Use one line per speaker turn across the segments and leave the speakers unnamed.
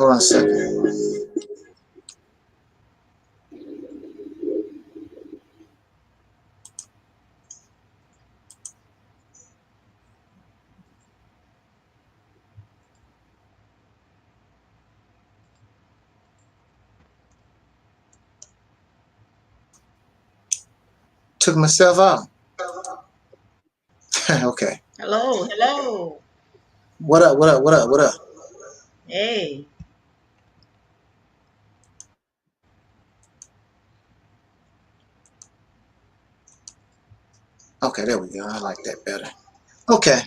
Hold on a second. Took myself out. Okay.
Hello, hello.
What up? What up? What up? What up?
Hey.
Okay, there we go. I like that better. Okay.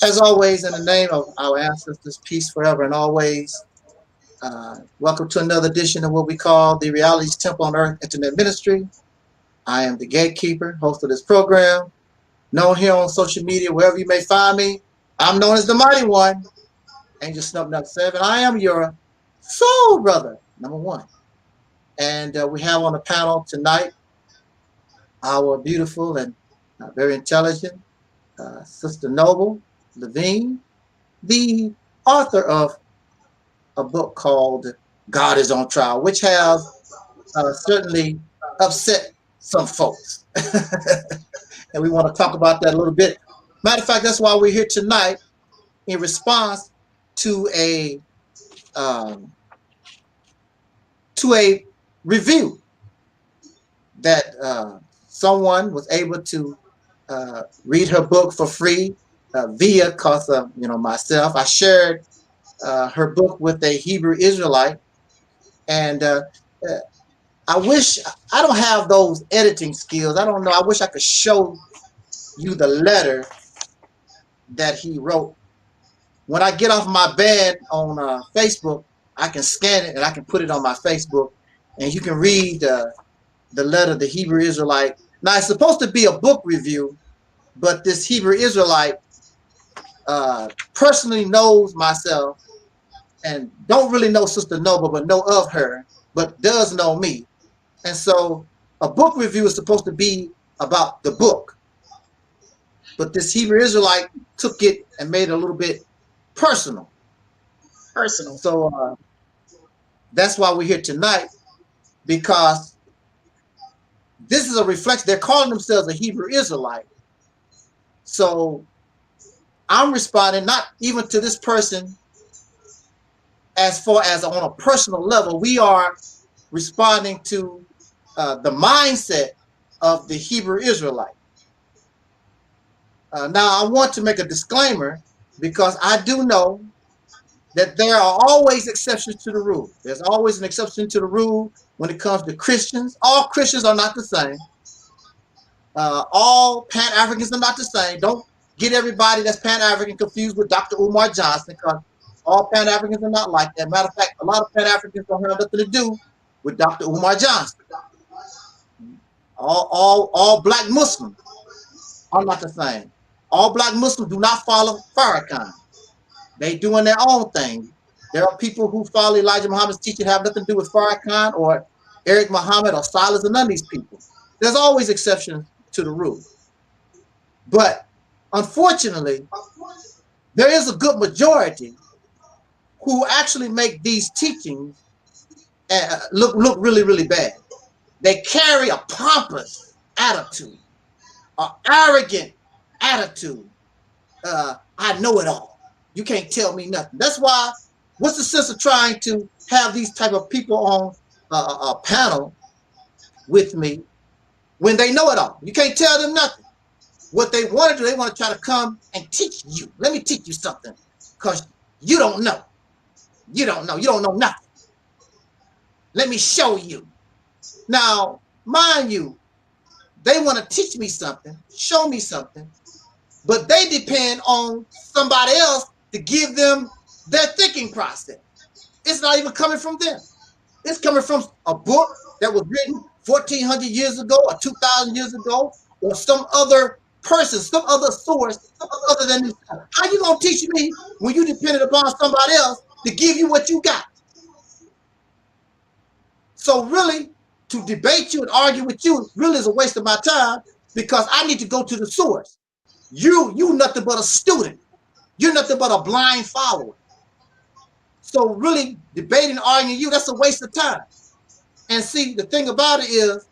As always, in the name of our ancestors, peace forever and always. Welcome to another edition of what we call the Reality's Temple on Earth Internet Ministry. I am the gatekeeper, host of this program, known here on social media, wherever you may find me. I'm known as the Mighty One, Angel Snub Nut 7. I am your soul brother, number one. And we have on the panel tonight our beautiful and very intelligent Sister Noble Levine, the author of a book called God is on Trial, which has certainly upset some folks. And we want to talk about that a little bit. Matter of fact, that's why we're here tonight in response to a review that someone was able to read her book for free via, cause of myself. I shared her book with a Hebrew Israelite, and I wish I don't have those editing skills. I don't know. I wish I could show you the letter that he wrote. When I get off my bed on Facebook, I can scan it and I can put it on my Facebook, and you can read the letter the Hebrew Israelite. Now, it's supposed to be a book review, but this Hebrew Israelite personally knows myself and don't really know Sister Noble, but know of her, but does know me. And so a book review is supposed to be about the book. But this Hebrew Israelite took it and made it a little bit personal. So that's why we're here tonight, because this is a reflection. They're calling themselves a Hebrew Israelite. So I'm responding not even to this person as far as on a personal level. We are responding to the mindset of the Hebrew Israelite. Now, I want to make a disclaimer, because I do know that there are always exceptions to the rule. There's always an exception to the rule when it comes to Christians. All Christians are not the same. All Pan-Africans are not the same. Don't get everybody that's Pan-African confused with Dr. Umar Johnson, because all Pan-Africans are not like that. Matter of fact, a lot of Pan-Africans don't have nothing to do with Dr. Umar Johnson. All Black Muslims are not the same. All Black Muslims do not follow Farrakhan. They doing their own thing. There are people who follow Elijah Muhammad's teaching have nothing to do with Farrakhan or Eric Muhammad or Silas, or none of these people. There's always exceptions to the rule. But unfortunately, there is a good majority who actually make these teachings look really, really bad. They carry a pompous attitude, an arrogant attitude. I know it all. You can't tell me nothing. That's why, what's the sense of trying to have these type of people on a panel with me when they know it all? You can't tell them nothing. What they want to do, they want to try to come and teach you. Let me teach you something, because you don't know. You don't know. You don't know nothing. Let me show you. Now, mind you, they want to teach me something, show me something, but they depend on somebody else to give them their thinking process. It's not even coming from them. It's coming from a book that was written 1,400 years ago or 2,000 years ago, or some other person, some other source, other than this. How you gonna teach me when you depended upon somebody else to give you what you got? So really, to debate you and argue with you really is a waste of my time, because I need to go to the source. You nothing but a student. You're nothing but a blind follower. So really debating, arguing you, that's a waste of time. And see, the thing about it is,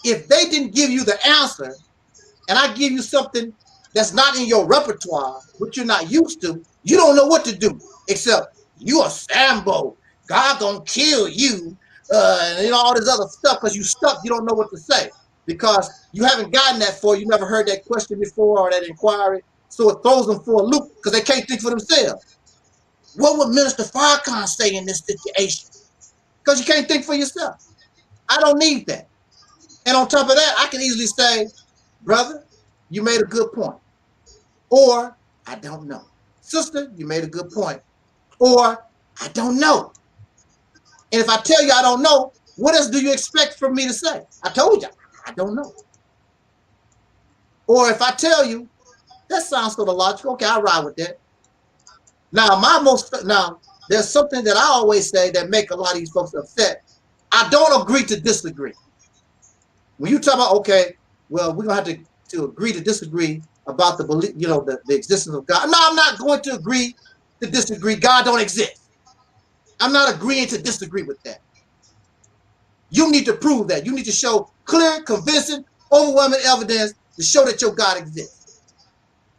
if they didn't give you the answer, and I give you something that's not in your repertoire, which you're not used to, you don't know what to do, except you a Sambo. God gonna kill you, and you know, all this other stuff, because you stuck, you don't know what to say. Because you haven't gotten that far, you never heard that question before or that inquiry. So it throws them for a loop because they can't think for themselves. What would Minister Farrakhan say in this situation? Because you can't think for yourself. I don't need that. And on top of that, I can easily say, brother, you made a good point. Or, I don't know. Sister, you made a good point. Or, I don't know. And if I tell you I don't know, what else do you expect from me to say? I told you, I don't know. Or if I tell you, that sounds sort of logical, okay, I'll ride with that. Now, there's something that I always say that make a lot of these folks upset. I don't agree to disagree. When you talk about, okay, well, we're gonna have to agree to disagree about the belief, you know, the existence of God. No, I'm not going to agree to disagree. God don't exist. I'm not agreeing to disagree with that. You need to prove that. You need to show clear, convincing, overwhelming evidence to show that your God exists.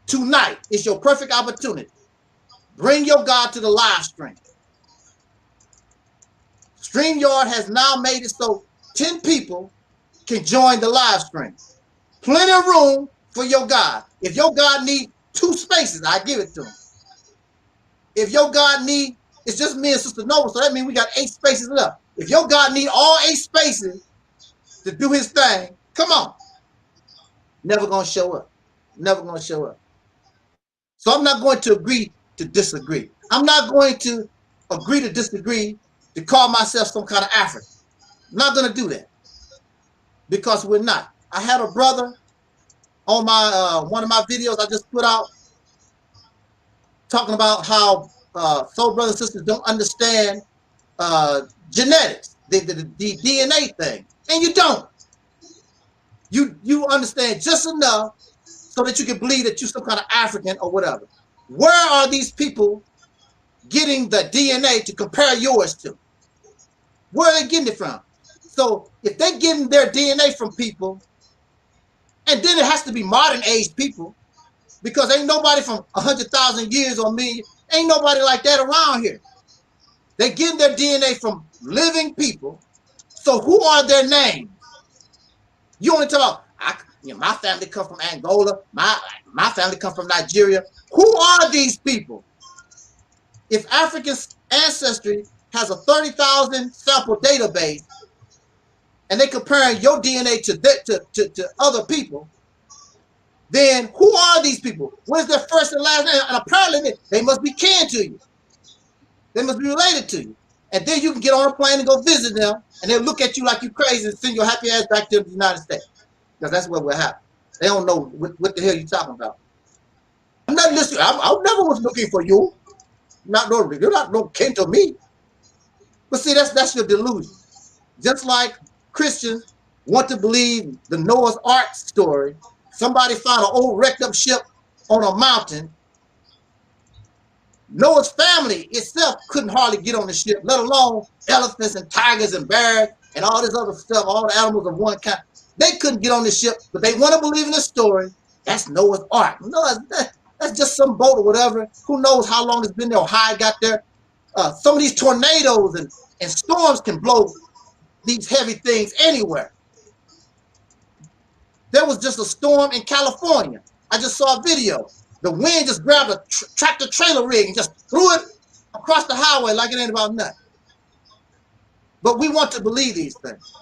Tonight is your perfect opportunity. Bring your God to the live stream. StreamYard has now made it so 10 people can join the live stream. Plenty of room for your God. If your God needs 2 spaces, I give it to him. If your God needs, it's just me and Sister Nova, so that means we got 8 spaces left. If your God needs all 8 spaces to do his thing, come on. Never gonna show up. Never gonna show up. So I'm not going to agree to disagree. I'm not going to agree to disagree to call myself some kind of African. I'm not gonna do that. Because we're not. I had a brother on my one of my videos I just put out talking about how soul brothers and sisters don't understand genetics, the DNA thing, and you don't. You understand just enough so that you can believe that you're some kind of African or whatever. Where are these people getting the DNA to compare yours to? Where are they getting it from? So if they're getting their DNA from people, and then it has to be modern age people, because ain't nobody from 100,000 years or million, ain't nobody like that around here. They're getting their DNA from living people. So who are their names? You only talk about, my family come from Angola, my family come from Nigeria. Who are these people? If African ancestry has a 30,000 sample database, and they comparing your DNA to other people, then who are these people? What is their first and last name? And apparently they must be kin to you. They must be related to you. And then you can get on a plane and go visit them, and they'll look at you like you crazy and send your happy ass back to the United States. Because that's what will happen. They don't know what the hell you're talking about. I'm not listening. I never was looking for you. You're not no kin to me. But see, that's your delusion. Just like Christians want to believe the Noah's Ark story. Somebody found an old wrecked up ship on a mountain. Noah's family itself couldn't hardly get on the ship, let alone elephants and tigers and bears and all this other stuff, all the animals of one kind. They couldn't get on the ship, but they want to believe in the story. That's Noah's Ark. No, that's just some boat or whatever. Who knows how long it's been there or how it got there. Some of these tornadoes and storms can blow these heavy things anywhere. There was just a storm in California. I just saw a video. The wind just grabbed a tractor trailer rig and just threw it across the highway like it ain't about nothing. But we want to believe these things.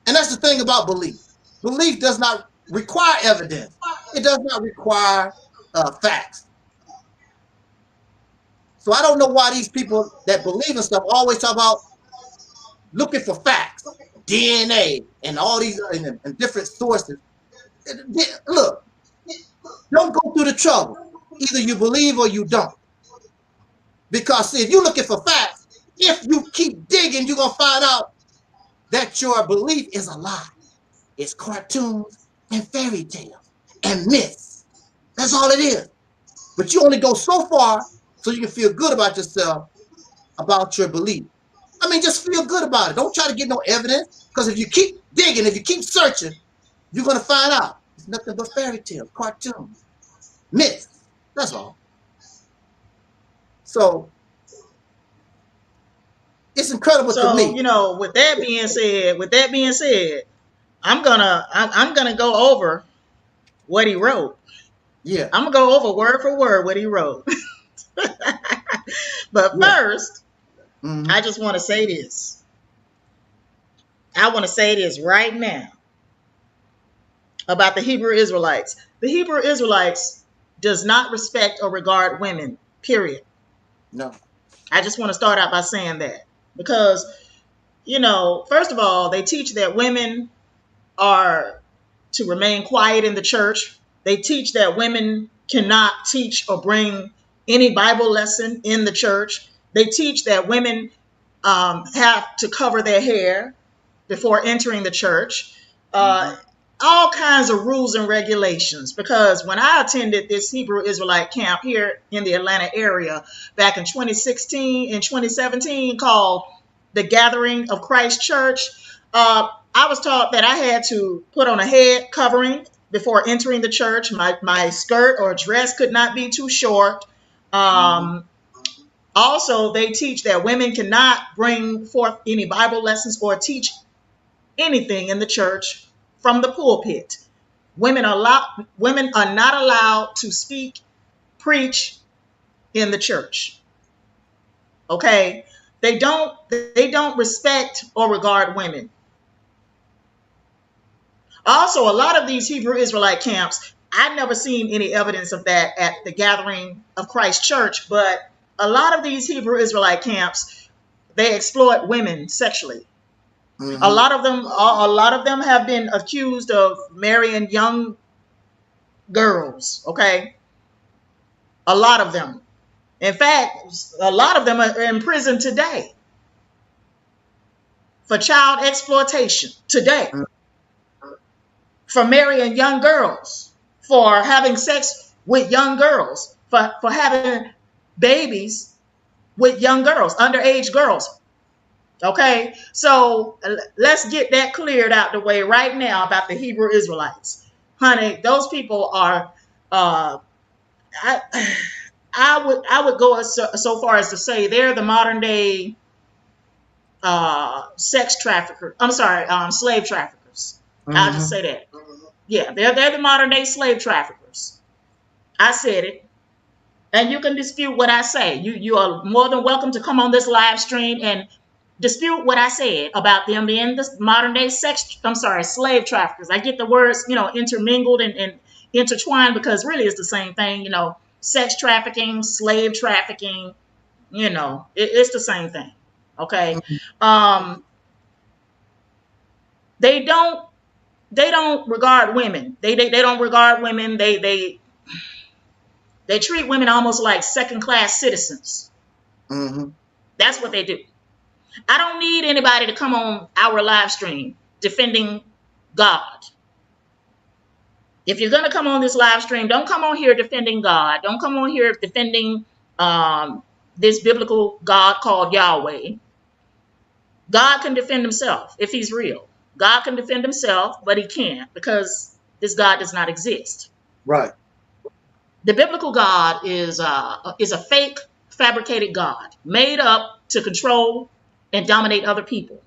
And that's the thing about belief. Belief does not require evidence. It does not require facts. So I don't know why these people that believe in stuff always talk about looking for facts, DNA, and all these and different sources. Look, don't go through the trouble. Either you believe or you don't. Because see, if you're looking for facts, if you keep digging, you're going to find out that your belief is a lie. It's cartoons, and fairy tales and myths. That's all it is. But you only go so far so you can feel good about yourself, about your belief. I mean, just feel good about it. Don't try to get no evidence, because if you keep digging, if you keep searching, you're going to find out it's nothing but fairy tales, cartoons, myths. That's all. So it's incredible to
So,
me.
you know, with that being said, I'm gonna go over what he wrote.
Yeah.
I'm gonna go over word for word what he wrote. But
Yeah.
first, I just want to say this. I want to say this right now about the Hebrew Israelites. The Hebrew Israelites does not respect or regard women, period.
No.
I just want to start out by saying that. Because, you know, first of all, they teach that women are to remain quiet in the church. They teach that women cannot teach or bring any Bible lesson in the church. They teach that women have to cover their hair before entering the church. All kinds of rules and regulations. Because when I attended this Hebrew Israelite camp here in the Atlanta area back in 2016 and 2017 called the Gathering of Christ Church, I was taught that I had to put on a head covering before entering the church. My skirt or dress could not be too short. Also, they teach that women cannot bring forth any Bible lessons or teach anything in the church from the pulpit. Women are not allowed to speak, preach in the church. Okay? They don't respect or regard women. Also, a lot of these Hebrew Israelite camps, I've never seen any evidence of that at the Gathering of Christ Church, but a lot of these Hebrew Israelite camps, they exploit women sexually. A lot of them have been accused of marrying young girls, okay? A lot of them. In fact, a lot of them are in prison today for child exploitation today, for marrying young girls, for having sex with young girls, for having babies with young girls, underage girls. Okay, so let's get that cleared out the way right now about the Hebrew Israelites. Honey, those people are, I would go so far as to say they're the modern day sex trafficker. I'm sorry, slave traffickers. I'll just say that. Yeah, they're the modern day slave traffickers. I said it. And you can dispute what I say. You are more than welcome to come on this live stream and dispute what I said about them being the modern day slave traffickers. I get the words, intermingled and intertwined because really it's the same thing, sex trafficking, slave trafficking, it's the same thing. Okay. They don't regard women. They don't regard women. They treat women almost like second-class citizens. That's what they do. I don't need anybody to come on our live stream defending God. If you're going to come on this live stream, don't come on here defending God. Don't come on here defending this biblical God called Yahweh. God can defend himself if he's real. God can defend himself, but he can't because this God does not exist.
Right.
The biblical God is a fake, fabricated God made up to control and dominate other people.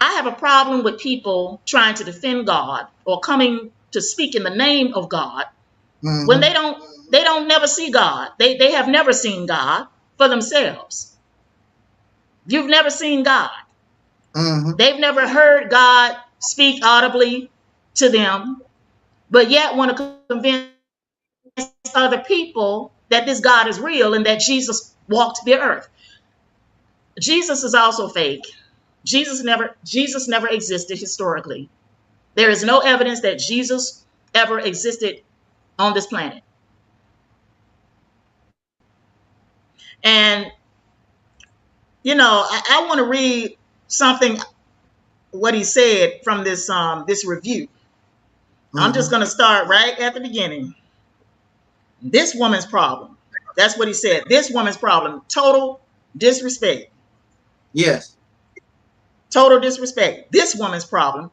I have a problem with people trying to defend God or coming to speak in the name of God when they don't never see God. They have never seen God for themselves. You've never seen God. They've never heard God speak audibly to them, but yet want to convince other people that this God is real and that Jesus walked the earth. Jesus is also fake. Jesus never existed historically. There is no evidence that Jesus ever existed on this planet. And I want to read something what he said from this review. I'm just going to start right at the beginning. This woman's problem. That's what he said. This woman's problem. Total disrespect.
Yes.
Total disrespect. This woman's problem.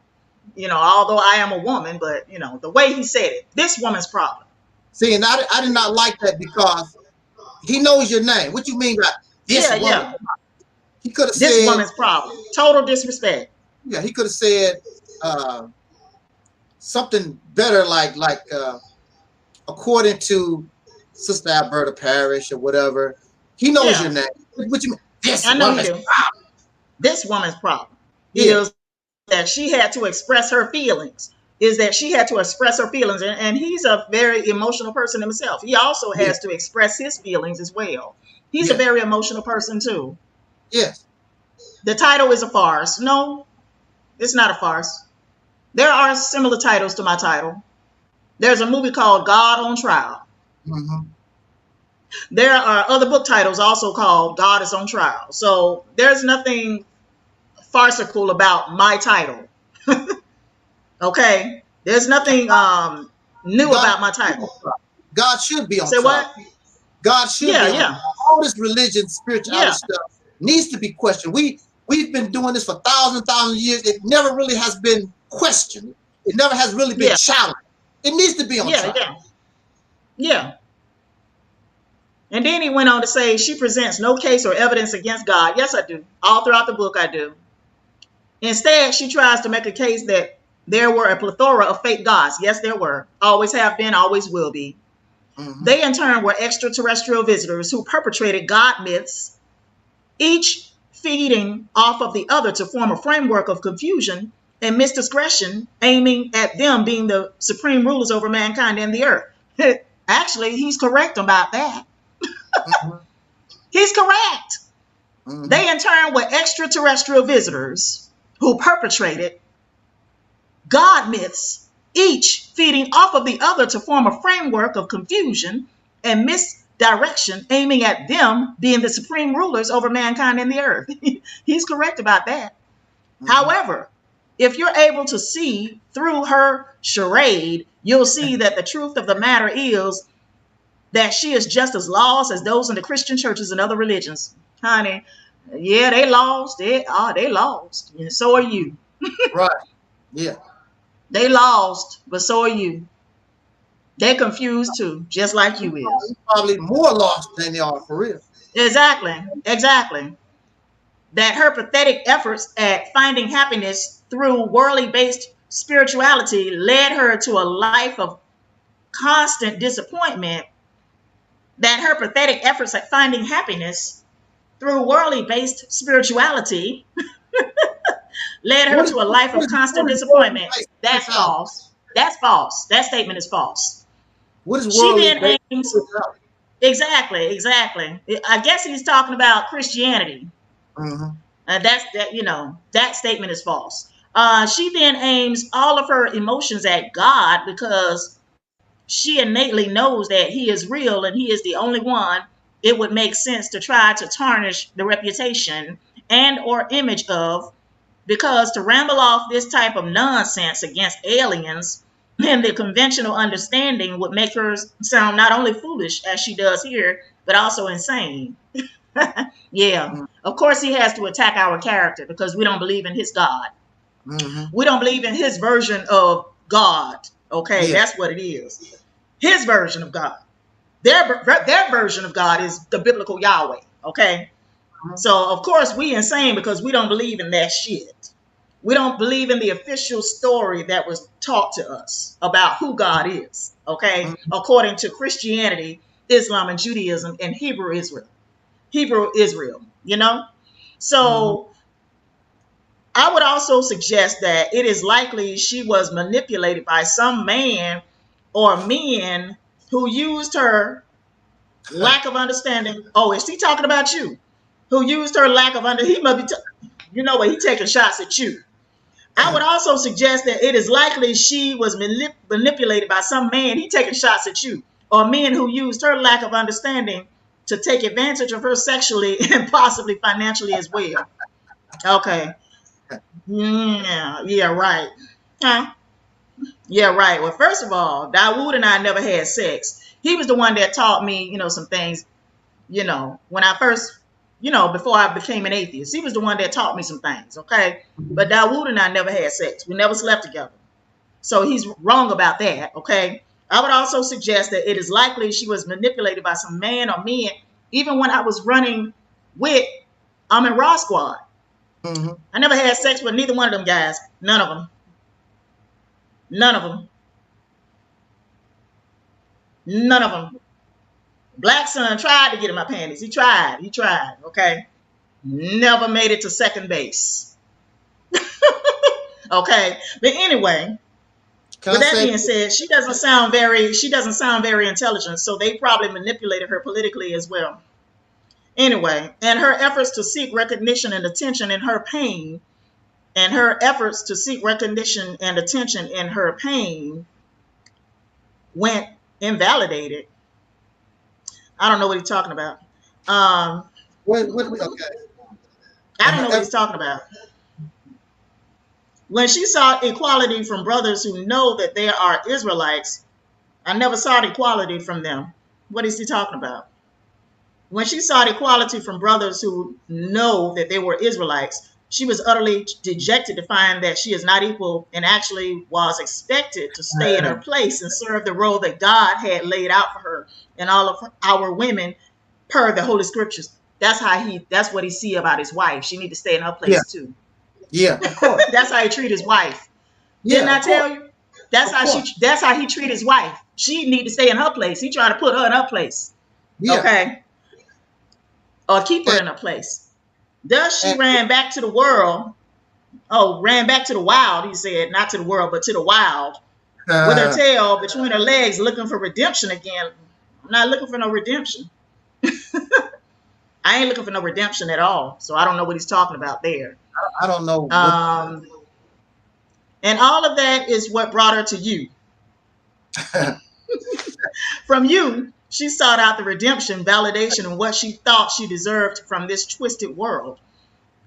Although I am a woman, but the way he said it. This woman's problem.
See, and I did not like that because he knows your name. What you mean by this woman? Yeah. He could have said
this woman's problem. Total disrespect.
Yeah, he could have said something better, like according to Sister Alberta Parrish or whatever. He knows your name. What you mean? This woman's problem.
This woman's problem is that she had to express her feelings. And he's a very emotional person himself. He also has to express his feelings as well. He's a very emotional person too.
Yes.
The title is a farce. No, it's not a farce. There are similar titles to my title. There's a movie called God on Trial. There are other book titles also called God is on Trial. So there's nothing farcical about my title. Okay? There's nothing new about my title.
God should be on
trial. Say what?
God should be on all this religion, spirituality stuff needs to be questioned. We've been doing this for thousands of years. It never really has been questioned. It never has really been challenged. It needs to be on trial.
Yeah. And then he went on to say, she presents no case or evidence against God. Yes, I do. All throughout the book, I do. Instead, she tries to make a case that there were a plethora of fake gods. Yes, there were. Always have been, always will be. They, in turn, were extraterrestrial visitors who perpetrated God myths, each feeding off of the other to form a framework of confusion and misdiscretion, aiming at them being the supreme rulers over mankind and the earth. Actually, he's correct about that. He's correct. They, in turn, were extraterrestrial visitors who perpetrated God myths, each feeding off of the other to form a framework of confusion and misdirection, aiming at them being the supreme rulers over mankind and the earth. He's correct about that. However, if you're able to see through her charade, you'll see that the truth of the matter is that she is just as lost as those in the Christian churches and other religions. Honey, yeah, they lost. They lost. And so are you.
Right. Yeah.
They lost, but so are you. They're confused too, just like you is.
Probably more lost than they are for real.
Exactly. That her pathetic efforts at finding happiness through worldly-based spirituality led her to a life of constant disappointment. That her pathetic efforts at finding happiness through worldly-based spirituality led her to a life of constant disappointment. That's false. That's false. That statement is false.
What is worldly?
Exactly. I guess he's talking about Christianity. That statement is false. She then aims all of her emotions at God because she innately knows that he is real and he is the only one it would make sense to try to tarnish the reputation and or image of, because to ramble off this type of nonsense against aliens and the conventional understanding would make her sound not only foolish as she does here, but also insane. Of course he has to attack our character because we don't believe in his God. We don't believe in his version of God. Okay, that's what it is. His version of God. Their version of God is the biblical Yahweh. Okay. So of course we insane because we don't believe in that shit. We don't believe in the official story that was taught to us about who God is. Okay. According to Christianity, Islam, and Judaism, and Hebrew Israel, So I would also suggest that it is likely she was manipulated by some man or men who used her lack of understanding. Oh, is he talking about you? Who used her lack of understanding? He must be, he taking shots at you. I would also suggest that it is likely she was manipulated by some man. He taking shots at you, or men who used her lack of understanding to take advantage of her sexually and possibly financially as well. Okay. Yeah, right. Huh? Yeah, right. Well, first of all, Dawood and I never had sex. He was the one that taught me, some things, when I first, before I became an atheist. He was the one that taught me some things, okay? But Dawood and I never had sex. We never slept together. So he's wrong about that, okay? I would also suggest that it is likely she was manipulated by some man or men, even when I was running with Ibn'rad squad.
Mm-hmm.
I never had sex with neither one of them guys. None of them. None of them. None of them. Black son tried to get in my panties. He tried, okay? Never made it to second base. Okay? But anyway, with that being said, she doesn't sound very intelligent, so they probably manipulated her politically as well. Anyway, and her efforts to seek recognition and attention in her pain, went invalidated. I don't know what he's talking about.
Okay.
I don't know what he's talking about. When she sought equality from brothers who know that they are Israelites, I never sought equality from them. What is he talking about? When she sought equality from brothers who know that they were Israelites, she was utterly dejected to find that she is not equal and actually was expected to stay in her place and serve the role that God had laid out for her and all of our women per the Holy Scriptures. That's what he see about his wife. She need to stay in her place too.
Yeah, of course.
That's how he treat his wife. Didn't I tell you? That's how he treat his wife. She need to stay in her place. He trying to put her in her place. Yeah. Okay. Or keep her in her place. Thus she ran back to the world. Oh, ran back to the wild, he said. Not to the world, but to the wild. With her tail between her legs, looking for redemption again. I'm not looking for no redemption. I ain't looking for no redemption at all. So I don't know what he's talking about there.
I don't know.
And all of that is what brought her to you. From you, she sought out the redemption, validation, and what she thought she deserved from this twisted world.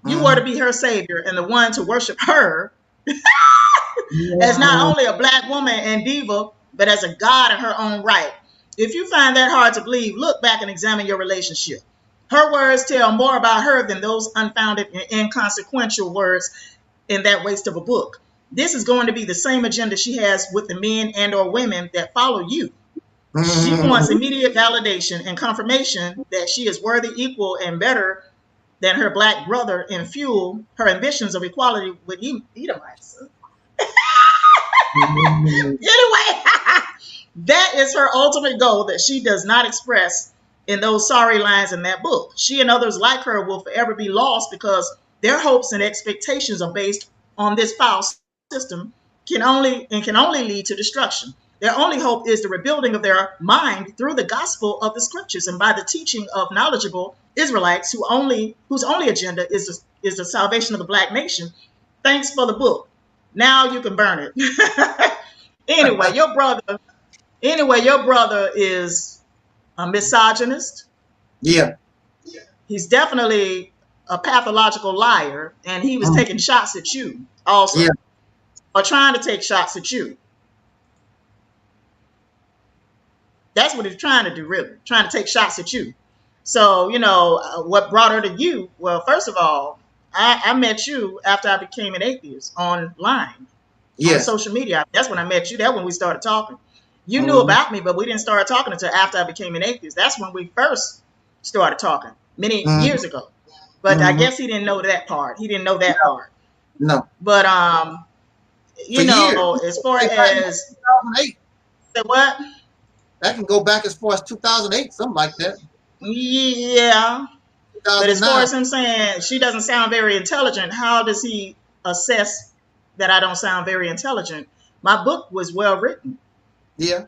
You were to be her savior and the one to worship her as not only a black woman and diva, but as a god in her own right. If you find that hard to believe, look back and examine your relationship. Her words tell more about her than those unfounded and inconsequential words in that waste of a book. This is going to be the same agenda she has with the men and or women that follow you. She wants immediate validation and confirmation that she is worthy, equal, and better than her black brother and fuel her ambitions of equality with Edomites. Anyway, that is her ultimate goal that she does not express in those sorry lines in that book. She and others like her will forever be lost because their hopes and expectations are based on this foul system can only lead to destruction. Their only hope is the rebuilding of their mind through the gospel of the scriptures and by the teaching of knowledgeable Israelites whose only agenda is the salvation of the black nation. Thanks for the book. Now you can burn it. Anyway, your brother is a misogynist.
Yeah.
He's definitely a pathological liar, and he was taking shots at you also. Yeah. Or trying to take shots at you. That's what he's trying to do, really. Trying to take shots at you. So, what brought her to you? Well, first of all, I met you after I became an atheist online. On social media. That's when I met you. That's when we started talking. You knew about me, but we didn't start talking until after I became an atheist. That's when we first started talking many years ago. But I guess he didn't know that part. He didn't know that part.
No.
But, as far as
2008.
What?
That can go back as far as 2008, something like that.
Yeah. But as far as him saying she doesn't sound very intelligent, how does he assess that I don't sound very intelligent? My book was well written.
Yeah.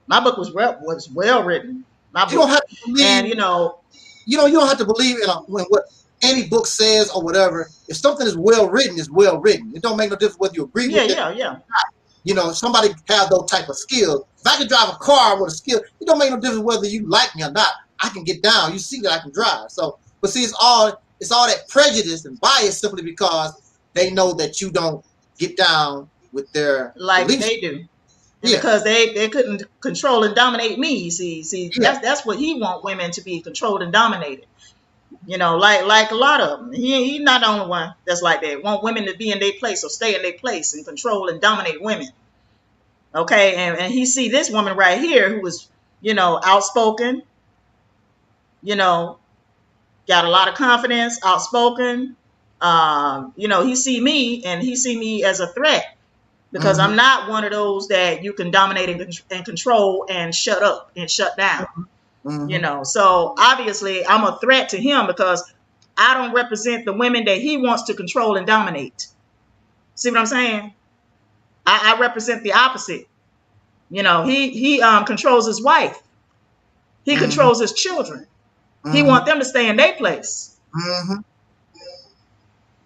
My book was well written. My book.
You don't have to believe, and you don't have to believe in what any book says or whatever. If something is well written, it's well written. It don't make no difference whether you agree with it.
Yeah.
Somebody have those type of skills. If I can drive a car with a skill, it don't make no difference whether you like me or not. I can get down. You see that I can drive. So, but see, it's all that prejudice and bias simply because they know that you don't get down with their
like
beliefs.
they do.
Yeah.
Because they couldn't control and dominate me. See,
Yeah.
that's what he want women to be, controlled and dominated. You know, like a lot of them. He's not the only one that's like that. Want women to be in their place or stay in their place and control and dominate women. Okay, and he see this woman right here who was, you know, outspoken, you know, got a lot of confidence, outspoken. You know, he see me and he see me as a threat. Because I'm not one of those that you can dominate and control and shut up and shut down, you know. So obviously I'm a threat to him because I don't represent the women that he wants to control and dominate. See what I'm saying? I represent the opposite. You know, he controls his wife. He controls his children. He wants them to stay in their place.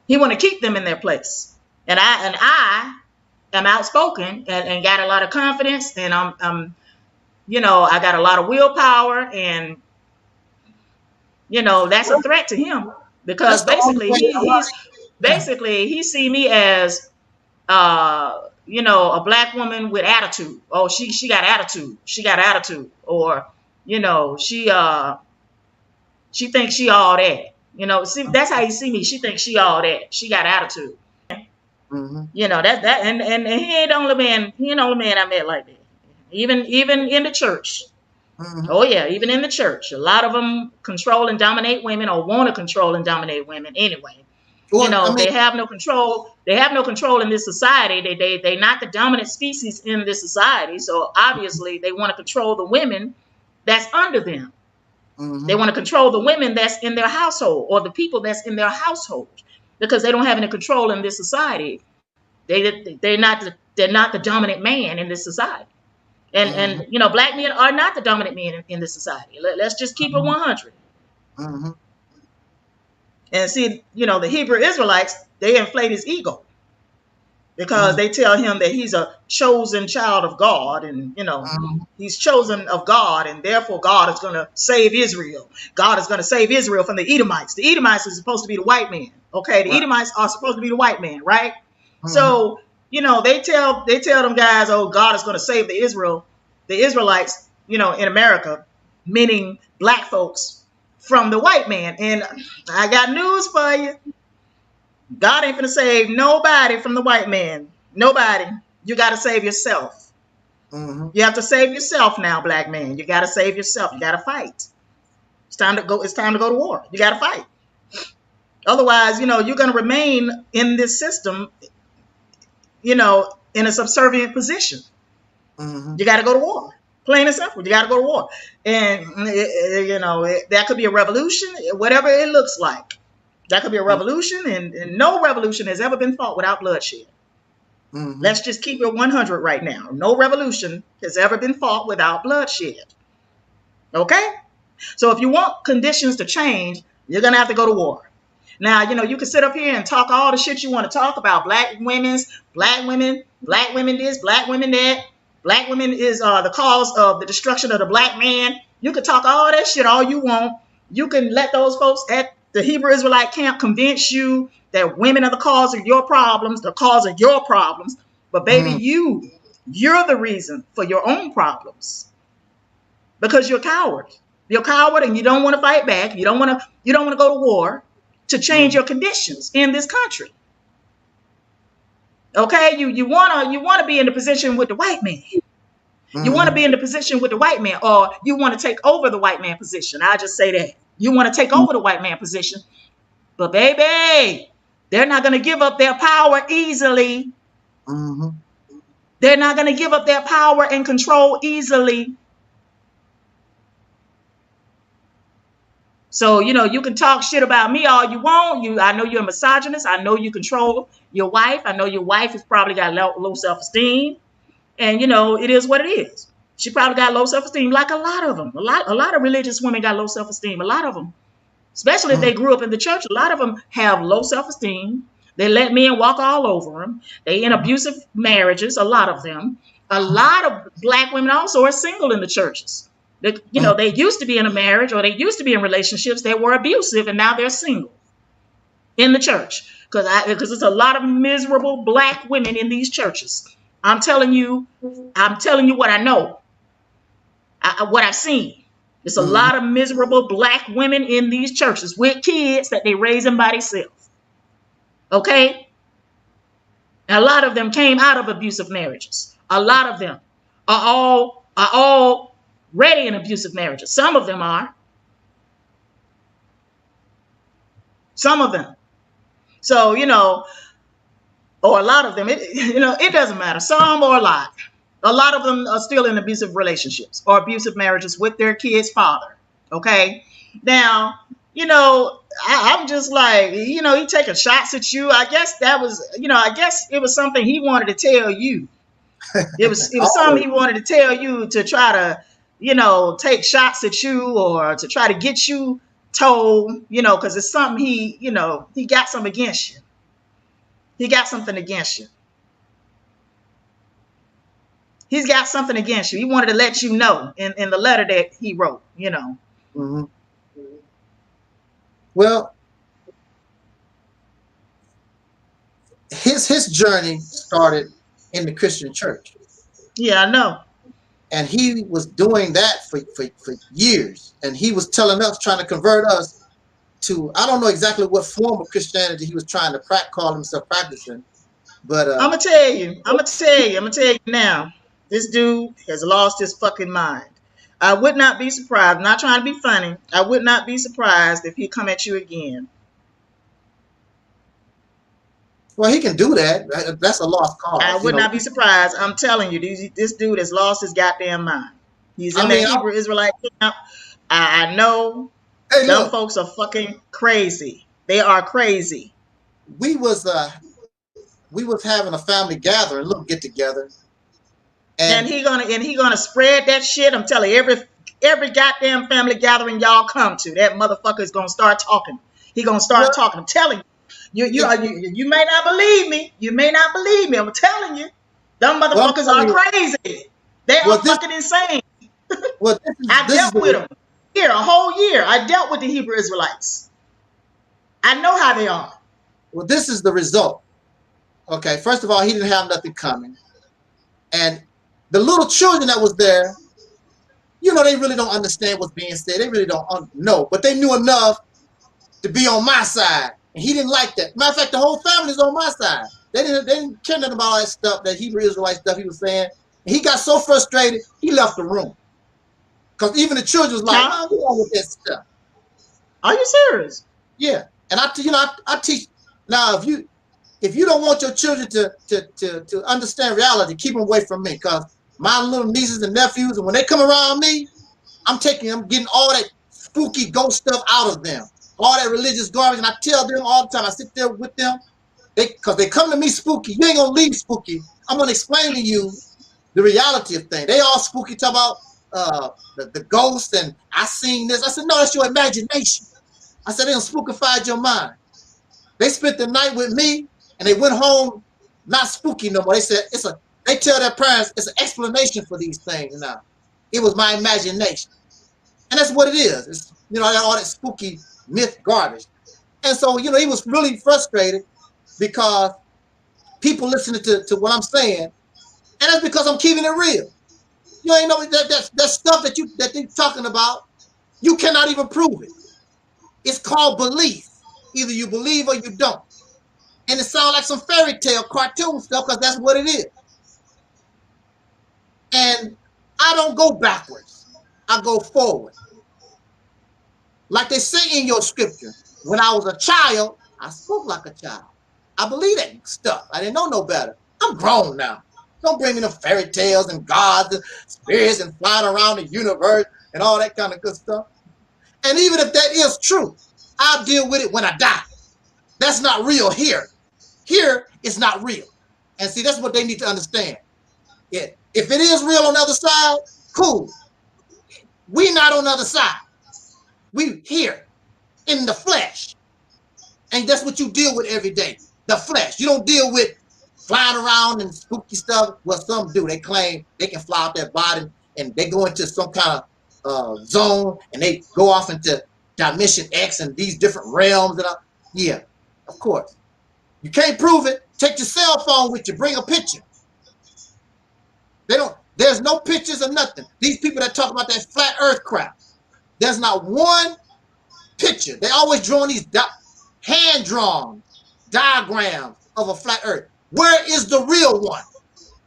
He want to keep them in their place. And I am outspoken and got a lot of confidence, and I'm you know, I got a lot of willpower, and you know, that's a threat to him because basically he see me as you know, a black woman with attitude. Oh, she got attitude. She got attitude. Or, you know, she thinks she all that. You know, see, that's how you see me. She thinks she all that. She got attitude. You know, that and he ain't the only man. He ain't the only man I met like that. Even in the church. Oh yeah, even in the church, a lot of them control and dominate women, or want to control and dominate women anyway. Well, you know, I mean, they have no control. They have no control in this society. They not the dominant species in this society. So obviously, they want to control the women that's under them. They want to control the women that's in their household, or the people that's in their household, because they don't have any control in this society. They're not the dominant man in this society. And you know, black men are not the dominant men in this society. Let's just keep it 100. And see, you know, the Hebrew Israelites, they inflate his ego because they tell him that he's a chosen child of God, and you know, he's chosen of God, and therefore God is going to save Israel. God is going to save Israel from the Edomites. The Edomites is supposed to be the white man. Okay, the Edomites are supposed to be the white man, right? So, you know, they tell them guys, oh, God is going to save the Israelites, you know, in America, meaning black folks, from the white man. And I got news for you. God ain't going to save nobody from the white man. Nobody. You got to save yourself. You have to save yourself now, black man. You got to save yourself. You got to fight. It's time to go to war. You got to fight. Otherwise, you know, you're going to remain in this system, you know, in a subservient position. You got to go to war. Plain and simple. You got to go to war. And, you know, that could be a revolution, whatever it looks like. That could be a revolution, and no revolution has ever been fought without bloodshed. Let's just keep it 100 right now. No revolution has ever been fought without bloodshed. Okay? So if you want conditions to change, you're going to have to go to war. Now, you know, you can sit up here and talk all the shit you want to talk about. Black women this, black women that. Black women is the cause of the destruction of the black man. You can talk all that shit all you want. You can let those folks at the Hebrew Israelite camp convince you that women are the cause of your problems, the cause of your problems. But baby, you're the reason for your own problems, because you're a coward. You're a coward, and you don't want to fight back. You don't want to go to war to change your conditions in this country. Okay, you wanna be in the position with the white man. You want to be in the position with the white man, or you want to take over the white man position. I just say that. You want to take over the white man position. But baby, they're not going to give up their power easily. They're not going to give up their power and control easily. So, you know, you can talk shit about me all you want. I know you're a misogynist. I know you control your wife. I know your wife has probably got low self-esteem. And, you know, it is what it is. She probably got low self-esteem, like a lot of them. A lot of religious women got low self-esteem. A lot of them, especially if they grew up in the church, a lot of them have low self-esteem. They let men walk all over them. They in abusive marriages, a lot of them. A lot of black women also are single in the churches. You know, they used to be in a marriage, or they used to be in relationships that were abusive, and now they're single. in the church, because it's a lot of miserable black women in these churches. I'm telling you what I know, what I've seen. There's a lot of miserable black women in these churches with kids that they raising by themselves. Okay? And a lot of them came out of abusive marriages. A lot of them are already in abusive marriages. Some of them are. Some of them. So, or a lot of them, it doesn't matter. Some or a lot. A lot of them are still in abusive relationships or abusive marriages with their kid's father. Okay? Now, I'm just like, he taking shots at you. I guess that was, I guess it was something he wanted to tell you. It was something he wanted to tell you to try to, take shots at you or to try to get you told, because it's something he got something against you. He got something against you. He's got something against you. He wanted to let you know in the letter that he wrote,
Mm-hmm. Well, his journey started in the Christian church.
Yeah, I know.
And he was doing that for years. And he was telling us, trying to convert us to, I don't know exactly what form of Christianity he was trying to call himself practicing. But I'm
gonna tell you now. This dude has lost his fucking mind. I would not be surprised. I'm not trying to be funny. I would not be surprised if he come at you again.
Well, he can do that. That's a lost cause.
I would not be surprised. I'm telling you, this dude has lost his goddamn mind. He's in the Hebrew Israelite camp. I know. Hey, some folks are fucking crazy. They are crazy.
We was having a family gathering, little get together.
And he gonna spread that shit. I'm telling you, every goddamn family gathering y'all come to, that motherfucker is gonna start talking. He gonna start talking. I'm telling you. You may not believe me. You may not believe me. I'm telling you. Them motherfuckers are crazy. They are fucking insane. I dealt with them a whole year. I dealt with the Hebrew Israelites. I know how they are.
Well, this is the result. Okay, first of all, he didn't have nothing coming. And the little children that was there, they really don't understand what's being said. They really don't know. But they knew enough to be on my side. And he didn't like that. Matter of fact, the whole family is on my side. They didn't care nothing about all that stuff, that Hebrew Israelite stuff he was saying. And he got so frustrated, he left the room. Because even the children was like, "Oh, go on with that stuff."
Are you serious?
Yeah. And I teach now. If you don't want your children to understand reality, keep them away from me. Because my little nieces and nephews, and when they come around me, I'm getting all that spooky ghost stuff out of them. All that religious garbage. And I tell them all the time, I sit there with them, because they come to me spooky. You ain't going to leave spooky. I'm going to explain to you the reality of things. They all spooky, talk about the ghost, and I seen this. I said, no, that's your imagination. I said, they done spookified your mind. They spent the night with me, and they went home not spooky no more. They said, they tell their parents it's an explanation for these things now. It was my imagination. And that's what it is. It's, all that spooky myth garbage. And so, he was really frustrated because people listening to what I'm saying, and that's because I'm keeping it real. You ain't know that stuff that they're talking about, you cannot even prove it. It's called belief. Either you believe or you don't. And it sounds like some fairy tale cartoon stuff, because that's what it is. And I don't go backwards. I go forward. Like they say in your scripture, when I was a child, I spoke like a child. I believe that stuff. I didn't know no better. I'm grown now. Don't bring me no fairy tales and gods and spirits and flying around the universe and all that kind of good stuff. And even if that is true, I'll deal with it when I die. That's not real here. Here, it's not real. And see, that's what they need to understand. Yeah. If it is real on the other side, cool. We not on the other side. We here in the flesh. And that's what you deal with every day. The flesh. You don't deal with flying around and spooky stuff. Well, some do. They claim they can fly out their body and they go into some kind of zone and they go off into dimension X and these different realms. And yeah. Of course. You can't prove it. Take your cell phone with you. Bring a picture. There's no pictures or nothing. These people that talk about that flat earth crap, there's not one picture. They always drawing these hand-drawn diagrams of a flat earth. Where is the real one?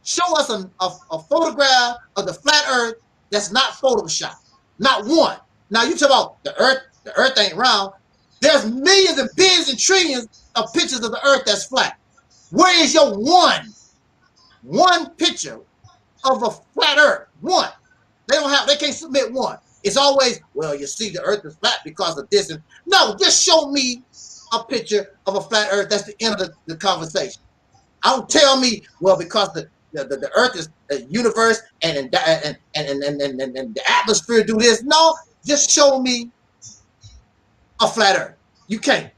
Show us a photograph of the flat earth that's not Photoshopped. Not one. Now you talk about the earth ain't round. There's millions and billions and trillions of pictures of the earth that's flat. Where is your one picture of a flat earth? One. They can't submit one. It's always, well, you see the earth is flat because of this. No, just show me a picture of a flat earth. That's the end of the conversation. Don't tell me, well, because the earth is a universe and the atmosphere do this. No, just show me a flat earth. You can't.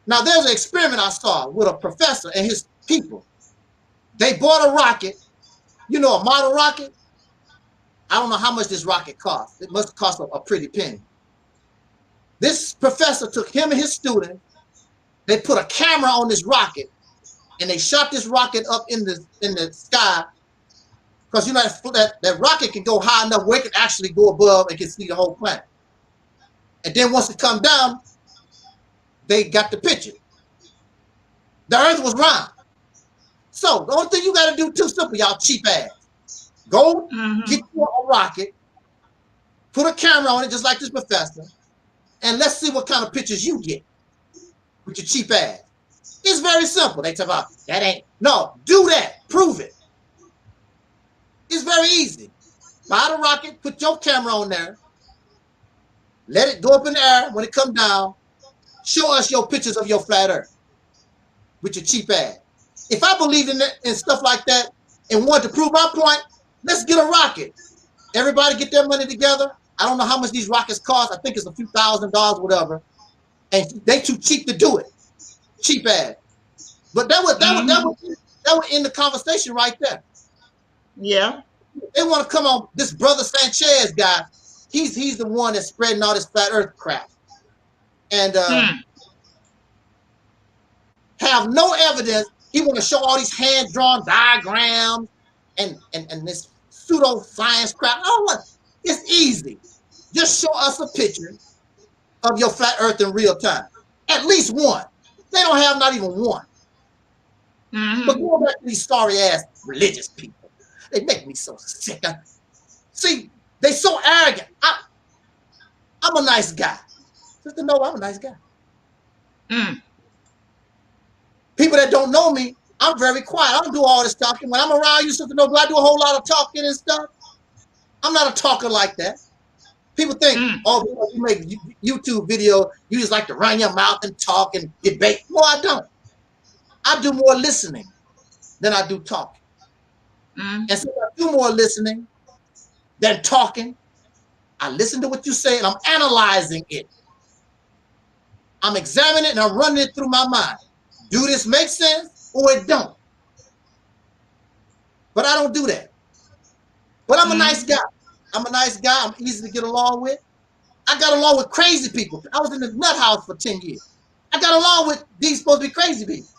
Now, there's an experiment I saw with a professor and his people. They bought a rocket, you know, a model rocket. I don't know how much this rocket cost. It must cost a pretty penny. This professor took him and his student. They put a camera on this rocket, and they shot this rocket up in the sky, because you know that rocket can go high enough where it can actually go above and can see the whole planet. And then once it comes down, they got the picture. The earth was round. So the only thing you got to do, too simple, y'all cheap ass. Go get you a rocket, put a camera on it just like this professor, and let's see what kind of pictures you get with your cheap ass. It's very simple. They talk about, that ain't, no, do that, prove it. It's very easy. Buy the rocket, put your camera on there, let it go up in the air. When it come down, show us your pictures of your flat earth with your cheap ass. If I believed in stuff like that and wanted to prove my point, let's get a rocket. Everybody get their money together. I don't know how much these rockets cost. I think it's a few $1,000s, whatever. And they too cheap to do it. Cheap ass. But that would end the conversation right there.
Yeah.
They want to come on this brother Sanchez guy. He's the one that's spreading all this flat earth crap. And have no evidence. He want to show all these hand-drawn diagrams and this pseudo-science crap. I don't want. It's easy. Just show us a picture of your flat earth in real time. At least one. They don't have not even one. But going back to these sorry-ass religious people, they make me so sick. See, they so arrogant. I'm a nice guy. Just to know I'm a nice guy. People that don't know me, I'm very quiet. I don't do all this talking. When I'm around you, Sister No, do I do a whole lot of talking and stuff? I'm not a talker like that. People think, oh, you make YouTube video, you just like to run your mouth and talk and debate. No, I don't. I do more listening than I do talking. And since I do more listening than talking, I listen to what you say and I'm analyzing it. I'm examining it and I'm running it through my mind. Do this make sense or it don't? But I don't do that. But I'm a nice guy. I'm a nice guy. I'm easy to get along with. I got along with crazy people. I was in the nut house for 10 years. I got along with these supposed to be crazy people.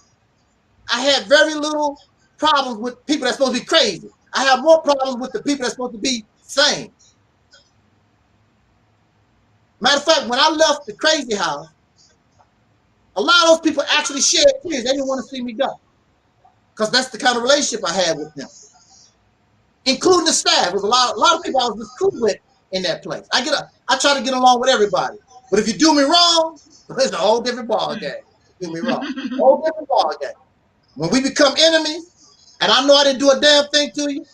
I had very little problems with people that's supposed to be crazy. I have more problems with the people that's supposed to be sane. Matter of fact, when I left the crazy house, a lot of those people actually shed tears. They didn't want to see me go. Because that's the kind of relationship I had with them. Including the staff. There was a lot of people I was just cool with in that place. I try to get along with everybody. But if you do me wrong, it's a whole different ball game. Do me wrong. Whole different ball game. When we become enemies, and I know I didn't do a damn thing to you,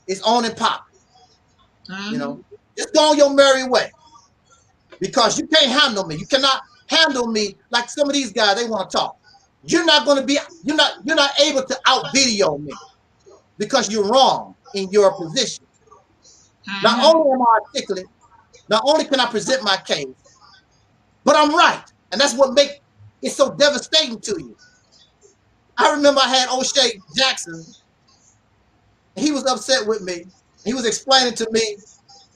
it's on and pop. You know, just go on your merry way. Because you can't handle me. You cannot handle me like some of these guys, they want to talk. You're not able to out-video me because you're wrong in your position. Not only am I articulate, not only can I present my case, but I'm right. And that's what makes it so devastating to you. I remember I had O'Shea Jackson. He was upset with me. He was explaining to me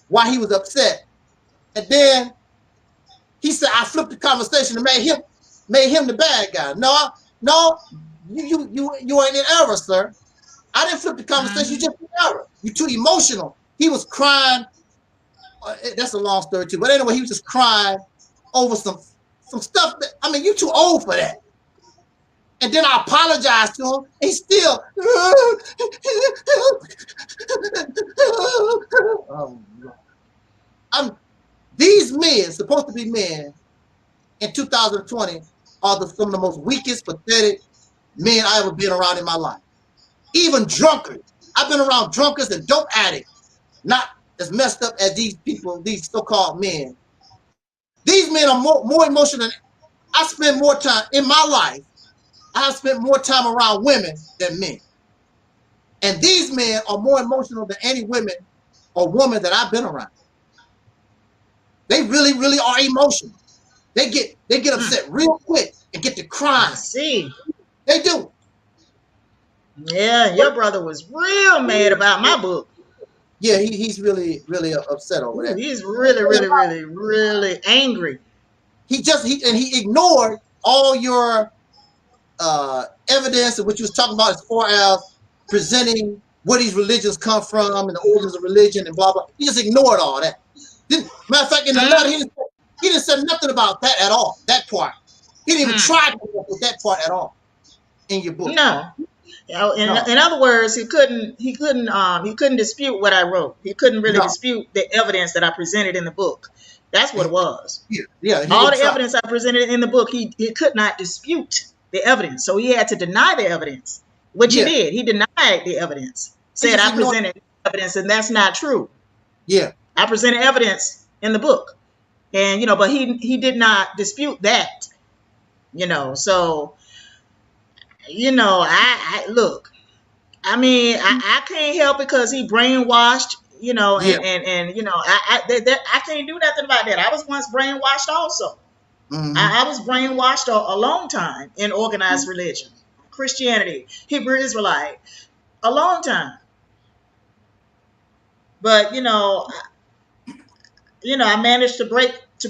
why he was upset. And then he said, I flipped the conversation and made him made him the bad guy. No, you ain't in error, sir. I didn't flip the conversation. You just in error. You're too emotional. He was crying. That's a long story too. But anyway, he was just crying over some stuff that, I mean, you too old for that. And then I apologized to him. And he still. These men, supposed to be men, in 2020, are some of the most weakest, pathetic men I ever been around in my life. Even drunkards. I've been around drunkards and dope addicts, not as messed up as these people, these so-called men. These men are more emotional than I spend more time in my life. I've spent more time around women than men. And these men are more emotional than any women or woman that I've been around. They really, really are emotional. They get upset real quick and get to crying.
See.
They do.
Yeah, your brother was real mad about my book.
Yeah, he's really, really upset over that.
He's really, really, really, really angry.
He ignored all your evidence of what you was talking about as far as presenting where these religions come from and the origins of religion and blah blah. He just ignored all that. Matter of fact, in the letter, he didn't say nothing about that at all. That part, he didn't even try to work with that part at all in your book.
No. In other words, he couldn't dispute what I wrote. He couldn't really dispute the evidence that I presented in the book. That's what it was.
Yeah.
All the evidence I presented in the book, he could not dispute the evidence. So he had to deny the evidence, which he did. He denied the evidence. Said I presented evidence, and that's not true. Yeah. I presented evidence in the book. And, but he did not dispute that, so, I look, I mean, I can't help because he brainwashed, and I can't do nothing about that. I was once brainwashed also. Mm-hmm. I was brainwashed a long time in organized religion, Christianity, Hebrew Israelite, a long time. But, I managed to break the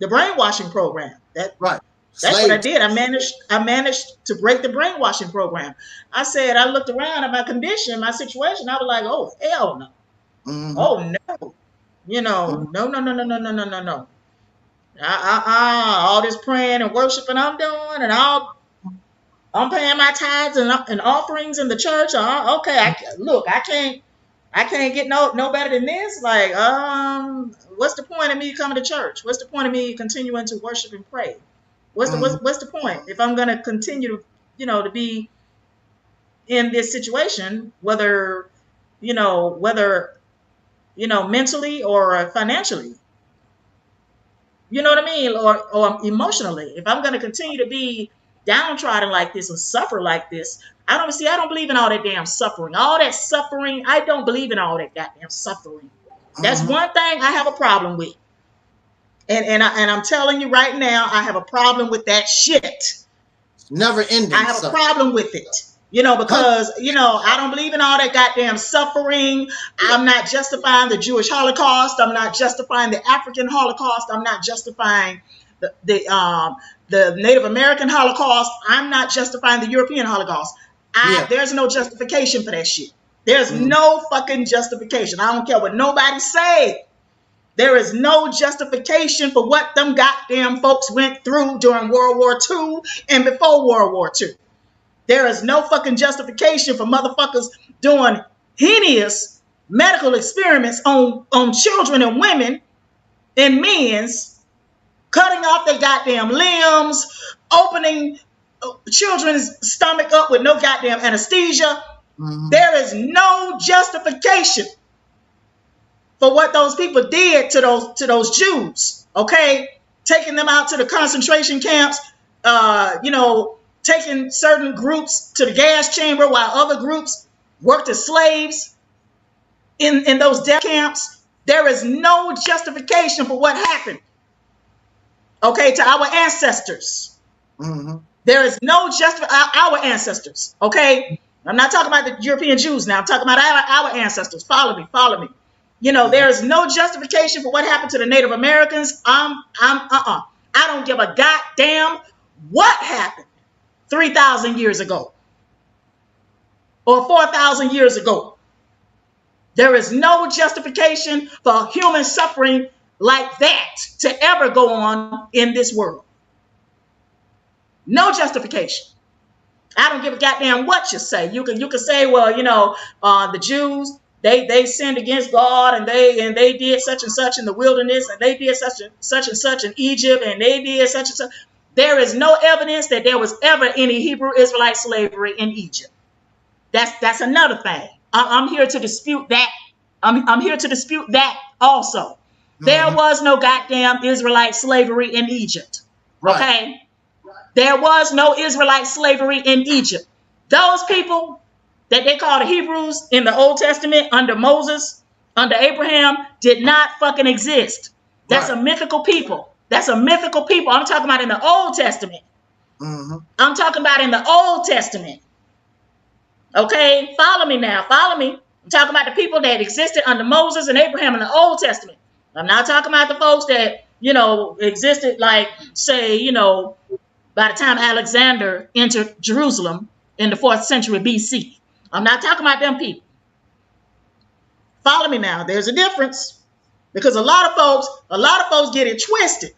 brainwashing program. That's what I did. I managed to break the brainwashing program. I looked around at my condition, my situation. I was like, oh, hell no. Mm-hmm. Oh, no. No. All this praying and worshiping I'm doing, and I'm paying my tithes and offerings in the church. Okay, I can't get no better than this. Like, what's the point of me coming to church? What's the point of me continuing to worship and pray? What's the point if I'm going to continue to, to be in this situation, whether mentally or financially, you know what I mean? Or emotionally, if I'm going to continue to be downtrodden like this and suffer like this, I don't believe in all that damn suffering. All that suffering, I don't believe in all that goddamn suffering. That's one thing I have a problem with. And I'm telling you right now, I have a problem with that shit.
Never ending.
I have a problem with it. Because, I don't believe in all that goddamn suffering. I'm not justifying the Jewish Holocaust. I'm not justifying the African Holocaust. I'm not justifying the Native American Holocaust. I'm not justifying the European Holocaust. There's no justification for that shit. There's no fucking justification. I don't care what nobody say. There is no justification for what them goddamn folks went through during World War II and before World War II. There is no fucking justification for motherfuckers doing heinous medical experiments on children and women and men's, cutting off their goddamn limbs, opening children's stomach up with no goddamn anesthesia. Mm-hmm. There is no justification for what those people did to those Jews. Okay, taking them out to the concentration camps, taking certain groups to the gas chamber while other groups worked as slaves in those death camps. There is no justification for what happened, okay, to our ancestors. Mm-hmm. There is no our ancestors, okay? I'm not talking about the European Jews now. I'm talking about our ancestors. Follow me. There is no justification for what happened to the Native Americans. I don't give a goddamn what happened 3,000 years ago or 4,000 years ago. There is no justification for human suffering like that to ever go on in this world. No justification. I don't give a goddamn what you say. You can say, well, you know, the Jews, they sinned against God, and they did such and such in the wilderness, and they did such and such in Egypt, and they did such and such. There is no evidence that there was ever any Hebrew Israelite slavery in Egypt. That's another thing. I'm here to dispute that. I'm here to dispute that also. There was no goddamn Israelite slavery in Egypt.
Right.
Okay? There was no Israelite slavery in Egypt. Those people that they call the Hebrews in the Old Testament under Moses, under Abraham, did not fucking exist. That's a mythical people. That's a mythical people. I'm talking about in the Old Testament. I'm talking about in the Old Testament. Okay? Follow me now. Follow me. I'm talking about the people that existed under Moses and Abraham in the Old Testament. I'm not talking about the folks that, you know, existed like, say, you know, by the time Alexander entered Jerusalem in the 4th century BC. I'm not talking about them people. Follow me now. There's a difference, because a lot of folks get it twisted.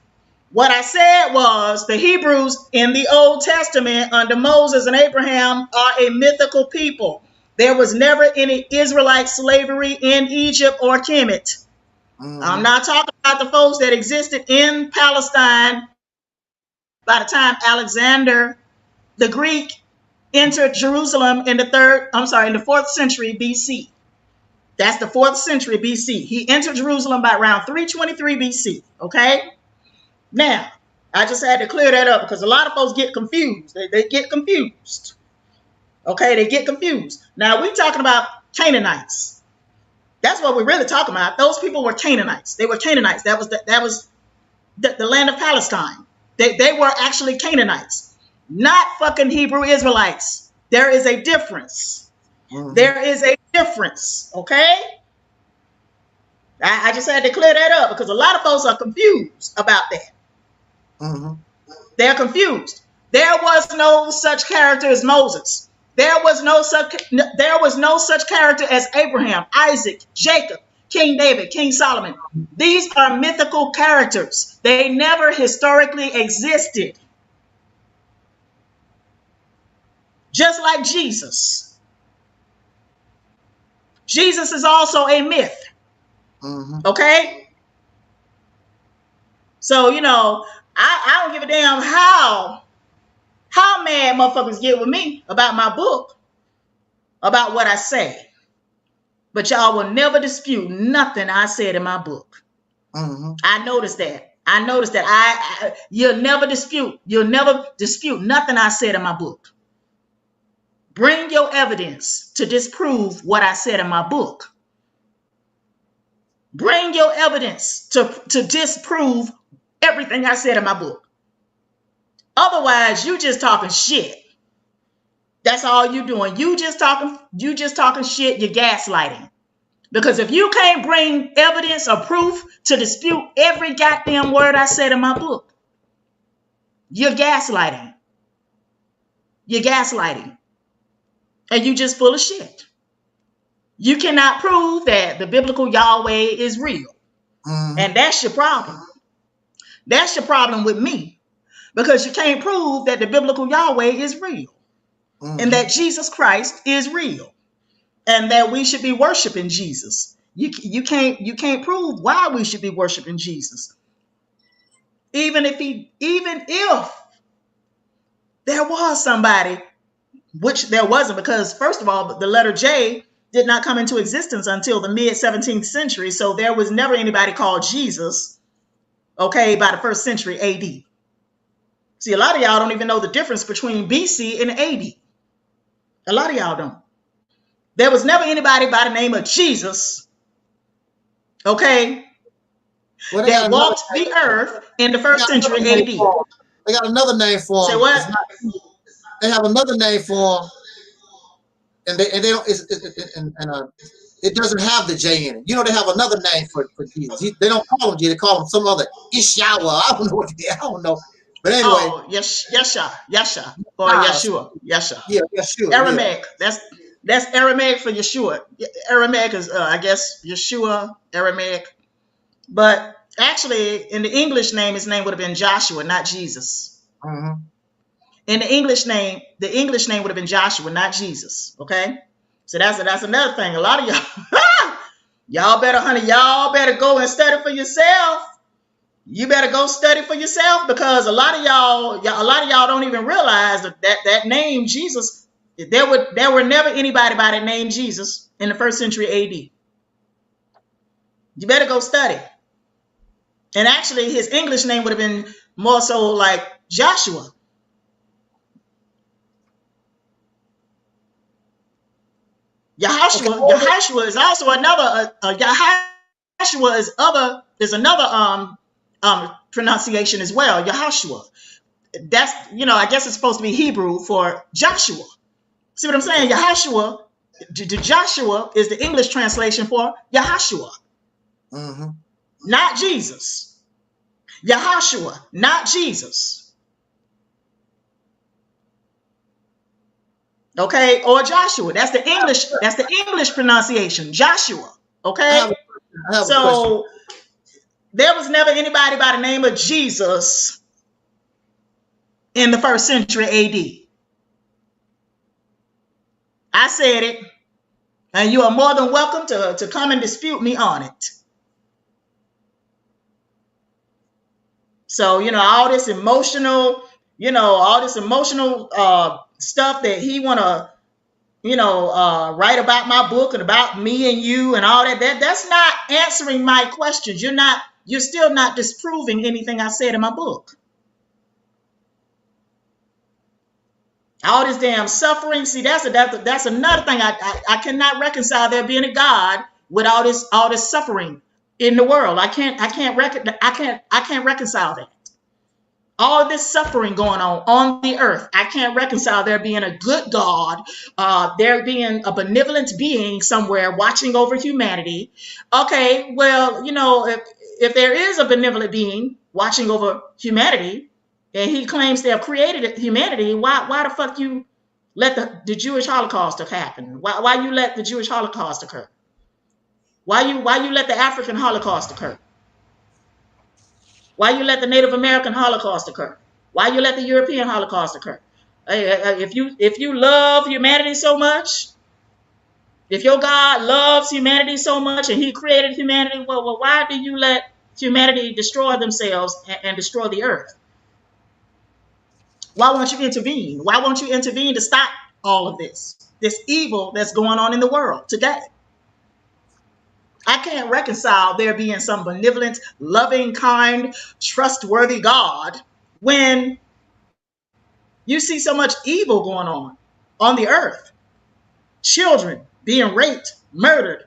What I said was the Hebrews in the Old Testament under Moses and Abraham are a mythical people. There was never any Israelite slavery in Egypt or Kemet. I'm not talking about the folks that existed in Palestine by the time Alexander the Greek entered Jerusalem in the 4th century BC. That's the 4th century BC. He entered Jerusalem by around 323 BC. Okay? Now, I just had to clear that up because a lot of folks get confused. They get confused. Okay, they get confused. Now, we're talking about Canaanites. That's what we're really talking about. Those people were Canaanites. They were Canaanites. That was the land of Palestine. They were actually Canaanites, not fucking Hebrew Israelites. There is a difference. There is a difference, okay? I just had to clear that up because a lot of folks are confused about that. They're confused. There was no such character as Moses. There was no such character as Abraham, Isaac, Jacob, King David, King Solomon. These are mythical characters. They never historically existed. Just like Jesus. Jesus is also a myth. Okay? So, you know, I don't give a damn how mad motherfuckers get with me about my book, about what I say. But y'all will never dispute nothing I said in my book. I noticed that. You'll never dispute nothing I said in my book. Bring your evidence to disprove what I said in my book. Bring your evidence to disprove everything I said in my book. Otherwise, you just talking shit. That's all you doing. You just talking shit, you're gaslighting. Because if you can't bring evidence or proof to dispute every goddamn word I said in my book, you're gaslighting. You're gaslighting. And you just full of shit. You cannot prove that the biblical Yahweh is real. And that's your problem. That's your problem with me. Because you can't prove that the biblical Yahweh is real. And that Jesus Christ is real. And that we should be worshiping Jesus. You can't prove why we should be worshiping Jesus. Even if there was somebody, which there wasn't, because first of all, the letter J did not come into existence until the mid 17th century. So there was never anybody called Jesus, okay, by the 1st century AD. See, a lot of y'all don't even know the difference between BC and AD. A lot of y'all don't. There was never anybody by the name of Jesus, okay, that walked the earth in the 1st century AD.
They got another name for him.
Say what?
They have another name for him, and they don't. it doesn't have the J in it. You know, they have another name for Jesus. They don't call him Jesus. They call him some other Ishawa. I don't know what I don't know. But anyway.
Oh, Yesha, or Yeshua. Yesha.
Yeah, Yeshua.
Aramaic. Yeah. That's Aramaic for Yeshua. Aramaic is, I guess, Yeshua, Aramaic. But actually, in the English name, his name would have been Joshua, not Jesus.
Mm-hmm.
In the English name would have been Joshua, not Jesus. Okay? So that's another thing. A lot of y'all, y'all better go and study for yourself. You better go study for yourself, because a lot of y'all don't even realize that name Jesus, there were never anybody by that name Jesus in the 1st century AD. You better go study. And actually, his English name would have been more so like Joshua. Yahshua is also another. Yahshua is another pronunciation as well. Yahshua. That's, I guess it's supposed to be Hebrew for Joshua. See what I'm saying? Yahshua, Joshua is the English translation for Yahshua.
Mm-hmm.
Not Jesus. Yahshua, not Jesus. Okay, or Joshua. That's the English pronunciation. Joshua. Okay.
I have
so there was never anybody by the name of Jesus in the 1st century AD. I said it, and you are more than welcome to come and dispute me on it. So, all this emotional, stuff that he want to, write about my book and about me and you and all that's not answering my questions. You're still not disproving anything I said in my book. All this damn suffering. See, that's another thing. I cannot reconcile there being a God with all this suffering in the world. I can't reconcile that. All this suffering going on the earth. I can't reconcile there being a good God, there being a benevolent being somewhere watching over humanity. Okay, well, if there is a benevolent being watching over humanity, and he claims they have created humanity, why the fuck you let the Jewish Holocaust happen? Why you let the Jewish Holocaust occur? Why you let the African Holocaust occur? Why you let the Native American Holocaust occur? Why you let the European Holocaust occur? If you love humanity so much, if your God loves humanity so much and he created humanity, well, why do you let humanity destroy themselves and destroy the earth? Why won't you intervene? Why won't you intervene to stop all of this evil that's going on in the world today? I can't reconcile there being some benevolent, loving, kind, trustworthy God when you see so much evil going on the earth. Children being raped, murdered,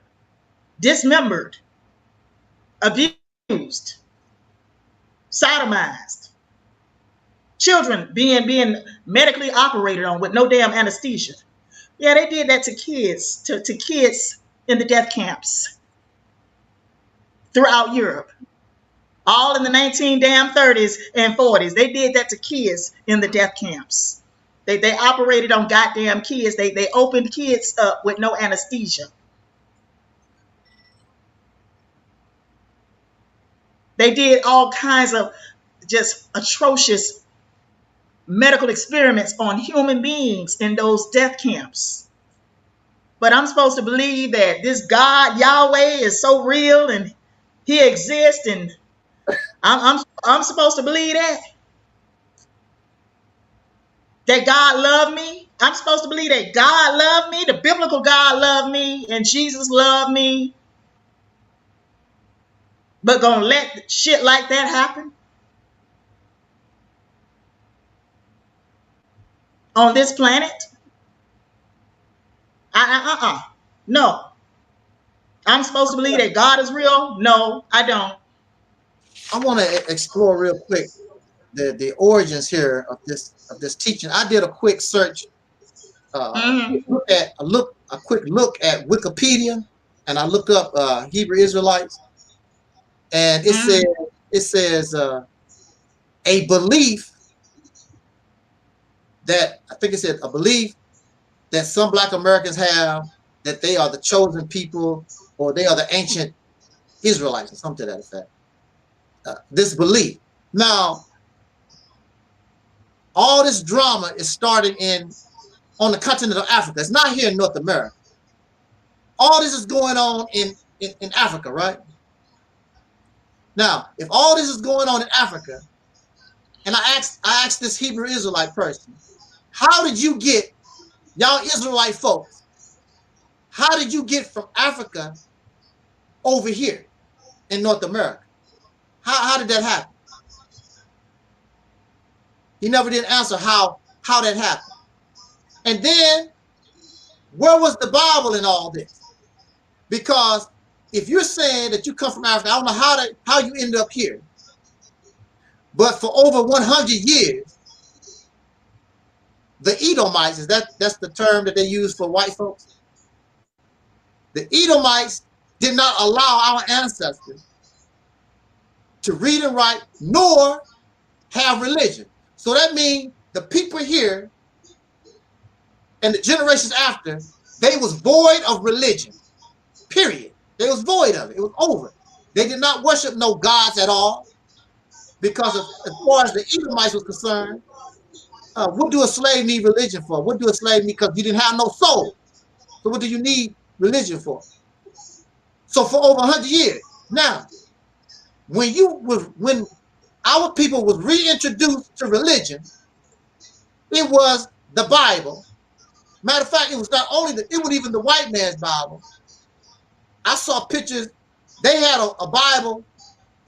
dismembered, abused, sodomized. Children being medically operated on with no damn anesthesia. Yeah, they did that to kids, to kids in the death camps throughout Europe. All in the 1930s and 40s. They did that to kids in the death camps. They operated on goddamn kids. They opened kids up with no anesthesia. They did all kinds of just atrocious medical experiments on human beings in those death camps. But I'm supposed to believe that this God, Yahweh, is so real and he exists, and I'm supposed to believe that God loved me. I'm supposed to believe that God loved me, the biblical God loved me, and Jesus loved me. But gonna let shit like that happen on this planet? No. I'm supposed to believe that God is real? No, I don't.
I want to explore real quick the origins here of this teaching. I did a quick search, a quick look at Wikipedia, and I look up Hebrew Israelites, and it says a belief that, I think it said a belief that some Black Americans have, that they are the chosen people, or they are the ancient Israelites, or something to that effect. This belief. Now, all this drama is starting on the continent of Africa. It's not here in North America. All this is going on in Africa, right? Now, if all this is going on in Africa, and I asked this Hebrew Israelite person, how did you get, y'all Israelite folks, how did you get from Africa over here in North America? How did that happen? He never did answer how that happened. And then, where was the Bible in all this? Because if you're saying that you come from Africa, I don't know how you ended up here, but for over 100 years, the Edomites, that's the term that they use for white folks? The Edomites did not allow our ancestors to read and write, nor have religion. So that means the people here and the generations after, they was void of religion, period. They was void of it. It was over. They did not worship no gods at all, because as far as the Edomites was concerned, what do a slave need religion for? What do a slave need? Because you didn't have no soul. So what do you need religion for? So for over 100 years. Now, when our people was reintroduced to religion, it was the Bible. Matter of fact, it was not only it was even the white man's Bible. I saw pictures. They had a Bible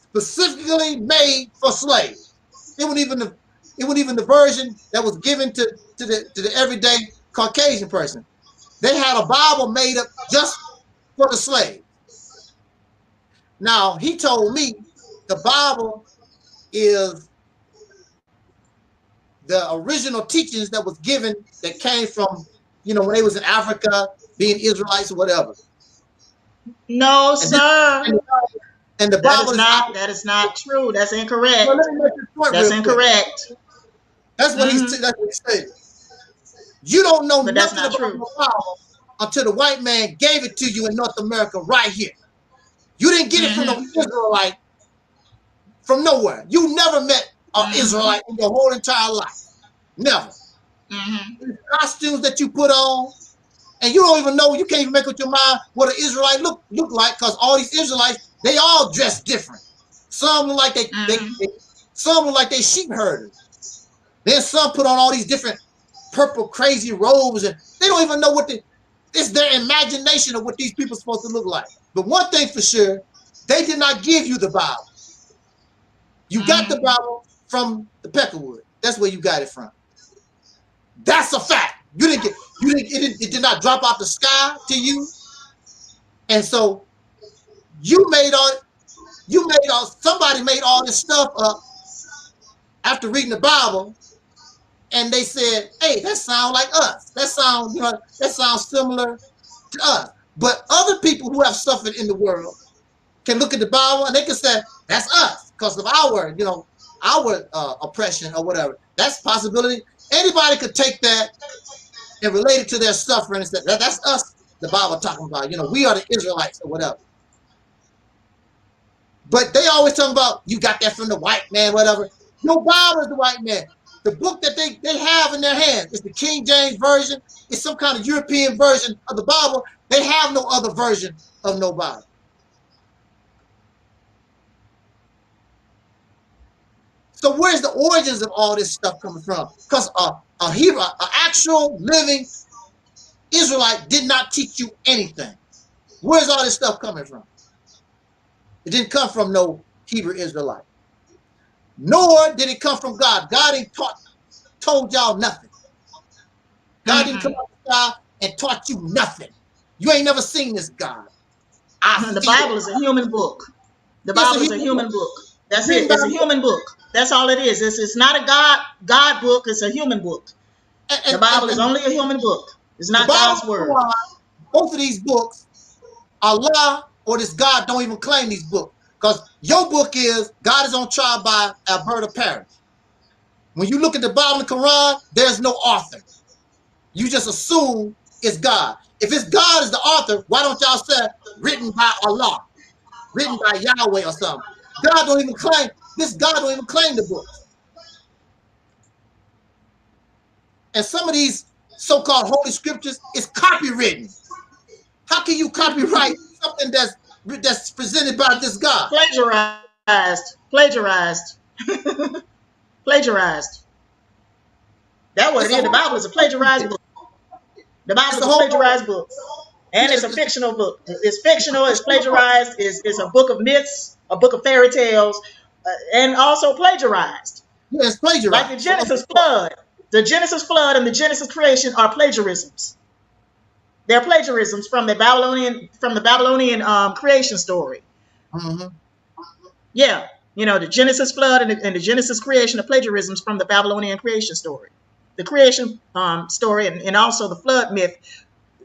specifically made for slaves. It wasn't even the version that was given to the everyday Caucasian person. They had a Bible made up just for the slave. Now, he told me the Bible is the original teachings that was given, that came from, when they was in Africa, being Israelites or whatever.
No, sir.
And the Bible
that is not true. That's incorrect. That's incorrect.
That's what he's saying. You don't know nothing about the Bible until the white man gave it to you in North America right here. You didn't get it from no Israelite from nowhere. You never met an Israelite in your whole entire life. Never. The costumes that you put on, and you don't even know, you can't even make up your mind what an Israelite look like, because all these Israelites, they all dress different. Some look like some look like they sheep herders. Then some put on all these different purple crazy robes, and they don't even know it's their imagination of what these people are supposed to look like. But one thing for sure, they did not give you the Bible. You got the Bible from the Peckerwood. That's where you got it from. That's a fact. It did not drop off the sky to you. And so somebody made all this stuff up after reading the Bible, and they said, hey, that sounds like us. That sounds similar to us. But other people who have suffered in the world can look at the Bible and they can say, that's us, because of our oppression or whatever. That's a possibility. Anybody could take that and relate it to their suffering and say, that's us, the Bible talking about. We are the Israelites or whatever. But they always talking about, you got that from the white man, whatever. No, Bible is the white man. The book that they have in their hands is the King James Version. It's some kind of European version of the Bible. They have no other version of no Bible. So where's the origins of all this stuff coming from? Because an actual living Israelite did not teach you anything. Where's all this stuff coming from? It didn't come from no Hebrew Israelite. Nor did it come from God. God ain't told y'all nothing. God didn't come out of the sky and taught you nothing. You ain't never seen this God.
The Bible is a human book. The Bible is a human book. That's it. It's a human book. That's all it is. It's not a God book. It's a human book. The Bible is only a human book. It's not God's word.
Both of these books Allah or this God don't even claim these books. Because your book is God is on trial by Alberta Parrish. When you look at the Bible and Quran, there's no author. You just assume it's God. If it's God is the author, why don't y'all say written by Allah, written by Yahweh or something? God don't even claim, this God don't even claim the books. And some of these so-called holy scriptures is copywritten. How can you copyright something that's presented by this God?
Plagiarized. Plagiarized. That's what it is. The Bible is a plagiarized book. The Bible is a plagiarized book. And it's a fictional book. It's fictional, it's plagiarized, it's a book of myths, a book of fairy tales, and also plagiarized.
Yeah, it's plagiarized.
Like the Genesis flood. The Genesis flood and the Genesis creation are plagiarisms. They're plagiarisms from the Babylonian creation story.
Mm-hmm.
Yeah, you know, the Genesis flood and the Genesis creation are plagiarisms from the Babylonian creation story. The creation story and also the flood myth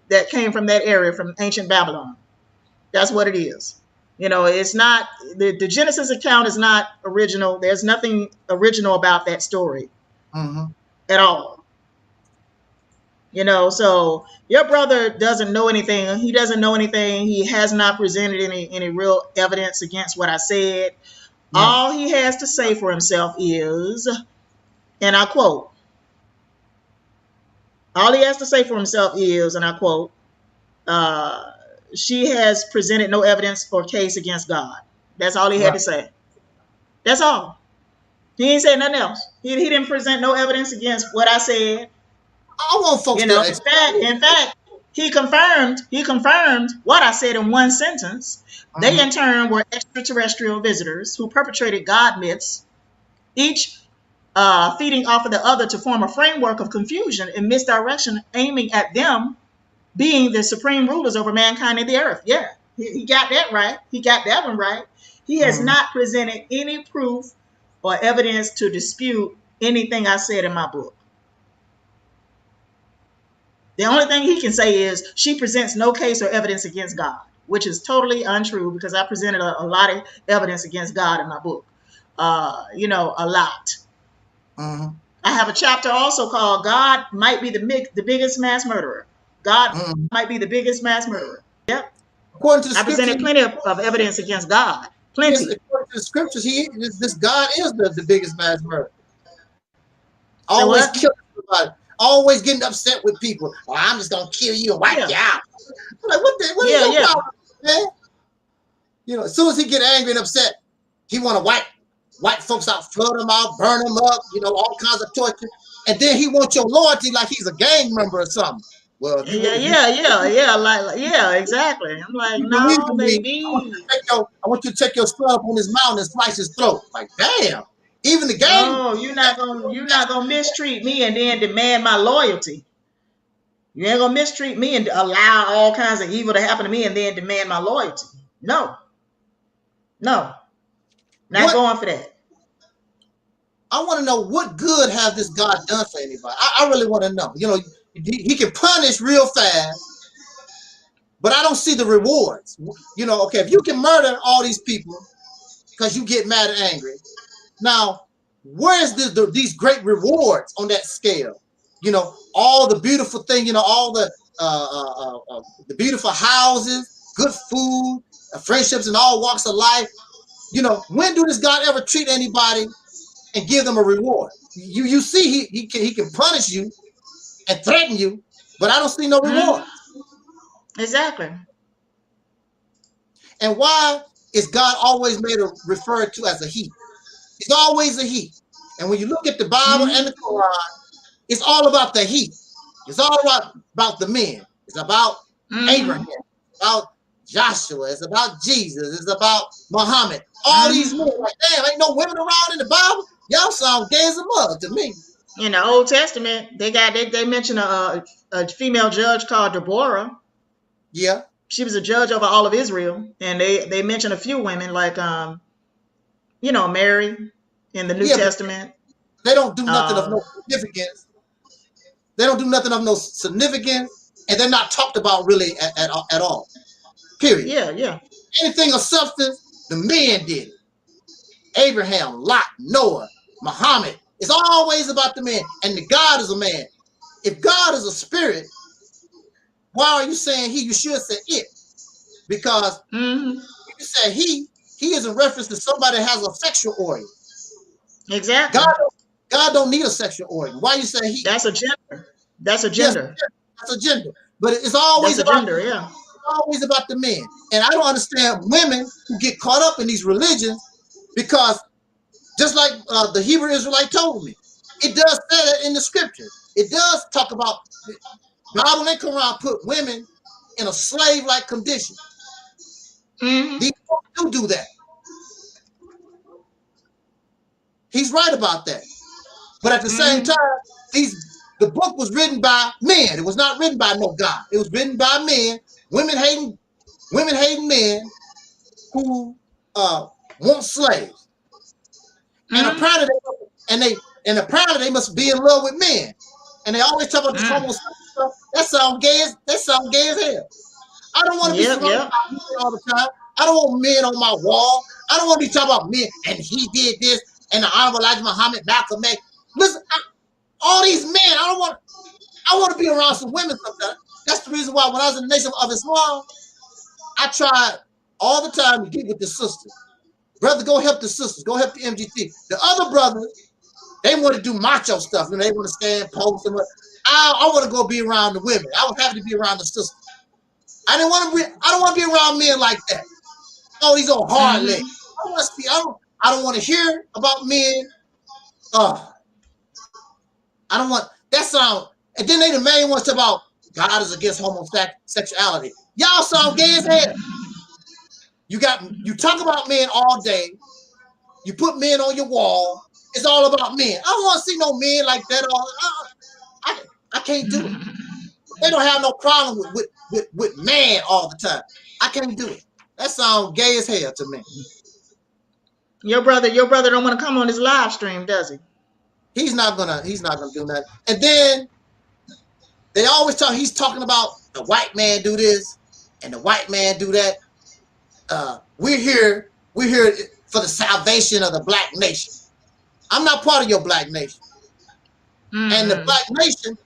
that came from that area, from ancient Babylon. That's what it is. You know, it's not, the Genesis account is not original. There's nothing original about that story at all. You know, so your brother doesn't know anything. He doesn't know anything. He has not presented any real evidence against what I said. No. All he has to say for himself is, and I quote, all he has to say for himself is, and I quote, she has presented no evidence or case against God. That's all he had to say. That's all. He ain't said nothing else. He didn't present no evidence against what I said.
I want folks,
you know, in fact, he confirmed what I said in one sentence. They in turn were extraterrestrial visitors who perpetrated God myths, each feeding off of the other to form a framework of confusion and misdirection, aiming at them being the supreme rulers over mankind and the earth. Yeah, he got that right. He got that one right. He has not presented any proof or evidence to dispute anything I said in my book. The only thing he can say is she presents no case or evidence against God, which is totally untrue because I presented a lot of evidence against God in my book. You know, a lot. I have a chapter also called God Might Be the Biggest Mass Murderer. God might be the biggest mass murderer. Yep.
According to the
I presented plenty of evidence against God. Plenty.
Yes, according to the scriptures, this God is the biggest mass murderer. Always killing everybody. Always getting upset with people. Oh, I'm just gonna kill you and wipe you out. I'm like, what is your problem, man? You know, as soon as he get angry and upset, he want to wipe folks out, flood them out, burn them up, you know, all kinds of torture. And then he wants your loyalty like he's a gang member or something. Well,
yeah, exactly. I'm like, no, baby.
I want you to check your son up on his mountain and slice his throat. Like, damn. Even the gang.
No, you're not gonna mistreat me and then demand my loyalty. You ain't gonna mistreat me and allow all kinds of evil to happen to me and then demand my loyalty. No, not going for that.
I want to know what good has this God done for anybody. I really want to know. You know, he can punish real fast, but I don't see the rewards. You know, okay, if you can murder all these people because you get mad and angry, now where is these great rewards on that scale? You know, all the beautiful thing. You know, all the beautiful houses, good food, friendships, and all walks of life. You know, when do this God ever treat anybody and give them a reward? You see, he can punish you and threaten you, but I don't see no reward.
Exactly.
And why is God always referred to as a he? It's always a he. And when you look at the Bible and the Quran, it's all about the he. It's all about the men. It's about Abraham, about Joshua. It's about Jesus. It's about Muhammad. All these men, like, damn, ain't no women around in the Bible. Y'all sound gay as a mother to me.
In the Old Testament, they mention a female judge called Deborah.
Yeah.
She was a judge over all of Israel. And they mention a few women like, you know, Mary in the New Testament.
They don't do nothing of no significance. They don't do nothing of no significance. And they're not talked about really at all. Period.
Yeah.
Anything of substance, the men did it. Abraham, Lot, Noah, Muhammad. It's always about the man. And the God is a man. If God is a spirit, why are you saying he? You should say it. Because you say he is in reference to somebody that has a sexual organ.
Exactly.
God don't need a sexual organ. Why you say he?
That's a gender. That's a gender.
Yes, that's a gender. But it's always
That's a
about
gender, yeah.
It's always about the men. And I don't understand women who get caught up in these religions, because just like the Hebrew Israelite told me, it does say that in the scripture. It does talk about the Bible and Quran put women in a slave-like condition. These folks do that. He's right about that. But at the same time, the book was written by men. It was not written by no God. It was written by men, women hating men who want slaves. And apparently they must be in love with men. And they always talk about this homosexual stuff. That sounds gay as hell. I don't want to be surrounded by men all the time. I don't want men on my wall. I don't want to be talking about men and he did this and the Honorable Elijah Muhammad, Malcolm X. Listen, all these men, I want to be around some women sometimes. That's the reason why when I was in the Nation of Islam, I tried all the time to get with the sisters. Brother, go help the sisters. Go help the MGT. The other brothers, they want to do macho stuff. You know, they want to stand, post, and I want to go be around the women. I was happy to be around the sisters. I don't want to be around men like that. Oh, these old hard legs. I don't want to hear about men. I don't want that sound. And then they the main ones about God is against homosexuality. Y'all sound gay as hell. You talk about men all day. You put men on your wall. It's all about men. I don't want to see no men like that. I can't do it. They don't have no problem with man all the time. I can't do it. That sounds gay as hell to me.
Your brother don't want to come on his live stream, does he?
He's not gonna do that. And then they always he's talking about the white man do this and the white man do that. We're here for the salvation of the black nation. I'm not part of your black nation. And the black nation,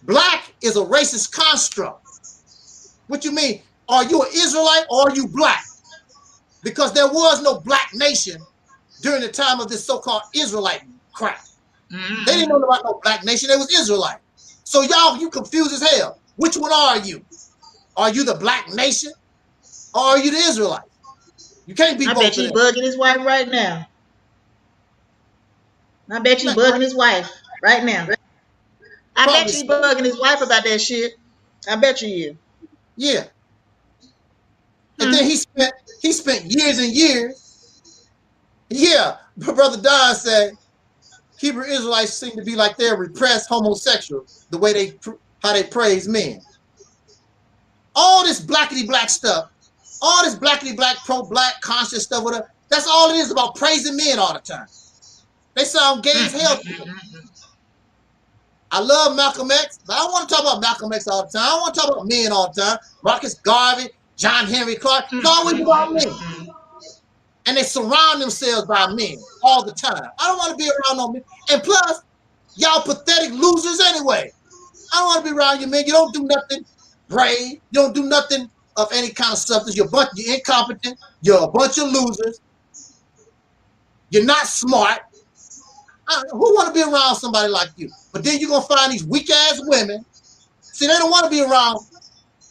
black is a racist construct. What you mean? Are you an Israelite or are you black? Because there was no black nation during the time of this so-called Israelite crap. They didn't know about no black nation. They was Israelite. So y'all, you confused as hell. Which one are you? Are you the black nation or are you the Israelite? You can't be both.
I bet you bugging his wife right now. I bet you bugging his wife right now. I bet you bugging his wife about that shit. I bet you.
Yeah. And then he spent years and years. Yeah, Brother Don said Hebrew Israelites seem to be like they're repressed homosexuals, the way how they praise men. All this blackity black stuff, all this blackity black pro-black conscious stuff, whatever, that's all it is about praising men all the time. They sound gay as hell to me. I love Malcolm X, but I don't want to talk about Malcolm X all the time. I don't want to talk about men all the time. Marcus Garvey, John Henry Clark, it's always about men. And they surround themselves by men all the time. I don't want to be around no men. And plus, y'all pathetic losers anyway. I don't want to be around you, men. You don't do nothing brave. You don't do nothing of any kind of substance. You're incompetent. You're a bunch of losers. You're not smart. Who want to be around somebody like you? But then you're going to find these weak-ass women. See, they don't want to be around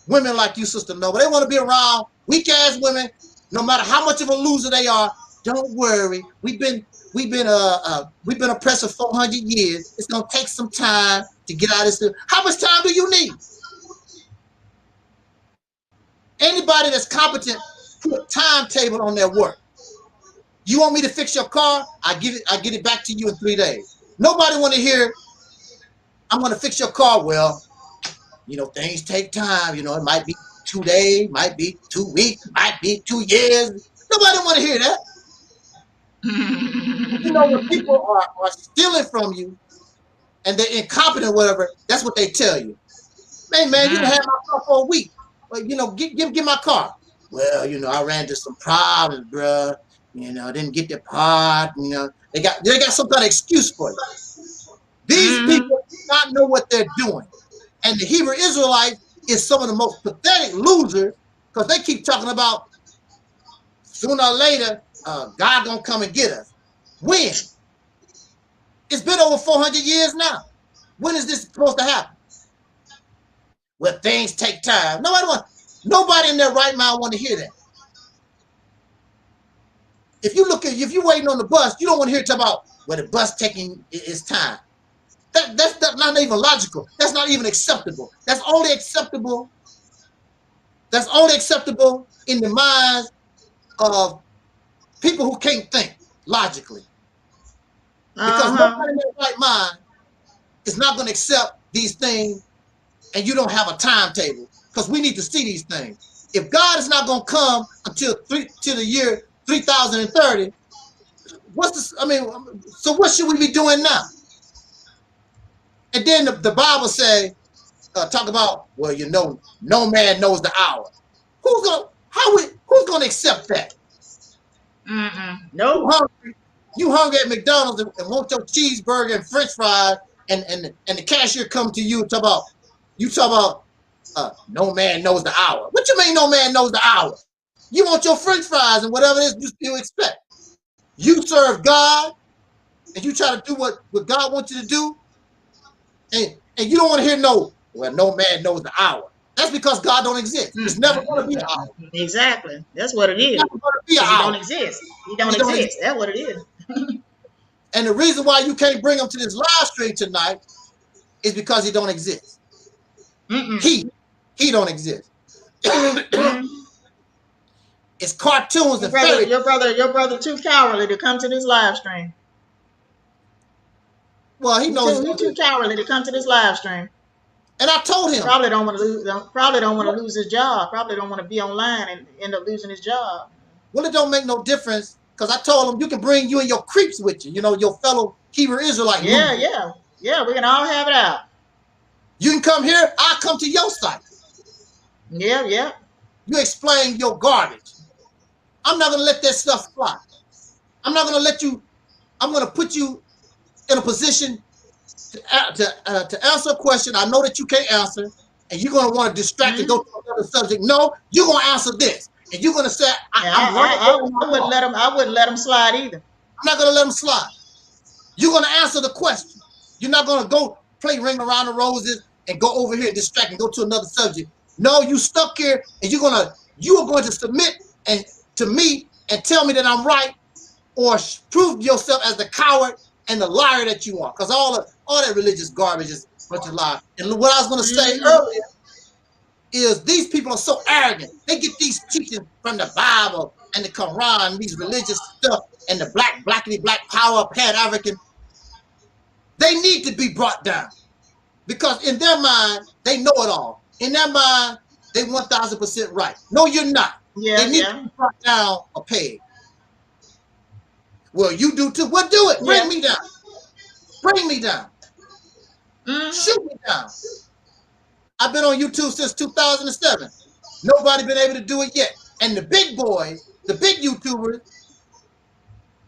women like you, Sister Nova. They want to be around weak-ass women, no matter how much of a loser they are. Don't worry. We've been oppressed for 400 years. It's going to take some time to get out of this. How much time do you need? Anybody that's competent, put a timetable on their work. You want me to fix your car? I get it back to you in 3 days. Nobody want to hear, I'm going to fix your car. Well, you know, things take time. You know, it might be 2 days, might be 2 weeks, might be 2 years. Nobody want to hear that. You know, when people are stealing from you and they're incompetent or whatever, that's what they tell you. Hey, man, you can have my car for a week. But, you know, give my car. well, you know, I ran into some problems, bruh. You know, didn't get the part. You know, they got some kind of excuse for you. These people do not know what they're doing, and the Hebrew Israelites is some of the most pathetic losers because they keep talking about sooner or later God gonna come and get us. When? It's been over 400 years now. When is this supposed to happen? Well, things take time. Nobody in their right mind want to hear that. If you're waiting on the bus, you don't want to hear talk about well, the bus taking its time. That's not even logical. That's not even acceptable. That's only acceptable. That's only acceptable in the minds of people who can't think logically. Because nobody in their right mind is not going to accept these things, and you don't have a timetable. Because we need to see these things. If God is not going to come until the year 3030, so what should we be doing now? And then the Bible say, talk about, well, you know, no man knows the hour. Who's gonna accept that?
No.
You hungry at McDonald's and want your cheeseburger and French fries, and the cashier come to you and talk about no man knows the hour. What you mean no man knows the hour? You want your French fries and whatever it is you still expect. You serve God and you try to do what God wants you to do, and you don't want to hear no man knows the hour. That's because God don't exist. It's never going to be an hour.
Exactly. That's what it is. It's never going to be an hour. He don't exist. He don't exist. That's what it is.
And the reason why you can't bring him to this live stream tonight is because he don't exist. He don't exist. It's cartoons and fairy.
Your brother too cowardly to come to this live stream.
Well, he knows
he's too cowardly to come to this live stream.
And I told him
probably don't want to lose his job. Probably don't want to be online and end up losing his job.
Well, it don't make no difference because I told him you can bring you and your creeps with you. You know, your fellow Hebrew Israelite.
Yeah. We can all have it out.
You can come here. I'll come to your site.
Yeah.
You explain your garbage. I'm not gonna let that stuff fly. I'm not gonna let you. I'm gonna put you in a position to answer a question I know that you can't answer, and you're gonna want to distract and go to another subject. No, you're gonna answer this, and you're gonna say,
I wouldn't let him slide either.
I'm not gonna let him slide. You're gonna answer the question. You're not gonna go play Ring Around the Roses and go over here and distract and go to another subject. No, you stuck here, and you are going to submit and to me and tell me that I'm right, or prove yourself as the coward and the liar that you are. Because all that religious garbage is a bunch of lies. And what I was going to say earlier is these people are so arrogant. They get these teachings from the Bible and the Quran, these religious stuff, and the blackity black power, Pan-African. They need to be brought down. Because in their mind, they know it all. In their mind, they 1,000% right. No, you're not.
Yeah,
they need to be brought down or paid. Well, you do too. Well, do it. Bring me down. Bring me down. Shoot me down. I've been on YouTube since 2007. Nobody been able to do it yet. And the big boys, the big YouTubers,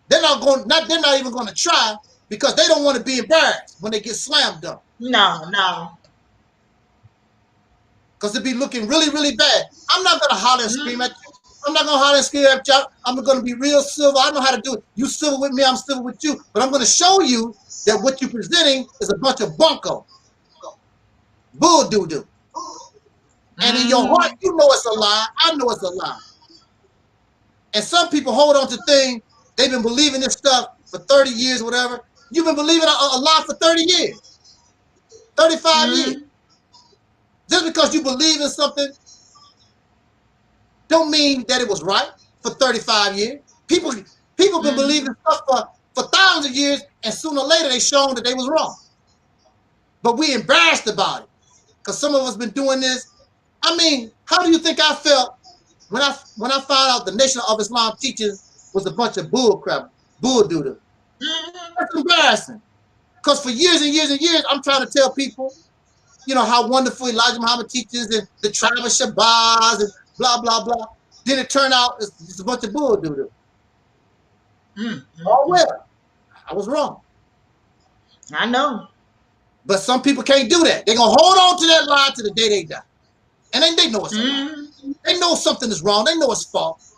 they're not even going to try because they don't want to be embarrassed when they get slammed up.
No.
Because it'd be looking really, really bad. I'm not going to holler and scream at you. I'm not going to holler and scream at y'all. I'm going to be real civil. I know how to do it. You civil with me, I'm civil with you. But I'm going to show you that what you're presenting is a bunch of bunko. Bull doo-doo. And in your heart, you know it's a lie. I know it's a lie. And some people hold on to things. They've been believing this stuff for 30 years, whatever. You've been believing a lie for 30 years. 35 years. Just because you believe in something don't mean that it was right for 35 years. People been believing stuff for thousands of years, and sooner or later they shown that they was wrong. But we embarrassed about it because some of us been doing this. I mean, how do you think I felt when I found out the Nation of Islam teachers was a bunch of bull crap, bull doodle? That's embarrassing. Because for years and years and years, I'm trying to tell people, you know, how wonderful Elijah Muhammad teaches and the tribe of Shabazz and blah, blah, blah. Then it turned out it's a bunch of bull doo-doo.
Oh,
well, I was wrong.
I know.
But some people can't do that. They're going to hold on to that lie to the day they die. And then they know it's a lie. They know something is wrong. They know it's false.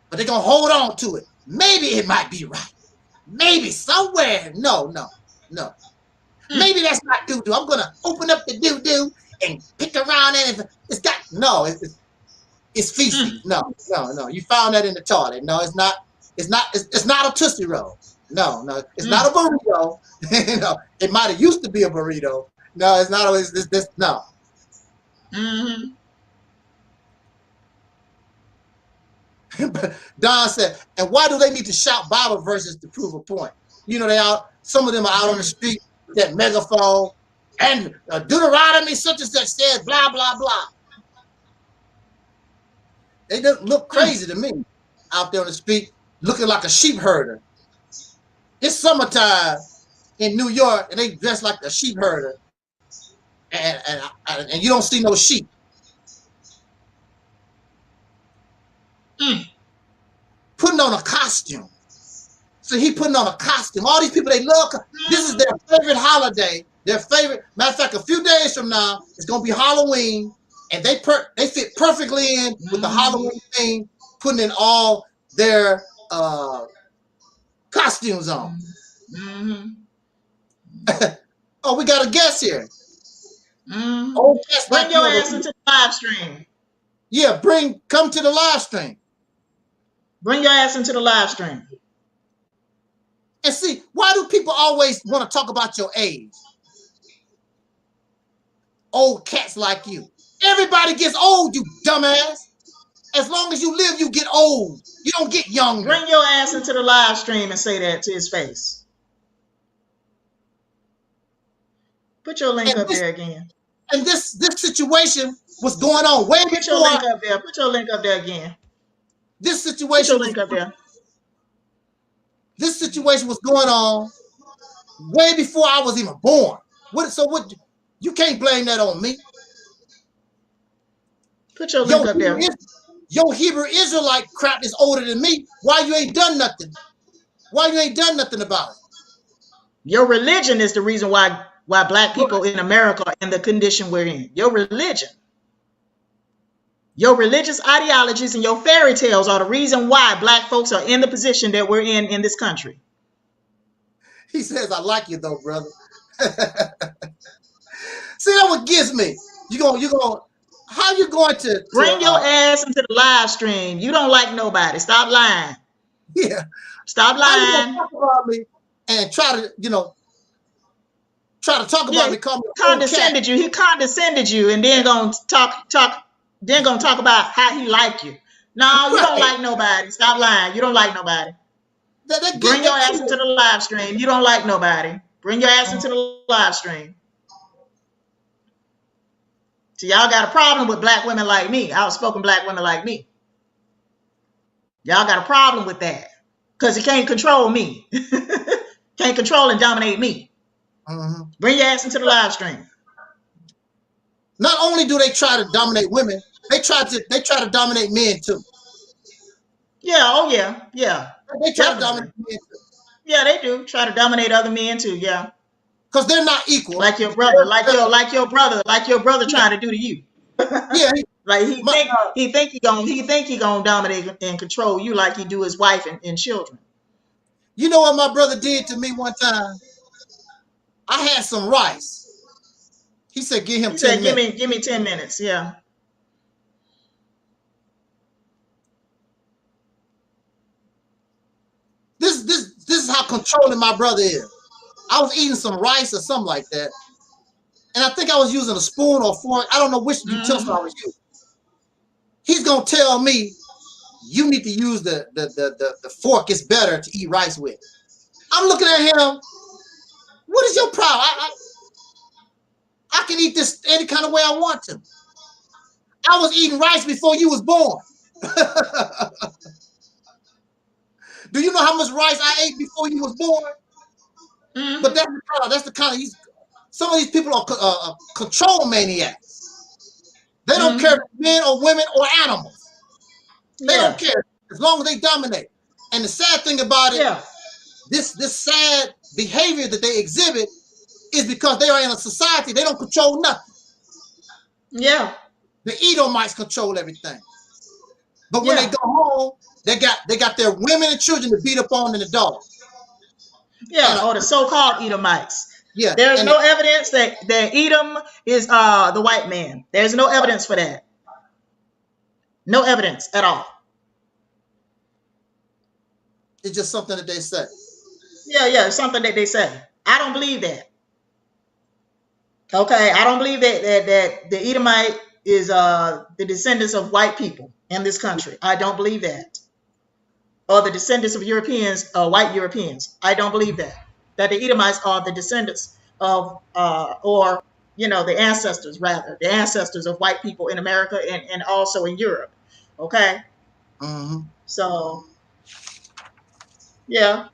But they're going to hold on to it. Maybe it might be right. Maybe somewhere. No. Maybe that's not doo-doo. I'm going to open up the doo-doo and pick around it. It's got, no, it's feces. No. You found that in the toilet. No, it's not. It's not a Tootsie Roll. No, it's not a burrito. No, it might have used to be a burrito. No, it's not always this. No. Don said, and why do they need to shout Bible verses to prove a point? You know, some of them are out on the street with that megaphone, and Deuteronomy such and such says blah blah blah. They just look crazy to me out there on the street, looking like a sheep herder. It's summertime in New York, and they dress like a sheep herder, and you don't see no sheep. Putting on a costume. So he putting on a costume. All these people, they love. This is their favorite holiday. Their favorite. Matter of fact, a few days from now, it's gonna be Halloween, and they fit perfectly in with the Halloween theme, putting in all their costumes on. Oh, we got a guest here.
Oh, bring your ass into the live stream.
Yeah, come to the live stream.
Bring your ass into the live stream.
And see, why do people always want to talk about your age? Old cats like you. Everybody gets old, you dumbass. As long as you live, you get old. You don't get younger.
Bring your ass into the live stream and say that to his face. Put your link up there again.
And this situation was going on way before.
Put your link up there. Put your link up there again.
This situation.
Put your link up there.
This situation was going on way before I was even born. What? You can't blame that on me.
Put your link up there.
Your Hebrew Israelite crap is older than me. Why you ain't done nothing? Why you ain't done nothing about it?
Your religion is the reason why black people in America are in the condition we're in. Your religion. Your religious ideologies and your fairy tales are the reason why black folks are in the position that we're in this country.
He says, I like you though, brother. See, that what gets me. How you going to
bring your ass into the live stream? You don't like nobody. Stop lying.
Yeah.
Stop lying.
Talk about me and try to talk about me.
Condescended you. He condescended you, and then gonna talk. Then gonna talk about how he like you. No, you don't like nobody. Stop lying. You don't like nobody. Bring your ass into the live stream. You don't like nobody. Bring your ass into the live stream. So y'all got a problem with black women like me, outspoken black women like me. Y'all got a problem with that because he can't control me. Can't control and dominate me. Bring your ass into the live stream.
Not only do they try to dominate women, they try to dominate men too.
Yeah, oh yeah.
They try to dominate men too.
Yeah, they do. Try to dominate other men too, yeah.
Because they're not equal.
Like your brother, like your brother trying to do to you.
Yeah.
Like he think he gonna dominate and control you like he do his wife and children.
You know what my brother did to me one time? I had some rice. He said, "Give him 10 minutes."
Give me 10 minutes. Yeah.
This is how controlling my brother is. I was eating some rice or something like that, and I think I was using a spoon or fork. I don't know which utensil I was using. He's gonna tell me, "You need to use the fork. It's better to eat rice with." I'm looking at him. What is your problem? I can eat this any kind of way I want to. I was eating rice before you was born. Do you know how much rice I ate before you was born? But that's the kind of some of these people are control maniacs. They don't care if it's men or women or animals. They
Yeah.
don't care as long as they dominate. And the sad thing about it,
Yeah.
this sad behavior that they exhibit is because they are in a society, they don't control nothing.
Yeah.
The Edomites control everything. But when
Yeah.
they go home, they got their women and children to beat up on and the dogs.
Yeah,
And,
or the so-called Edomites.
yeah.
There's no evidence that Edom is the white man. There's no evidence for that. No evidence at all.
It's just something that they say.
Yeah, it's something that they say. I don't believe that. Okay, I don't believe that the Edomite is the descendants of white people in this country. I don't believe that. Or the descendants of Europeans, white Europeans. I don't believe that. That the Edomites are the descendants of, or, you know, the ancestors, rather. The ancestors of white people in America and also in Europe. Okay?
Mm-hmm.
So, yeah.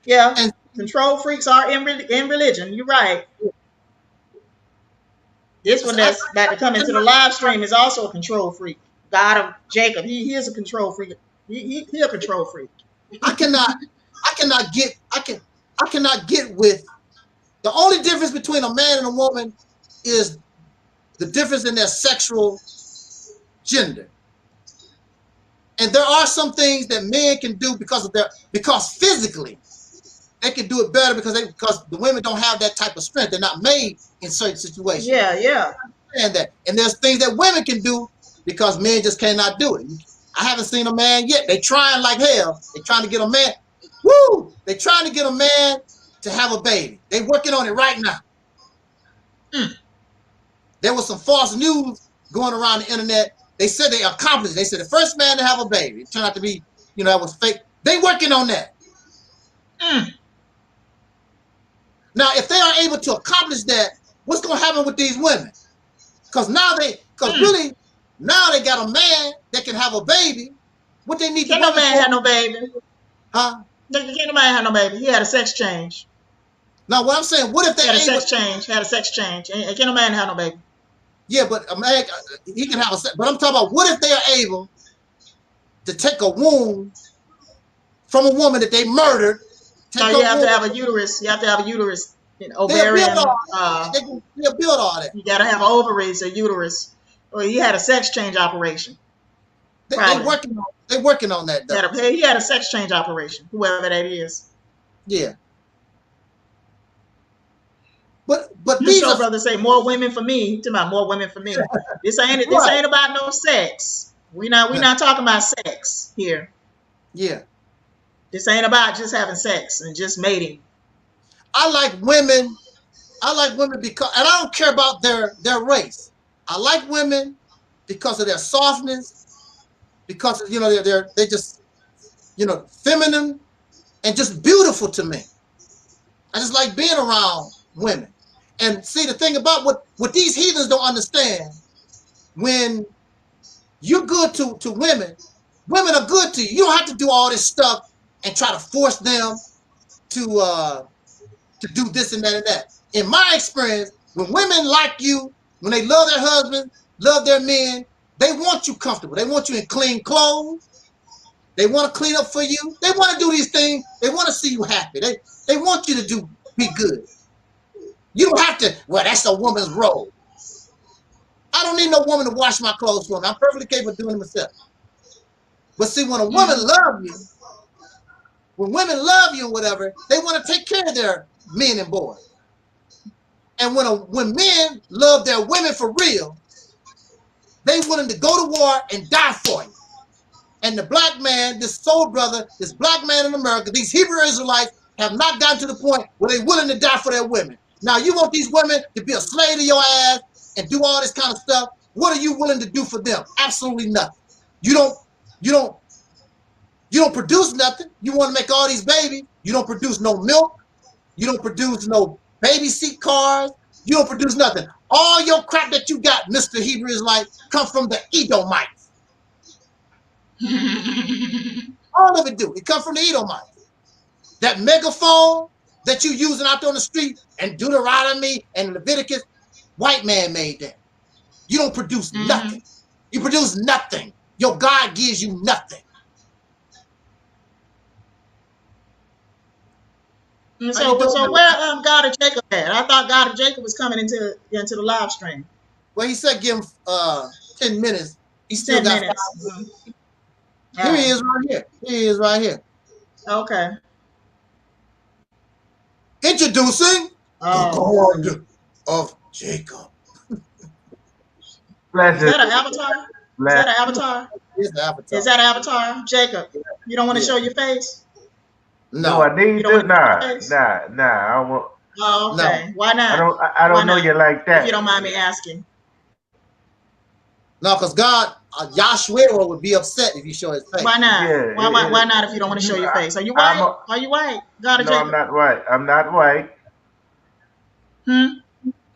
Yeah.
And
Control freaks are in religion. You're right. This one that's about to come into the live stream is also a control freak. God of Jacob. He is a control freak. He a control freak.
I cannot get with the only difference between a man and a woman is the difference in their sexual gender. And there are some things that men can do because physically they can do it better because the women don't have that type of strength. They're not made in certain situations.
Yeah.
And there's things that women can do because men just cannot do it. I haven't seen a man yet. They trying like hell. They trying to get a man. Woo! They trying to get a man to have a baby. They working on it right now. There was some false news going around the internet. They said they accomplished it. They said the first man to have a baby. It turned out to be, that was fake. They working on that. Now, if they are able to accomplish that, what's going to happen with these women? Because really, now they got a man that can have a baby. What they need?
Can't no man have no baby.
Huh?
Can't no man have no baby. He had a sex change.
Now, what I'm saying, what if they
had a sex change? And can't no man have no baby.
Yeah, but a man, he can have a sex. But I'm talking about what if they are able to take a womb from a woman that they murdered.
So you have to have a uterus. You have to have a uterus. Ovarian.
They'll build all that.
You got to have ovaries, a uterus. Or he had a sex change operation.
They're working on that, though.
He had a sex change operation, whoever that is.
Yeah. But
these brothers say more women for me. Talking about more women for me. This ain't about no sex. We not talking about sex here.
Yeah.
This ain't about just having sex and just mating.
I like women because, and I don't care about their race. I like women because of their softness, because they're just feminine and just beautiful to me. I just like being around women. And see, the thing about what these heathens don't understand, when you're good to women are good to you. You don't have to do all this stuff and try to force them to do this and that and that. In my experience, when women like you, when they love their husband, love their men, they want you comfortable. They want you in clean clothes. They want to clean up for you. They want to do these things. They want to see you happy. They want you to be good. You don't have to, well, that's a woman's role. I don't need no woman to wash my clothes for me. I'm perfectly capable of doing it myself. But see, when a woman loves you, when women love you or whatever, they want to take care of their men and boys. And when men love their women for real, they willing to go to war and die for you. And the black man, this soul brother, this black man in America, these Hebrew Israelites have not gotten to the point where they're willing to die for their women. Now, you want these women to be a slave to your ass and do all this kind of stuff. What are you willing to do for them? Absolutely nothing. You don't produce nothing. You want to make all these babies. You don't produce no milk. You don't produce no baby seat cars. You don't produce nothing. All your crap that you got, Mr. Hebrew Israelite, come from the Edomites. All of it do. It comes from the Edomites. That megaphone that you using out there on the street and Deuteronomy and Leviticus, white man made that. You don't produce nothing. You produce nothing. Your God gives you nothing.
And so where God of Jacob at? I thought God of Jacob was coming into the live stream.
Well, he said give him 10 minutes. He still
10
got
minutes.
5 minutes. Here he is right here. Here he is right here.
Okay.
Introducing the God of Jacob.
Is that an avatar? Is that an avatar?
It's the avatar.
Is that an avatar? Jacob, you don't want to show your face?
No, I need to. Nah. I won't.
Oh, okay. No. Why not?
I don't know you like that.
If you don't mind me asking.
No, because God, Yahshua would be upset if you show his face.
Why not? Yeah, why not if you don't want to show your face? Are you white? Are you white? God of Jacob.
I'm not white. I'm not white.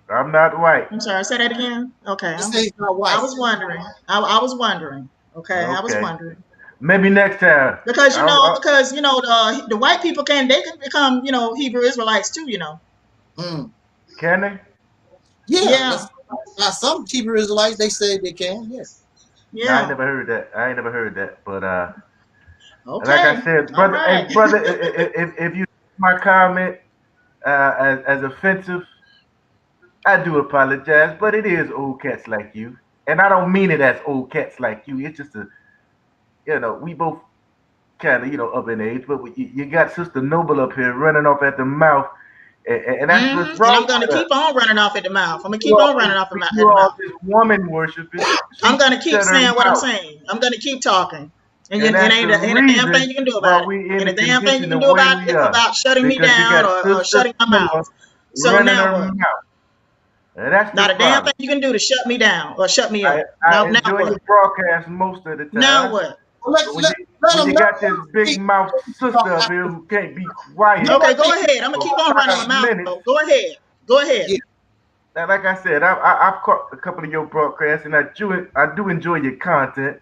I'm not white.
I'm sorry. Say that again. Okay.
He's not white.
I was wondering. I was wondering. Okay. I was wondering.
Maybe next time.
Because the white people they can become Hebrew Israelites too.
Can they?
Yeah. Now some Hebrew Israelites they say they can. Yes.
Yeah.
No, I ain't never heard that. But
okay.
like I said, brother, right. Brother, if you my comment as offensive, I do apologize. But it is old cats like you, and I don't mean it as old cats like you. It's just we both kind of up in age, but you got Sister Noble up here running off at the mouth. And that's what's wrong.
And I'm going to keep on running off at the mouth. I'm going to keep on running off at the mouth.
You all this woman worshiping.
I'm going to keep saying what I'm saying. I'm going to keep talking. And ain't a damn thing you can do about it. And a damn thing you can do about it about shutting me down or shutting my mouth. So now what? Not a damn thing you can do to shut me down or shut me up.
I enjoy your broadcast most of the time.
Now what?
When you got this big mouth sister up here who can't be quiet.
Okay, go ahead. I'm gonna keep on running my mouth. Go ahead. Yeah.
Now, like I said, I've caught a couple of your broadcasts, and I do enjoy your content,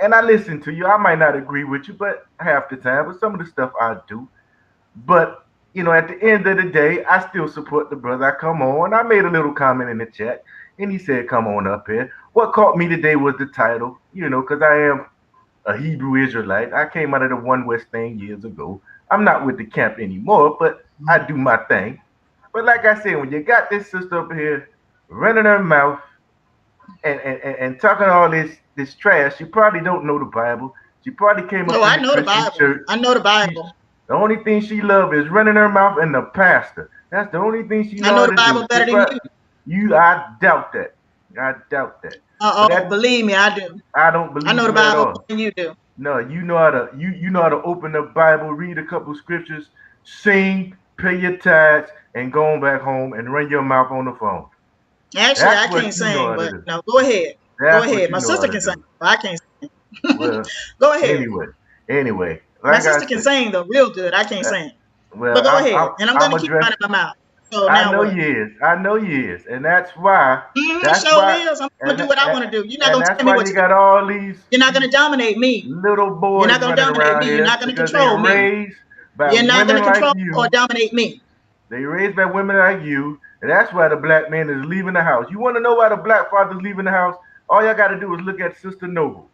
and I listen to you. I might not agree with you, but half the time, but some of the stuff I do. But at the end of the day, I still support the brother. I come on. I made a little comment in the chat, and he said, "Come on up here." What caught me today was the title, because I am a Hebrew Israelite. I came out of the One West thing years ago. I'm not with the camp anymore, but I do my thing. But like I said, when you got this sister up here running her mouth and talking all this trash, she probably don't know the Bible. She probably came up.
No, I know the Bible. Church. I know the Bible.
The only thing she loves is running her mouth and the pastor. That's the only thing she knows.
I know the Bible better than you.
I doubt that. I doubt that.
Believe me, I do.
I don't believe.
I know the Bible better than you do.
No, you know how to open the Bible, read a couple scriptures, sing, pay your tithes, and go on back home and run your mouth on the phone.
Actually, I can't sing, but no, go ahead. Go ahead. My sister can sing, but I can't sing.
Well,
go ahead.
Anyway.
Like my sister can sing though, real good. I can't sing. Well, but go ahead, and I'm going to keep running my mouth. So
I know you is, and that's why.
That's why. I'm going to do what I want to do. You're not going to tell me what
you got all these.
You're not going to dominate me.
Little boys.
You're not going to dominate me. You're not going to control me. You're not going to control or dominate me.
They raised by women like you, and that's why the black man is leaving the house. You want to know why the black father's leaving the house? All y'all got to do is look at Sister Noble.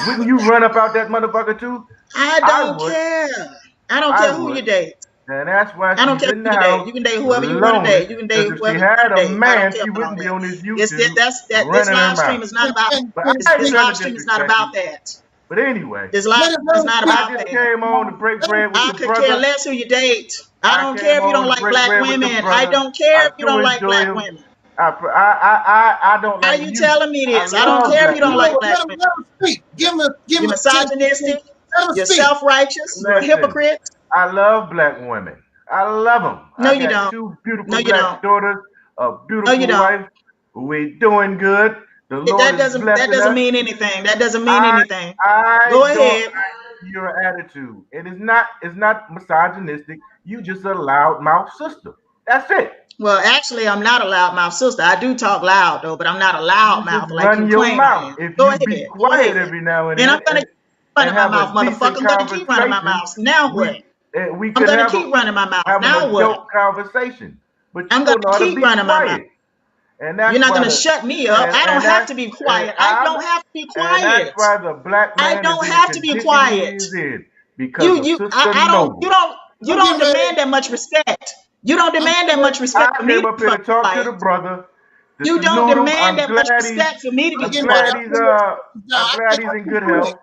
Wouldn't you run up out that motherfucker too?
I don't care. I don't care who you date.
And that's why
I don't care who you date. You can date whoever you want to date. You can date whoever you want to date. If she had a man, she wouldn't be on this YouTube. This live stream is not about. This live stream is not about that.
But anyway,
this live stream is not about that.
I just came on to break bread with
I could care less who you date. I don't care if you don't like black women. I don't care if you don't like black women.
I don't like
you. Are you telling me this? I don't care if you don't like black women. You're misogynistic. You're self-righteous. You're a hypocrite.
I love black women. I love them.
No, you don't.
Two beautiful black daughters, a beautiful wife. We're doing good. The Lord
that doesn't mean anything. That doesn't mean anything. Go ahead.
Your attitude. It is not misogynistic. You just a loudmouth sister. That's it.
Well, actually, I'm not a loudmouth sister. I do talk loud though, but I'm not a loudmouth like you claim.
Go ahead. Be quiet every now and then.
And I'm gonna keep running my mouth, motherfucker. I'm gonna keep running my mouth. Now what? I'm gonna keep running my mouth. Now what?
Conversation. But
I'm gonna keep running my mouth.
And that's
You're not going to
the,
shut me up. I don't have to be quiet. I don't have to be quiet.
And that's why the black man
I don't
is
have
in
to
the
be
condition
quiet.
he is in because of Sister
I don't.
Noble.
You don't demand that much respect. You don't demand that much respect for me
came up here to talk to the brother.
You don't demand that much respect for me to be quiet.
I'm glad he's in good health.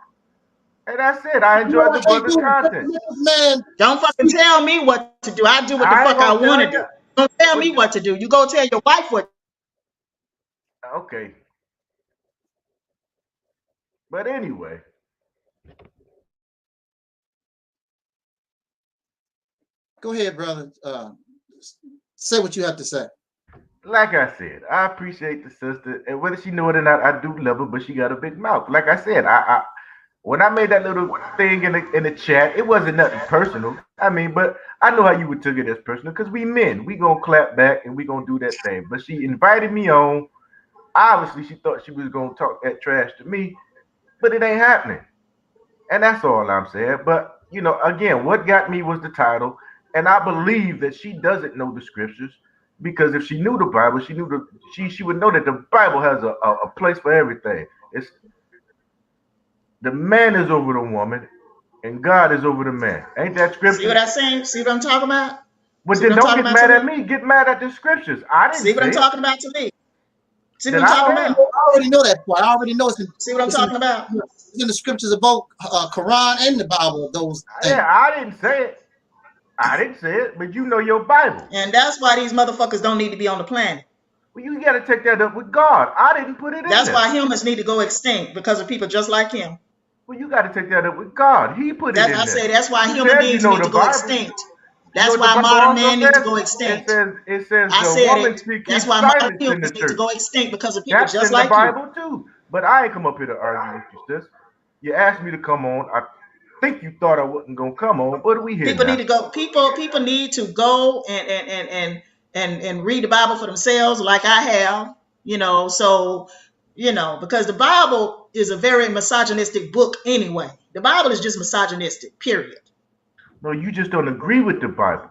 And that's it. I enjoyed the brother's content.
Man,
don't fucking tell me what to do. I do what the fuck I want to do. Don't tell me what to do. You go tell your wife what.
Okay. But anyway.
Go ahead, brother. Say what you have to say.
Like I said, I appreciate the sister, and whether she know it or not, I do love her. But she got a big mouth. Like I said, I when I made that little thing in the chat, it wasn't nothing personal. I mean, but I know how you would took it as personal because we men, we gonna clap back and we gonna do that thing. But she invited me on. Obviously, she thought she was gonna talk that trash to me, but it ain't happening. And that's all I'm saying. But you know, again, what got me was the title, and I believe that she doesn't know the scriptures. Because if she knew the Bible, she would know that the Bible has a place for everything. It's the man is over the woman, and God is over the man. Ain't that scripture?
See what I'm saying? See what I'm talking about?
But then don't get mad at me. Get mad at the scriptures. I didn't
see what I'm talking about to me. See what I'm talking about?
I already know that part. I already know it's in,
see what I'm talking about?
It's in the scriptures of both Quran and the Bible. Those things.
Yeah, I didn't say it. I didn't say it, but you know your Bible.
And that's why these motherfuckers don't need to be on the planet.
Well, you got to take that up with God. I didn't put it in
That's
there.
why humans need to go extinct because of people just like him.
Well, you got to take that up with God. He put it in there.
I say that's why human beings need to go extinct. That's why modern man need to go extinct.
It says
I
the woman
said
should
that's
keep
why modern
silence in
humans
the
need to
church.
go extinct because of people
That's
just
in
like
the Bible too. But I ain't come up here to argue with you, sis. You asked me to come on. I think you thought I wasn't gonna come on, but we here.
People need to go. People need to go and read the Bible for themselves, like I have. You know, so you know, because the Bible is a very misogynistic book anyway. The Bible is just misogynistic, period.
No, you just don't agree with the Bible.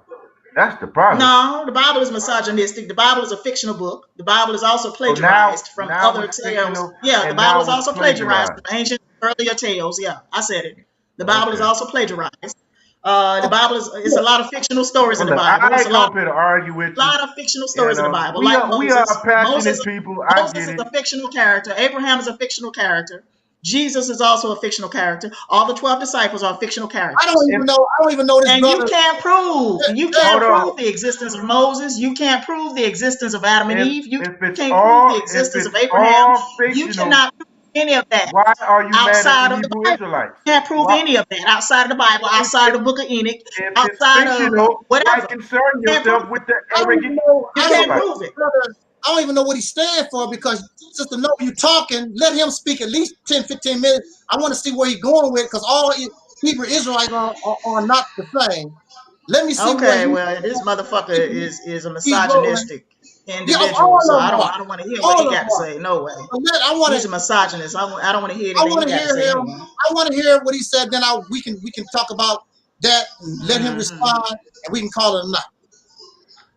That's the problem.
No, the Bible is misogynistic. The Bible is a fictional book. The Bible is also plagiarized from other tales. Yeah, the Bible is also plagiarized from ancient earlier tales. Yeah, I said it. The Bible is also plagiarized. The Bible is a lot of fictional stories in the Bible.
I ain't come here to argue with you.
A lot of fictional stories in the Bible.
We
are
passionate people.
Moses is a fictional character. Abraham is a fictional character. Jesus is also a fictional character. All the 12 disciples are fictional characters.
I don't even know this.
And
brother.
you can't prove the existence of Moses. You can't prove the existence of Adam and Eve. You can't prove the existence of Abraham. You cannot prove any of that.
Why are you
outside
mad at
of
the
the
Hebrew
Bible? You can't prove any of that outside of the Bible, outside of the book of Enoch, outside of whatever.
Why concern yourself with the arrogant?
You can't prove it.
I don't even know what he stands for because Sister No, you talking, let him speak at least 10, 15 minutes. I want to see where he's going with it because all Hebrew Israelites are not the same. Let me see.
Okay, well, this motherfucker is a misogynistic individual, so I don't want to hear what he got to say. No way. He's a misogynist. I don't want to hear anything he got to say.
I want to hear what he said. Then we can talk about that and let him respond, and we can call it a night.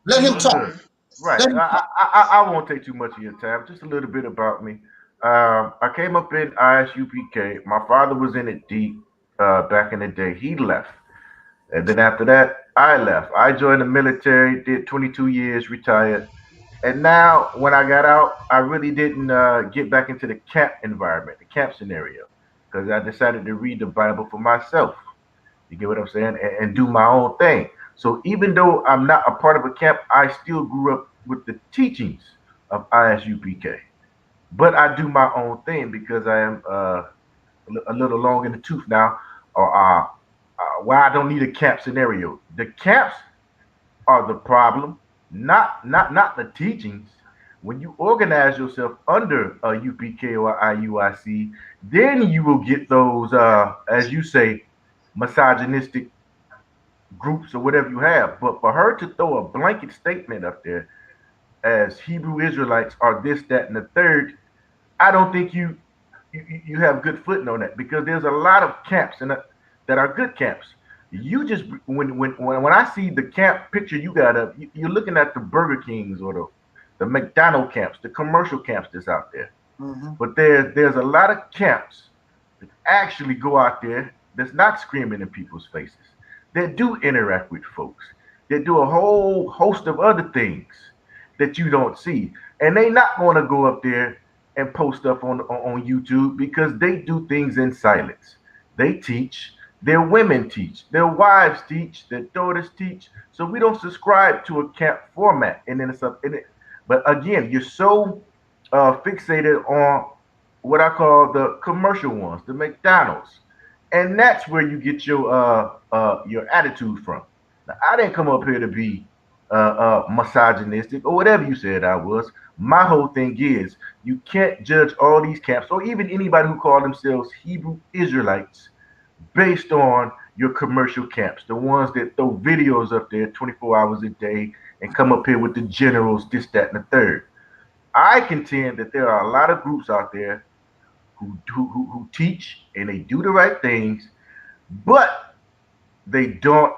Let him talk.
Right. I won't take too much of your time. Just a little bit about me. I came up in ISUPK. My father was in it deep back in the day. He left. And then after that, I left. I joined the military, did 22 years, retired. And now when I got out, I really didn't get back into the camp environment, the camp scenario, because I decided to read the Bible for myself. You get what I'm saying? And do my own thing. So even though I'm not a part of a camp, I still grew up with the teachings of ISUPK. But I do my own thing because I am a little long in the tooth now, or why I don't need a camp scenario. The camps are the problem, not the teachings. When you organize yourself under a UPK or IUIC, then you will get those, as you say, misogynistic groups or whatever you have. But for her to throw a blanket statement up there as Hebrew Israelites are this, that, and the third, I don't think you have good footing on that, because there's a lot of camps that are good camps. You just when I see the camp picture you got up, you're looking at the Burger Kings or the McDonald camps, the commercial camps that's out there.
Mm-hmm.
But there's a lot of camps that actually go out there that's not screaming in people's faces, that do interact with folks, that do a whole host of other things that you don't see. And they not going to go up there and post stuff on YouTube because they do things in silence. They teach, their women teach, their wives teach, their daughters teach. So we don't subscribe to a camp format. And then it's up in it. But again, you're so fixated on what I call the commercial ones, the McDonald's, and that's where you get your attitude from. Now, I didn't come up here to be misogynistic or whatever you said I was. My whole thing is you can't judge all these camps or even anybody who call themselves Hebrew Israelites based on your commercial camps, the ones that throw videos up there 24 hours a day and come up here with the generals, this, that, and the third. I contend that there are a lot of groups out there who teach and they do the right things, but they don't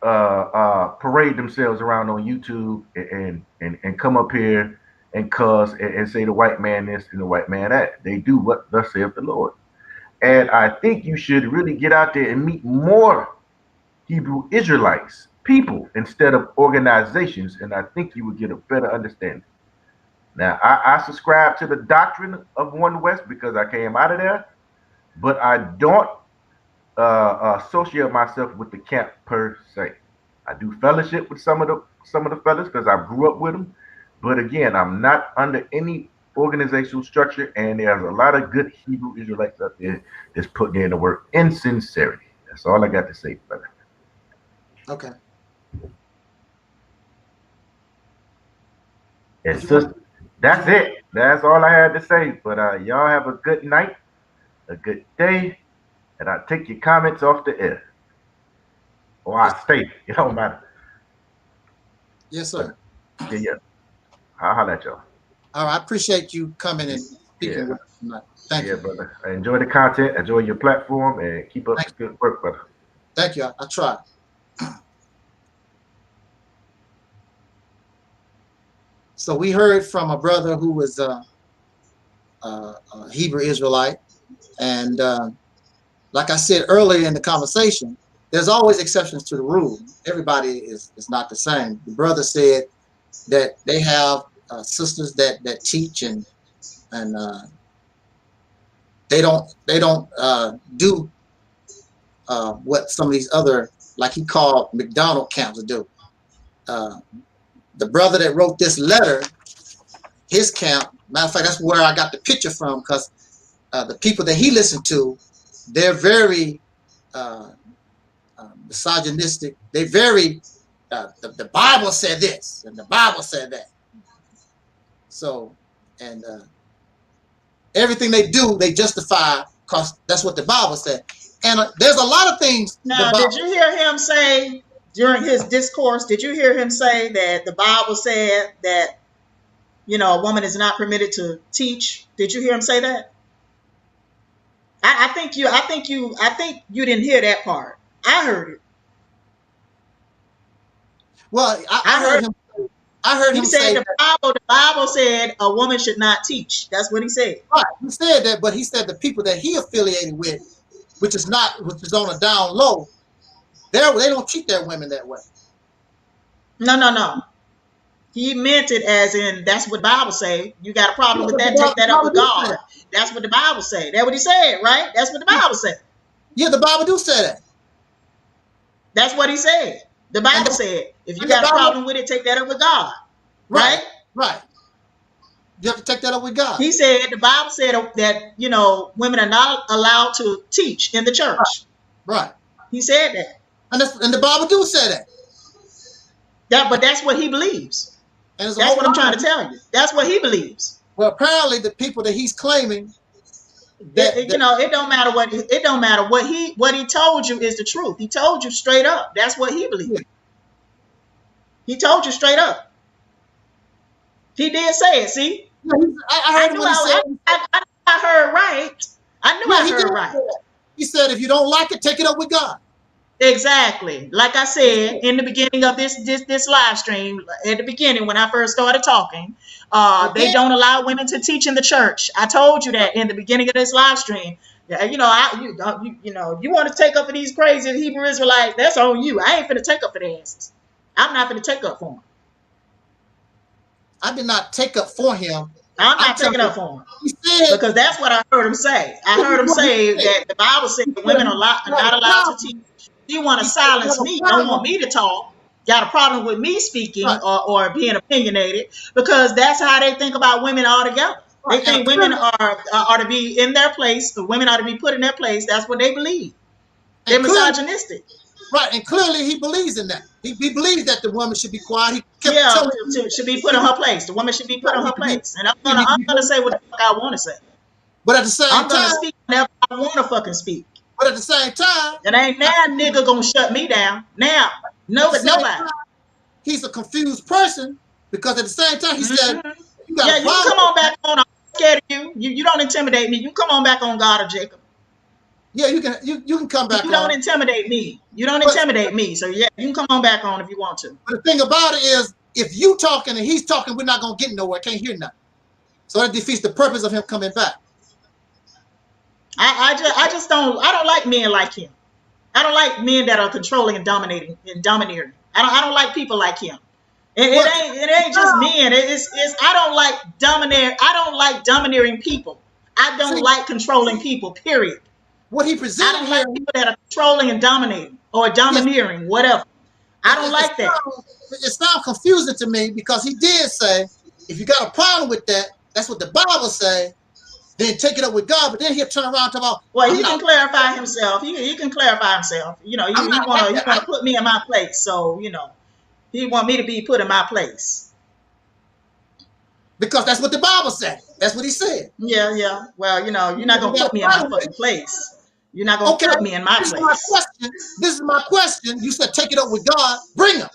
parade themselves around on YouTube and come up here and cuss and say the white man this and the white man that. They do what thus saith the Lord. And I think you should really get out there and meet more Hebrew Israelites, people, instead of organizations, and I think you would get a better understanding. Now, I subscribe to the doctrine of One West because I came out of there, but I don't associate myself with the camp per se. I do fellowship with some of the fellas because I grew up with them, but again, I'm not under any organizational structure, and there's a lot of good Hebrew Israelites out there that's putting in the work in sincerity. That's all I got to say, brother.
Okay.
And sister, that's it. That's all I had to say. But y'all have a good night, a good day, and I'll take your comments off the air. Or I'll stay. It don't matter.
Yes, sir.
Yeah. I'll holler at y'all.
All right. I appreciate you coming and speaking with us tonight. Thank you.
Yeah, brother. I enjoy the content. Enjoy your platform, and keep up the good work, brother.
Thank you. I try. So we heard from a brother who was a Hebrew Israelite, and like I said earlier in the conversation, there's always exceptions to the rule. Everybody is not the same. The brother said that they have sisters that teach and they don't do what some of these other, like he called McDonald camps, do. The brother that wrote this letter, his camp, matter of fact, that's where I got the picture from, because the people that he listened to, they're very misogynistic. They very, the Bible said this, and the Bible said that. So, and everything they do, they justify because that's what the Bible said. And there's a lot of things.
Now, did you hear him say during his discourse, did you hear him say that the Bible said that, a woman is not permitted to teach? Did you hear him say that? I think you didn't hear that part. I heard it.
Well, I heard him. I heard him say
the Bible said a woman should not teach. That's what he said.
Right. He said that, but he said the people that he affiliated with, which is on a down low, they don't treat their women that way.
No. He meant it as in that's what the Bible say. You got a problem with that? Take that up with God. That's what the Bible say. That's what he said, right? That's what the Bible said.
Yeah, the Bible do say that.
That's what he said. The Bible said, if you got a problem with it, take that up with God. Right?
Right. You have to take that up with God.
He said, the Bible said that, women are not allowed to teach in the church.
Right.
He said that.
And the Bible do say that.
But that's what he believes.
And that's
what I'm trying to tell you. That's what he believes.
Well, apparently the people that he's claiming
it don't matter what he told you is the truth. He told you straight up. That's what he believes. Yeah. He told you straight up. He did say it. See, I heard right. I knew I heard right.
He said, if you don't like it, take it up with God.
Exactly. Like I said in the beginning of this live stream, at the beginning when I first started talking, they don't allow women to teach in the church. I told you that in the beginning of this live stream. Yeah, you know, you want to take up for these crazy Hebrew Israelites, that's on you. I ain't finna take up for their asses. I'm not finna take up for them.
I did not take up for him.
I'm not taking up for him. Because that's what I heard him say. I heard him say that the Bible said that women are not allowed to teach. You want to silence me, don't want me to talk. Got a problem with me speaking or being opinionated, because that's how they think about women altogether. They think women are to be in their place. The women are to be put in their place. That's what they believe. They're misogynistic.
Right, and clearly he believes in that. He believes that the woman should be quiet. He kept
telling should be put in her place. The woman should be put in her place. And I'm gonna say what the fuck I want to say.
But at the same time,
I'm gonna speak whenever I want to fucking speak.
But at the same time,
and ain't now nigga gonna shut me down. Now, nobody.
He's a confused person, because at the same time he said,
you come on back on. I'm scared of you. You don't intimidate me. You come on back on, God or Jacob.
Yeah, you can come back.
You don't intimidate me. You don't intimidate me. So yeah, you can come on back on if you want to.
But the thing about it is, if you talking and he's talking, we're not gonna get nowhere. Can't hear nothing. So that defeats the purpose of him coming back.
I just don't like men like him. I don't like men that are controlling and dominating and domineering. I don't like people like him. It ain't just men. I don't like domineering people. I don't like controlling people, period.
What he presented,
I don't like people that are controlling and dominating or domineering, whatever. I don't like that.
It sounds confusing to me, because he did say, if you got a problem with that, that's what the Bible say, then take it up with God. But then he'll turn around and talk about,
well, he can clarify himself. He can clarify himself. You know, he want to put me in my place. So, you know, he want me to be put in my place.
Because that's what the Bible said. That's what he said.
Yeah. Well, you know, you're not going to put me in my fucking place. You're not going to put me in my place.
This is my question. You said take it up with God. Bring him.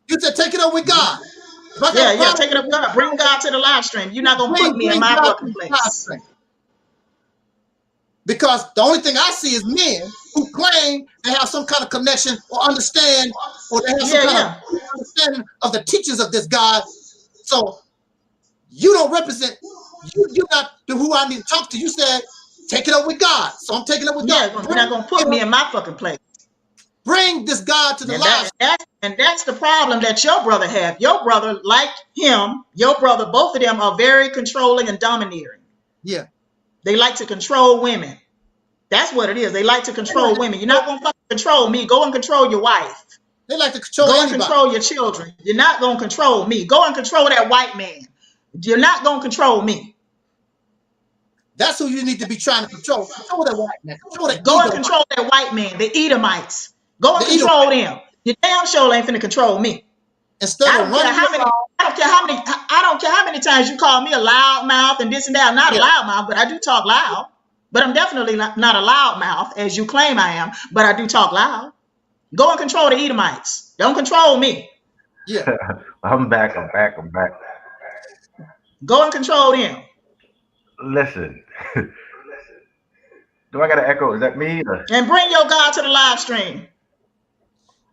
You said take it up with God.
Yeah, take it up with God. Bring God to the live stream. You're not going to put me in my fucking place.
Because the only thing I see is men who claim they have some kind of connection or understand, or they have some kind of understanding of the teachings of this God. So you don't represent, you're not who I need to talk to. You said, take it up with God. So I'm taking it up with God.
You're not going to put me in my fucking place.
Bring this God to the live.
And that's the problem that your brother have. Your brother, like him, both of them are very controlling and domineering.
Yeah.
They like to control women. That's what it is. They like to control women. You're not going to fucking control me. Go and control your wife.
They like to control
anybody. And control your children. You're not going to control me. Go and control that white man. You're not going to control me.
That's who you need to be trying to control. Control that white man.
Go and control that white man, the Edomites. Go and control them. You damn sure ain't finna control me.
Instead of running,
I don't care how many times you call me a loud mouth and this and that. I'm not a loud mouth, but I do talk loud. But I'm definitely not a loud mouth, as you claim I am, but I do talk loud. Go and control the Edomites. Don't control me.
Yeah.
I'm back.
Go and control them.
Listen. Do I got to echo? Is that me?
And bring your God to the live stream.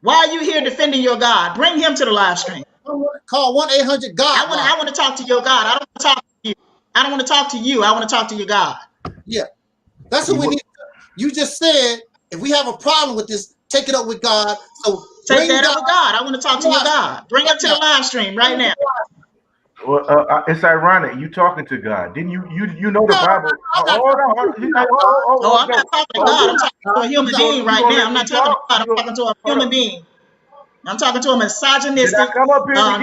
Why are you here defending your God? Bring him to the live stream.
Call 1-800-GOD.
I want to talk to your God. I don't want to talk to you. I don't want to talk to you. I want to talk to your God.
Yeah. That's what we need. You just said, if we have a problem with this, take it up with God. So
take that up with God. I want to talk to your God. Bring him to the live stream right now.
Well, it's ironic. You talking to God. Didn't you know the Bible?
I'm not talking to God. I'm talking to a human being right now. I'm not talking to God. I'm talking to a human being. I'm talking to a misogynistic,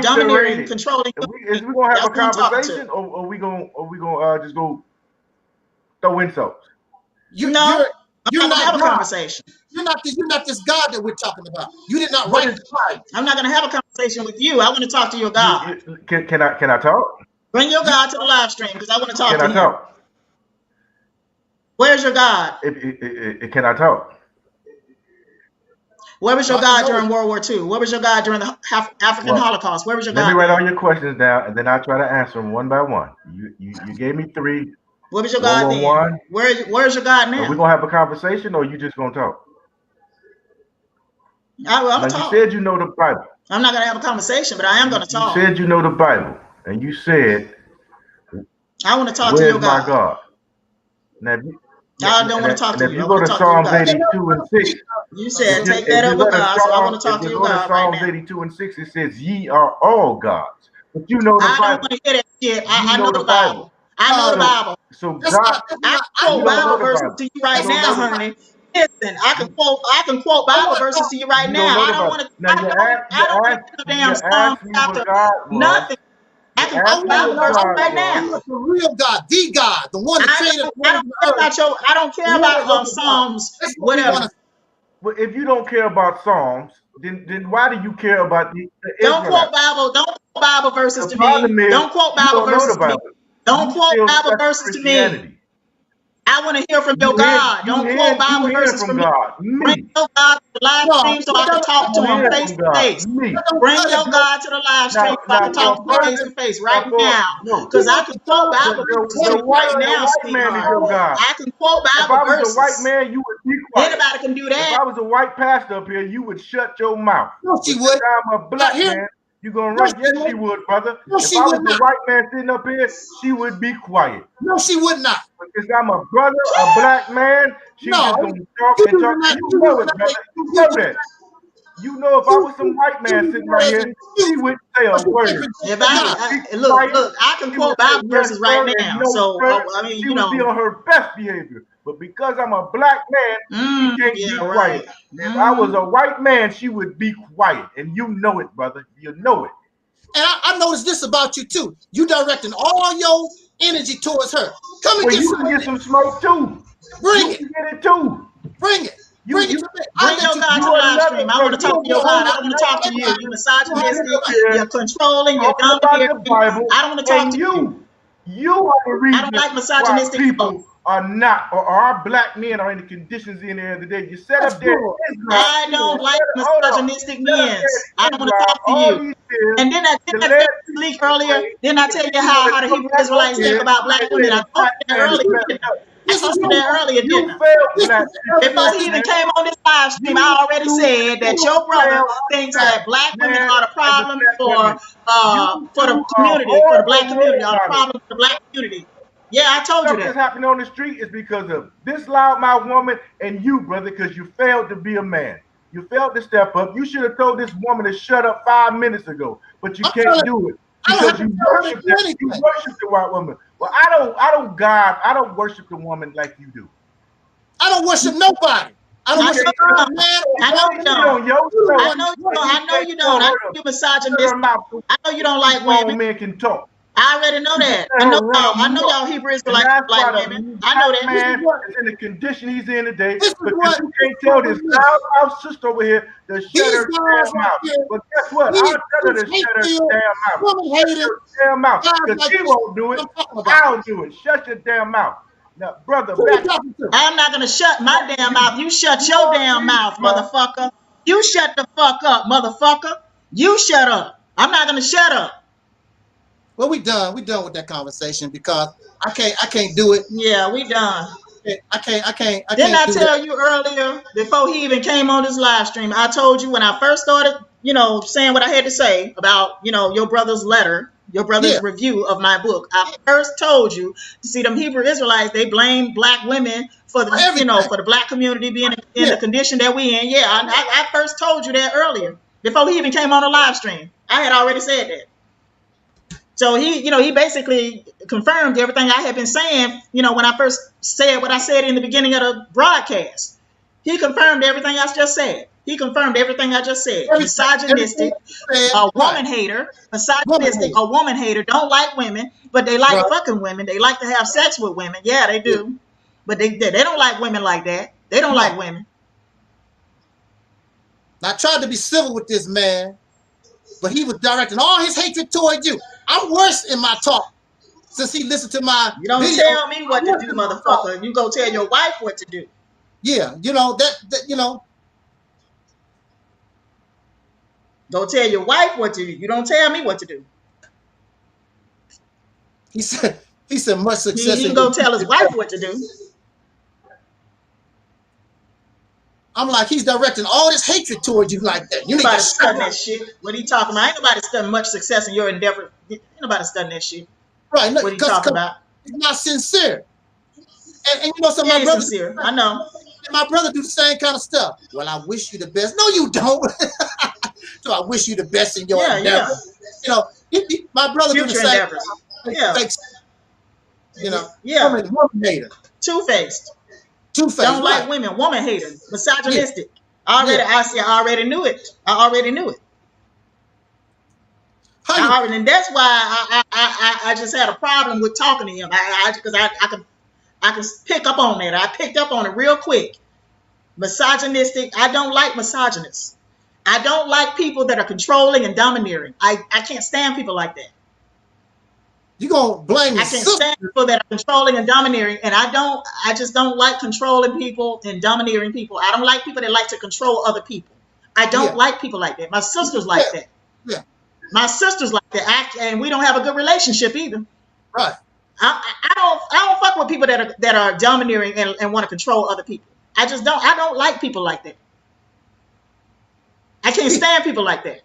domineering, controlling.
Is we gonna have a conversation, or are we gonna just go throw insults?
You're not gonna have a conversation.
You're not this God that we're talking about. You did not write the Bible.
I'm not gonna have a conversation with you. I want to talk to your God.
Can I talk?
Bring your God to the live stream, because I want to talk to him.
Can I talk?
Where's your God?
Can I talk?
Where was your God during World War II? Where was your God during the African Holocaust? Where was your God?
Let me write all your questions down, and then I'll try to answer them one by one. You gave me 3.
Where was your God then? Where's your God now?
Are we gonna have a conversation, or are you just gonna talk?
I'm
Now,
gonna talk.
you said you know the Bible.
I'm not gonna have a conversation, but I am gonna talk.
You said you know the Bible, and you said,
I want to talk to
"Where's
your
my
God.
God?" Now,
I don't want to talk to
if
you. I
you go
want
to
to talk to your
Psalms
God.
82 and 6,
You said take
if
that
you
up
go
with
to
God, so I want to talk to your God right
Psalms
now.
82 and 6, it says, "Ye are all gods." But you know the
I don't
Bible.
want to hear that shit. I
You
know
know
the
the Bible.
Bible. I know the Bible.
So
That's
God,
not, that's
I
not,
can
I
you
quote
know
don't know
Bible
the
verses
Bible.
to you right
You don't
now,
know the Bible.
honey. Listen, I can quote Bible verses to you right
You don't
now.
know
I
the
don't
Bible.
want to.
Now
I don't want to get a damn
you
Psalm
asked me
chapter.
what God was.
Nothing. I
You
can
I
asked
quote
me
want
Bible
to
what
know,
verses
God
right
I
now.
was.
want the real God, the God, the one that created the
I
heavens
don't
and
care
the earth.
about your. I don't care
The one that
about
knows the God.
Psalms.
That's what we want
Whatever.
to.
But if you don't care about Psalms, then why do you care about the
Don't
Israelites?
quote Bible. Don't quote Bible verses
The
to me.
problem is
Don't quote
you
Bible
don't know
verses
the
to me.
Bible.
Don't
You
quote
still
Bible
stuck in
verses to me.
Christianity.
I want to hear from your
You
God. Don't quote Bible
hear
verses
from
from me.
God.
Bring
Me.
your God to the live
No,
stream so I
that
can
don't,
talk to
You
him
hear
face
from
to
God.
face.
Me.
that don't
Bring
cut it,
your
bro.
God to the live stream so I
Now
can
for
talk
a
to him face
person,
to face
now
right
for
now.
no,
Because I can quote Bible verses to you right
the
now,
white man is
sweetheart.
your God.
I can quote
If
Bible
I was a white
verses.
man, you would be quiet.
Anybody can do
If
that.
I was a white pastor up here, you would shut your mouth.
No, she
But
would.
since I'm a black
Here,
man, you're gonna
no,
run.
she
Yes,
would.
she would, brother.
No,
If
she
I
would
was a
not.
white man sitting up here, she would be quiet.
No, she would not.
But since I'm a brother, a black man, she's
No,
just gonna talk
you
and
do
talk.
not.
You
You
know
do
it,
not.
brother. You
You
know
do
that.
not.
You know if I was some white man
You
sitting
that
right
as an
here, she
excuse
wouldn't say a
because you can't
word.
predict
If
the
She
God.
would be
look,
quiet.
I can
She would
quote
say
Bible
yes,
verses right
sir, and
now.
no,
So
sir.
I mean,
She
you
would be
know,
on her best behavior. But because I'm a black man, she can't
yeah,
be
right.
quiet. If I was a white man, she would be quiet. And you know it, brother. You know it.
And I noticed this about you too. You directing all your energy towards her. Come and
Well,
get
you
some
can
of
get
it.
some smoke too.
Bring
You
it.
can get it too.
Bring it. Bring it
You
to me. I
Bring
let
your
you
God
do
to
you
the
it.
live
another
stream. I want to
person.
talk
You
to your
don't
God.
hold
I
up
don't want to talk
Another
to you.
nobody.
You
person
You don't
sitting
misogynistic.
up here
You're controlling. You're
talking about the
domineering.
Bible,
I don't want to talk
and
to you.
you are the
I don't
reason
like
why
misogynistic folk.
people are not, or our black men are in the conditions in there today. You set
That's
up there
cool.
Islam.
I don't like
Hold on.
misogynistic
You set up
men. I
there
don't want to
Islam
talk to
all
you.
these years
And then
to
I
let
said
people
leak earlier.
away,
Didn't I
and
tell
then
you
you want
how
to
the
come
Hebrew
back over
Israelites think
here
about
and
black
say
women? I
the
told
black
you that
man is
earlier,
messed
didn't I?
up.
I
This is
told you
your
that earlier,
You
didn't I?
failed
this
in that
is
Before
situation,
he even
man.
came on this live stream,
You
I already said
you
that your brother
failed
thinks
that,
that black women
man,
are the
as a
problem
black woman. You
for
do
the
a
community, for the black
horrible
community,
role
are the
model.
problem for the black community. Yeah, I told you
Stuff
that.
that's happening on the street is because of this loudmouth woman and you, brother, because you failed to be a man. You failed to step up. You should have told this woman to shut up 5 minutes ago, but you
I'm
can't
telling
do it
I don't have
because
to
you
tell her to
worship
do
that. You
anything.
worship the white woman. Well, I don't worship the woman like you do.
I don't worship nobody. I don't
You
I
worship
know
can't
you
God,
don't.
man, or
I know
woman.
you
get
don't.
on your
You the
show
I
one
know
that
you
works.
don't.
and
I
you
know
can't
you don't.
tell
I know
her to
you're
shut her
misogynistic.
mouth so
I know you don't like
grown
women.
men can talk.
I already know
You
that.
let her run
I know
amok.
y'all Hebrew
And
Israelites
that's
don't
why
like
the
women. I
black
know that.
This is
man
what
is in the condition he's in today
this is
because
what
you
this
can't
is
tell
what
this
we miss.
loud sister over here to shut
These
her
guys
damn
right
mouth.
here,
But guess what? I'll tell her
these
to
hate
shut her
filled,
damn mouth.
woman
Shut
haters,
your damn mouth.
guys
Because
like
she
this.
won't do
What
it.
I'm talking about.
I'll do it. Shut your damn mouth. Now, brother,
Who you
back
talking to?
I'm not gonna shut my damn mouth. You shut
you
your
are
damn
the reason
mouth,
why.
motherfucker. You shut the fuck up, motherfucker. You shut up. I'm not gonna shut up.
Well, we done. We done with that conversation because I can't do it.
Yeah, we done.
I
Didn't
can't
I
do that.
tell you earlier, before he even came on this live stream, I told you when I first started, saying what I had to say about, your brother's letter, your
Yeah.
brother's review of my book. I first told you to see them Hebrew Israelites, they blame black women for the,
Everything.
for the black community being in
Yeah.
the condition that we in. Yeah, I first told you that earlier, before he even came on the live stream. I had already said that. So he basically confirmed everything I had been saying, when I first said what I said in the beginning of the broadcast. He confirmed everything I just said. He confirmed everything I just said.
Everything
Misogynistic,
said,
a
right.
woman hater,
Woman
misogynistic,
hater.
a woman hater, don't like women, but they like
Right.
fucking women. They like to have sex with women. Yeah, they do. But they don't like women like that. They don't like women.
I tried to be civil with this man, but he was directing all his hatred toward you. I'm worse in my talk since he listened to my
You don't
video.
tell me what to do, motherfucker. You go tell your wife what to do.
Yeah,
Go tell your wife what to do. You don't tell me what to do.
he said much success.
He can go tell his wife what to do.
I'm like, he's directing all this hatred towards you like that. You need to
study that shit. What he talking about? Ain't nobody studying much success in your endeavor. Ain't nobody studying that shit.
Right.
What he talking about?
He's not sincere. And you know something, my brother.
Sincere. I know.
My brother do the same kind of stuff. Well, I wish you the best. No, you don't. So I wish you the best in your endeavor. You know, my brother do the same.
Endeavors. Yeah.
You know.
Yeah.
Woman hater.
Two-faced.
Two-faced.
Don't like women. Woman hater. Misogynistic. I already knew it. And that's why I just had a problem with talking to him. Because I can pick up on that. I picked up on it real quick. Misogynistic. I don't like misogynists. I don't like people that are controlling and domineering. I can't stand people like that.
You gonna blame
I can't stand people that are controlling and domineering, and I just don't like controlling people and domineering people. I don't like people that like to control other people. I don't like people like that. My sister's like that.
Yeah.
My sister's like that, and we don't have a good relationship either.
Right.
I don't fuck with people that are domineering and want to control other people. I don't like people like that. I can't stand people like that.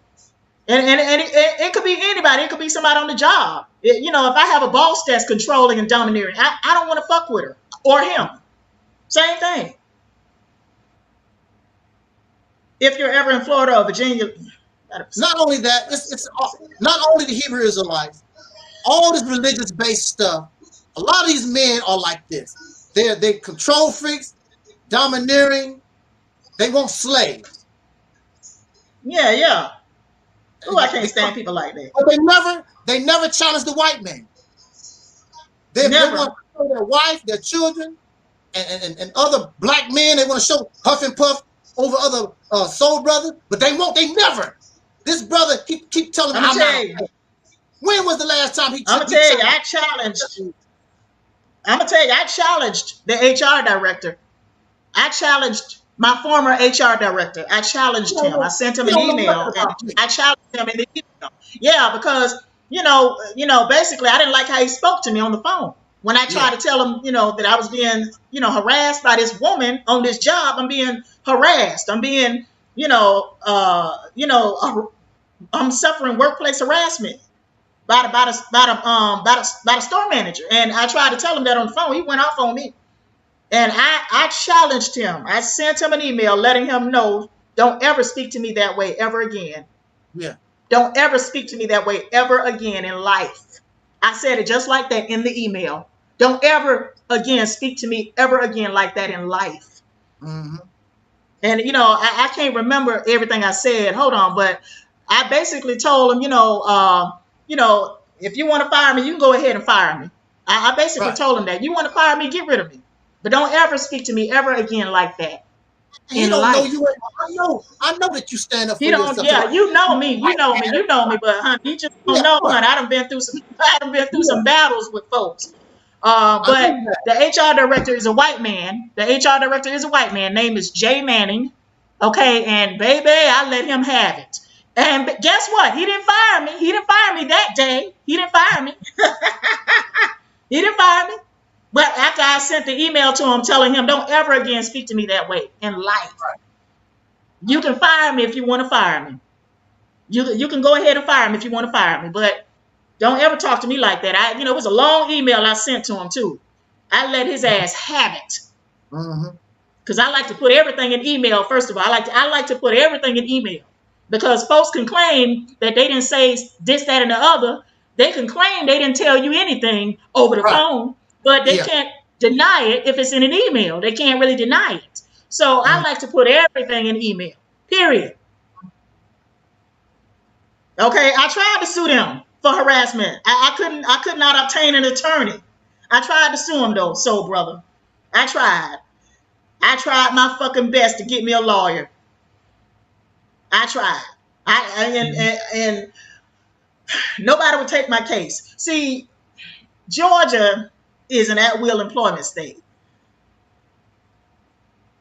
And it could be anybody. It could be somebody on the job. If I have a boss that's controlling and domineering, I don't want to fuck with her or him. Same thing. If you're ever in Florida or Virginia.
Not only that, it's not only the Hebrew Israelites, all this religious-based stuff. A lot of these men are like this. They control freaks, domineering. They want slaves.
Yeah. Oh, I can't stand people like that.
But they never challenge the white man. They want to show their wife, their children, and other black men. They want to show huff and puff over other soul brothers, but they never. This brother keep telling me. When was the last time he?
I'm gonna tell you, I challenged the HR director. I challenged my former HR director. I challenged him. I sent him an email. And I challenged him in the email. Yeah, because basically, I didn't like how he spoke to me on the phone. When I tried to tell him, that I was being, harassed by this woman on this job. I'm being harassed. I'm being, I'm suffering workplace harassment by the store manager. And I tried to tell him that on the phone. He went off on me. And I challenged him. I sent him an email letting him know, don't ever speak to me that way ever again.
Yeah.
Don't ever speak to me that way ever again in life. I said it just like that in the email. Don't ever again speak to me ever again like that in life.
Mm-hmm.
And, I can't remember everything I said. Hold on. But I basically told him, if you want to fire me, you can go ahead and fire me. I basically told him that. You want to fire me, get rid of me. But don't ever speak to me ever again like that.
He don't know you. I know that you stand up for yourself.
Yeah, you know me. But honey, you just don't know, honey. I done been through some battles with folks. But the HR director is a white man. Name is Jay Manning. Okay, and baby, I let him have it. And guess what? He didn't fire me. He didn't fire me that day. He didn't fire me. But after I sent the email to him telling him, don't ever again speak to me that way in life. You can fire me if you want to fire me. You can go ahead and fire me if you want to fire me. But don't ever talk to me like that. It was a long email I sent to him too. I let his ass have it. Because I like to put everything in email. First of all, I like to put everything in email. Because folks can claim that they didn't say this, that, and the other. They can claim they didn't tell you anything over the phone. But they can't deny it if it's in an email. They can't really deny it. So I like to put everything in email, period. Okay, I tried to sue them for harassment. I could not obtain an attorney. I tried to sue him though, soul brother. I tried my fucking best to get me a lawyer. I tried. And nobody would take my case. See, Georgia is an at-will employment state.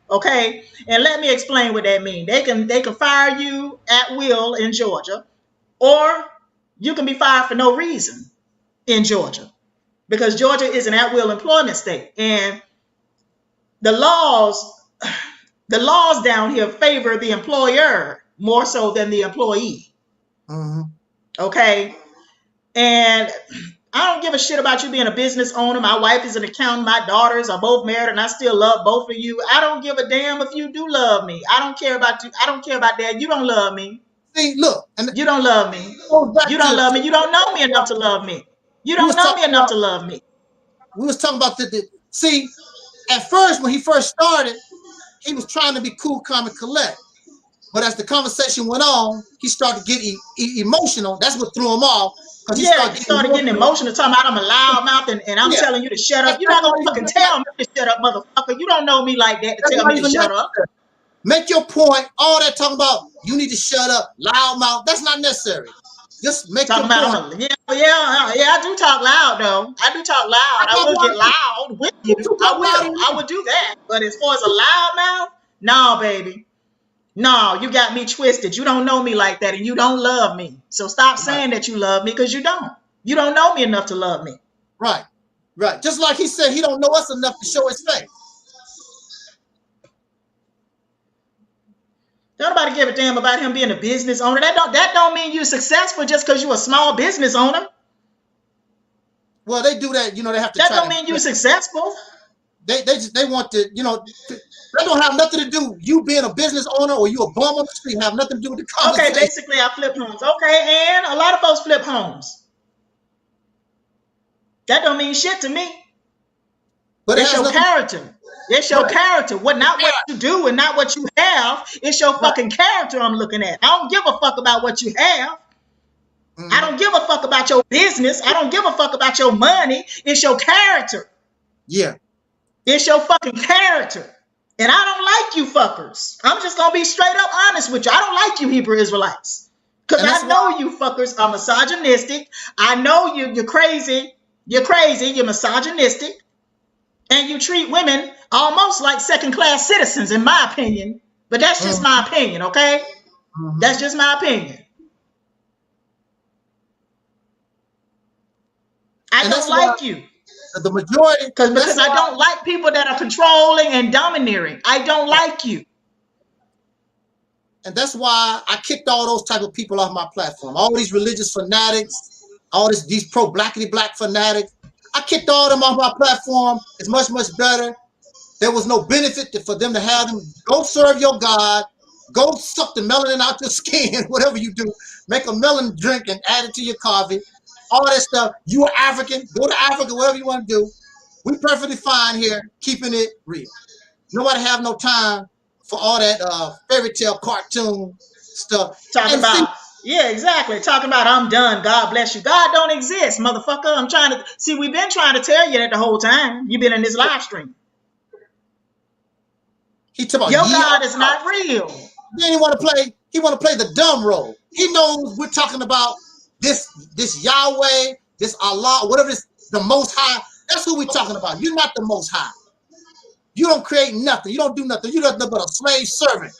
Okay, and let me explain what that means. They can fire you at will in Georgia, or you can be fired for no reason in Georgia, because Georgia is an at-will employment state, and the laws The laws down here favor the employer more so than the employee. Okay? And I don't give a shit about you being a business owner. My wife is an accountant. My daughters are both married, and I still love both of you. I don't give a damn if you do love me. I don't care about you. I don't care about that. You don't love me.
See, look.
You don't love me. You don't love me. You don't know me enough to love me. You don't know me enough to love me.
We was talking about see, at first, when he first started, he was trying to be cool, calm, and collect. But as the conversation went on, he started to get emotional. That's what threw him off.
He started getting emotional, talking about I'm a loudmouth and I'm telling you to shut up. You're not going to fucking tell me to shut up, motherfucker. You don't know me like that to tell me to shut up.
Make your point. All that talking about you need to shut up, loudmouth. That's not necessary. Just make your point.
I do talk loud, though. I do talk loud. I will get loud with you. I would do that. But as far as a loudmouth, no, baby. No, you got me twisted. You don't know me like that, and you don't love me. So stop saying that you love me, because you don't. You don't know me enough to love me.
Right. Just like he said, he don't know us enough to show his face.
Nobody give a damn about him being a business owner. That don't mean you're successful just because you're a small business owner.
Well, they do that. They have to.
That don't mean you're successful.
They want to. That don't have nothing to do. You being a business owner or you a bum on the street have nothing to do with the conversation.
Okay, basically I flip homes. Okay, and a lot of folks flip homes. That don't mean shit to me. But it's your character. It's your character. Not what you do and not what you have. It's your fucking character I'm looking at. I don't give a fuck about what you have. I don't give a fuck about your business. I don't give a fuck about your money. It's your character.
Yeah.
It's your fucking character. And I don't like you fuckers. I'm just going to be straight up honest with you. I don't like you Hebrew Israelites. Because I know you fuckers are misogynistic. I know you're crazy. You're crazy. You're misogynistic. And you treat women almost like second-class citizens, in my opinion. But that's just my opinion, okay? That's just my opinion. I don't like you.
The majority,
because I don't like people that are controlling and domineering. I don't like you.
And that's why I kicked all those type of people off my platform. All these religious fanatics, all these pro-blackity black fanatics. I kicked all them off my platform. It's much, much better. There was no benefit for them to have them. Go serve your God. Go suck the melanin out your skin, whatever you do. Make a melon drink and add it to your coffee. All that stuff. You are African. Go to Africa, whatever you want to do. We perfectly fine here, keeping it real. Nobody have no time for all that fairy tale cartoon stuff.
Talking about, yeah, exactly. Talking about I'm done. God bless you. God don't exist, motherfucker. I'm trying to see. We've been trying to tell you that the whole time. You've been in this live stream.
He talking about
your God is not real.
Then he want to play. He want to play the dumb role. He knows we're talking about this Yahweh, this Allah, whatever this, the Most High. That's who we're talking about. You're not the Most High. You don't create nothing. You don't do nothing. You're nothing but a slave servant.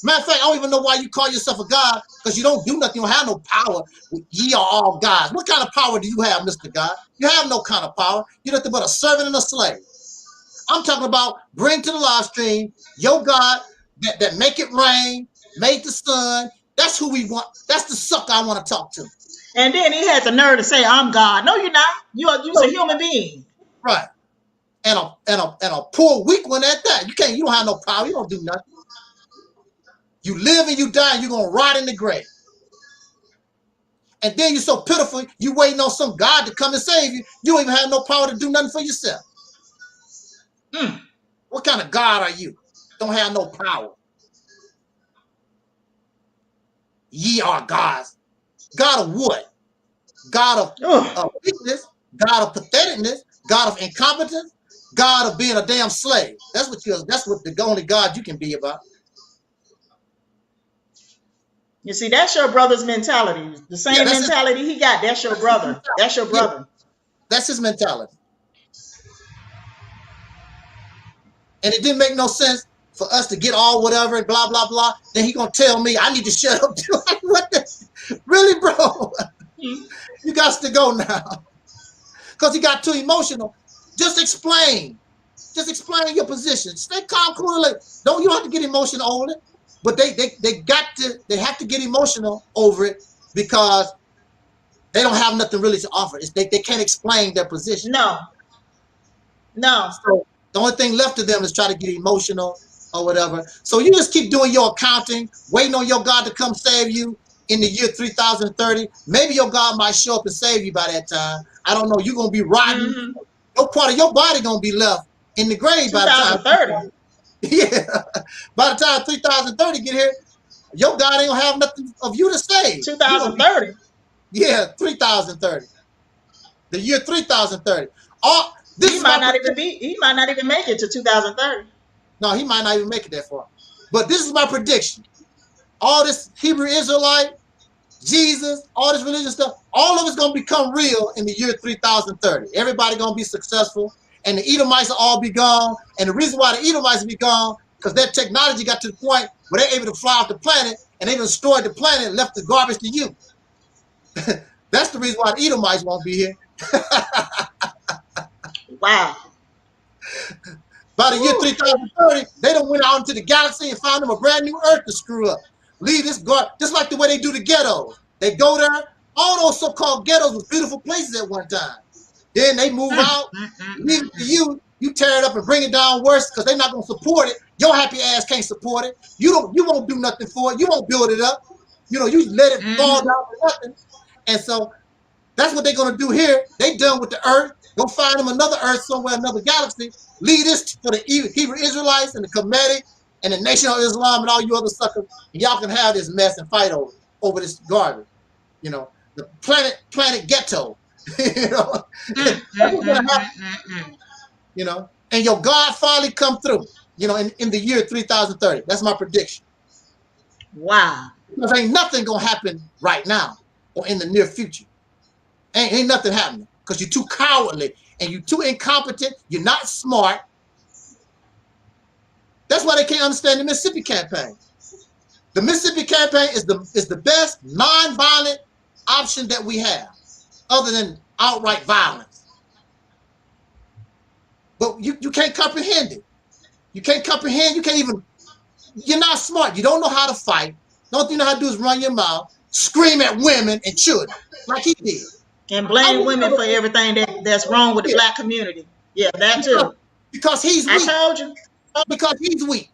Matter of fact, I don't even know why you call yourself a God, because you don't do nothing. You don't have no power. Ye are all gods. What kind of power do you have, Mr. God? You have no kind of power. You're nothing but a servant and a slave. I'm talking about bring to the live stream your God that make it rain, made the sun. That's who we want. That's the sucker I want to talk to.
And then he has the nerve to say, "I'm God." No, you're not. You're a human being.
Right. And a poor, weak one at that. You don't have no power. You don't do nothing. You live and you die, and you're gonna rot in the grave. And then you're so pitiful, you waiting on some God to come and save you. You don't even have no power to do nothing for yourself. What kind of God are you? Don't have no power. Ye are gods. God of what? God of weakness, God of patheticness, God of incompetence, God of being a damn slave. That's what the only God you can be about.
You see, that's your brother's mentality. The same mentality he got. That's your brother. That's your brother.
Yeah. That's his mentality. And it didn't make no sense for us to get all whatever and blah, blah, blah. Then he gonna tell me I need to shut up too. What the? Really, bro? You got to go now. Because he got too emotional. Just explain. Just explain your position. Stay calm, cool, like you don't have to get emotional over it. But they have to get emotional over it because they don't have nothing really to offer. They can't explain their position.
No.
So the only thing left to them is try to get emotional or whatever. So you just keep doing your accounting, waiting on your God to come save you in the year 3030. Maybe your God might show up and save you by that time. I don't know. You're gonna be riding. No part of your body gonna be left in the grave by the time
2030.
Yeah. By the time 3030 get here, your God ain't gonna have nothing of you to save.
2030.
Yeah, 3030. The year 3030.
He might not even make it to 2030.
No, he might not even make it that far. But this is my prediction. All this Hebrew Israelite, Jesus, all this religious stuff, all of it's going to become real in the year 3030. Everybody going to be successful, and the Edomites will all be gone. And the reason why the Edomites will be gone, because their technology got to the point where they're able to fly off the planet, and they destroyed the planet and left the garbage to you. That's the reason why the Edomites won't be here.
Wow.
By the year 3030, they done went out into the galaxy and found them a brand new Earth to screw up. Leave this just like the way they do the ghettos. They go there. All those so-called ghettos was beautiful places at one time. Then they move out, leave it to you. You tear it up and bring it down worse because they're not gonna support it. Your happy ass can't support it. You won't do nothing for it. You won't build it up. You let it fall down for nothing. And so that's what they're gonna do here. They done with the Earth. Go find them another Earth somewhere, another galaxy. Leave this for the Hebrew Israelites and the Kemetic and the Nation of Islam and all you other suckers. Y'all can have this mess and fight over this garbage. The planet ghetto. That's what's gonna happen. And your God finally come through. In the year 3030. That's my prediction.
Wow.
Because ain't nothing gonna happen right now or in the near future. Ain't nothing happening. Because you're too cowardly and you're too incompetent. You're not smart. That's why they can't understand the Mississippi campaign. The Mississippi campaign is the best non-violent option that we have, other than outright violence. But you can't comprehend it. You can't comprehend. You're not smart. You don't know how to fight. The only thing you know how to do is run your mouth, scream at women and children, like he did.
And blame women for everything that's wrong with the black community. Yeah, that too.
Because he's weak.
I told you.
Because he's weak.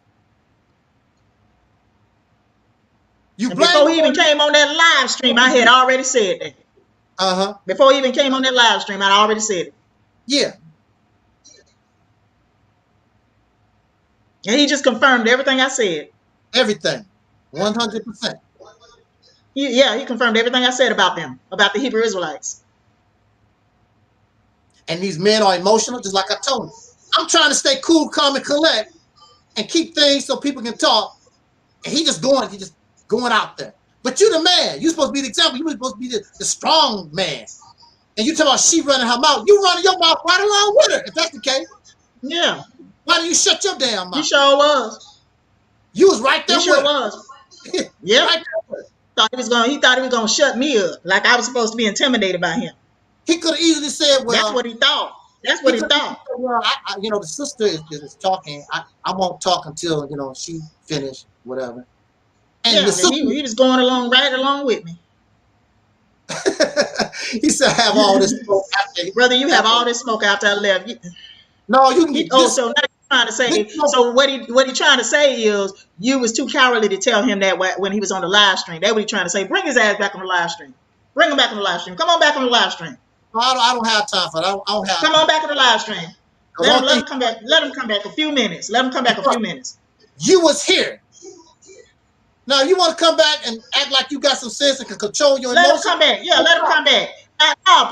Before he even came on that live stream, I had already said that. Before he even came on that live stream, I already said it.
Yeah.
And he just confirmed everything I said.
Everything. 100%.
He confirmed everything I said about them, about the Hebrew Israelites.
And these men are emotional, just like I told you. I'm trying to stay cool, calm, and collect, and keep things so people can talk. And he's just going out there. But you're the man. You're supposed to be the example. You're supposed to be the strong man. And you talk about she running her mouth. You running your mouth right along with her, if that's the case.
Yeah.
Why don't you shut your damn mouth?
You sure was.
You was right there.
You sure was. Yeah. Right there. He thought he was gonna shut me up, like I was supposed to be intimidated by him.
He could have easily said, "Well."
That's what he thought. That's what he thought.
Well, the sister is talking. I won't talk until she finished, whatever. And
he was going right along with me.
He said, "I have all this smoke after."
Brother, you have all this smoke after I left.
No, you can get.
So now you're trying to say. So what he trying to say is you was too cowardly to tell him that when he was on the live stream. That's what he trying to say. Bring his ass back on the live stream. Bring him back on the live stream. Come on back on the live stream.
I don't have time for that. I don't have.
Come on back on the live stream. Let him come back. Let him come back a few minutes. Let him come back a few minutes.
You was here. Now you want to come back and act like you got some sense and can control your emotions?
Let him come back. Yeah, let him come back.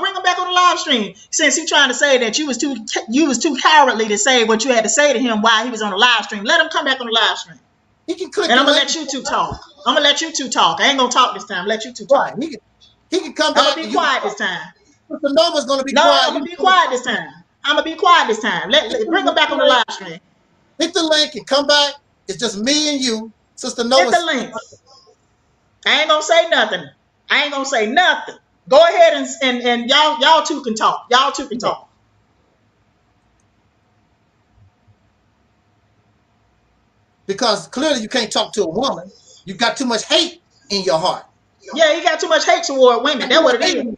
Bring him back on the live stream. Since he's trying to say that you was too cowardly to say what you had to say to him while he was on the live stream. Let him come back on the live stream.
He can click.
And I'm gonna let you two talk. I'm gonna let you two talk. I ain't gonna talk this time. Let you two talk.
Right. He can come back.
I'm gonna be quiet this time.
Mr. Nova's gonna be quiet.
I'm gonna be quiet this time. I'm gonna be quiet this time. Bring him back on the live stream.
Hit the link and come back. It's just me and you, Sister Nova.
Hit the link. I ain't gonna say nothing. I ain't gonna say nothing. Go ahead and y'all two can talk. Y'all two can talk.
because clearly you can't talk to a woman. You got too much hate in your heart.
Yeah, you got too much hate toward women. That's what it is.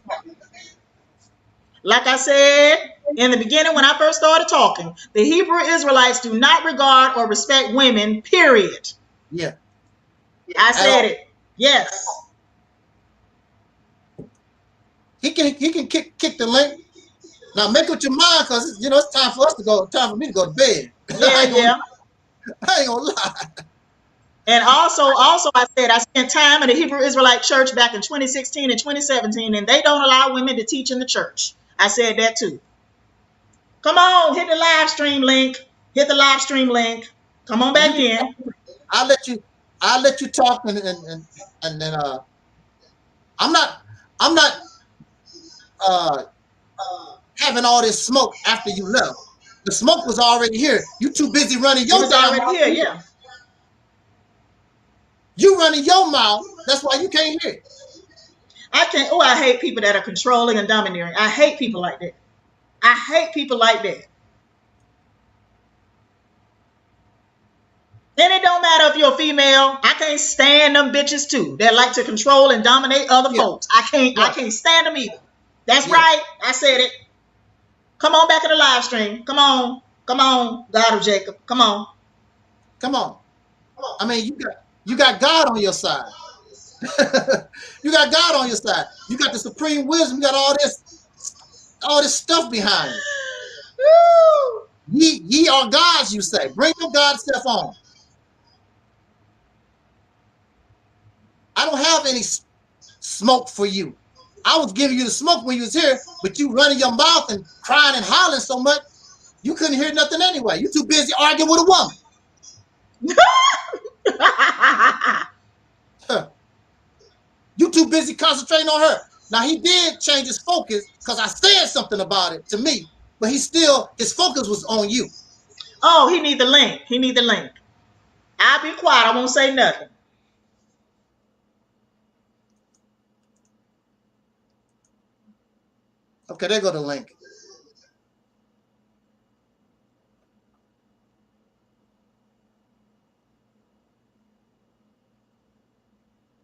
Like I said in the beginning when I first started talking, the Hebrew Israelites do not regard or respect women, period.
Yeah.
I said it. Yes.
He can kick the link. Now make up your mind, because you know it's time for us to go. Time for me to go to bed.
Yeah, yeah.
I ain't gonna lie.
And also I said I spent time in the Hebrew Israelite church back in 2016 and 2017, and they don't allow women to teach in the church. I said that too. Come on, hit the live stream link. Hit the live stream link. Come on back in.
I'll let you talk, and then I'm not having all this smoke after you left. The smoke was already here. You too busy running your damn mouth.
Here, yeah.
You running your mouth. That's why you can't hear it.
I can't. Oh, I hate people that are controlling and domineering. I hate people like that. I hate people like that. And it don't matter if you're a female. I can't stand them bitches too that like to control and dominate other folks. I can't stand them either. That's right. I said it. Come on back in the live stream. Come on. Come on, God of Jacob. Come on.
Come on. I mean, you got God on your side. You got God on your side. You got the supreme wisdom. You got all this stuff behind you. Ye are gods, you say. Bring your God stuff on. I don't have any smoke for you. I was giving you the smoke when you was here, but you running your mouth and crying and hollering so much, you couldn't hear nothing anyway. You too busy arguing with a woman. You too busy concentrating on her. Now, he did change his focus because I said something about it to me, but his focus was on you.
Oh, he need the link. He need the link. I'll be quiet. I won't say nothing.
Okay, there go the link.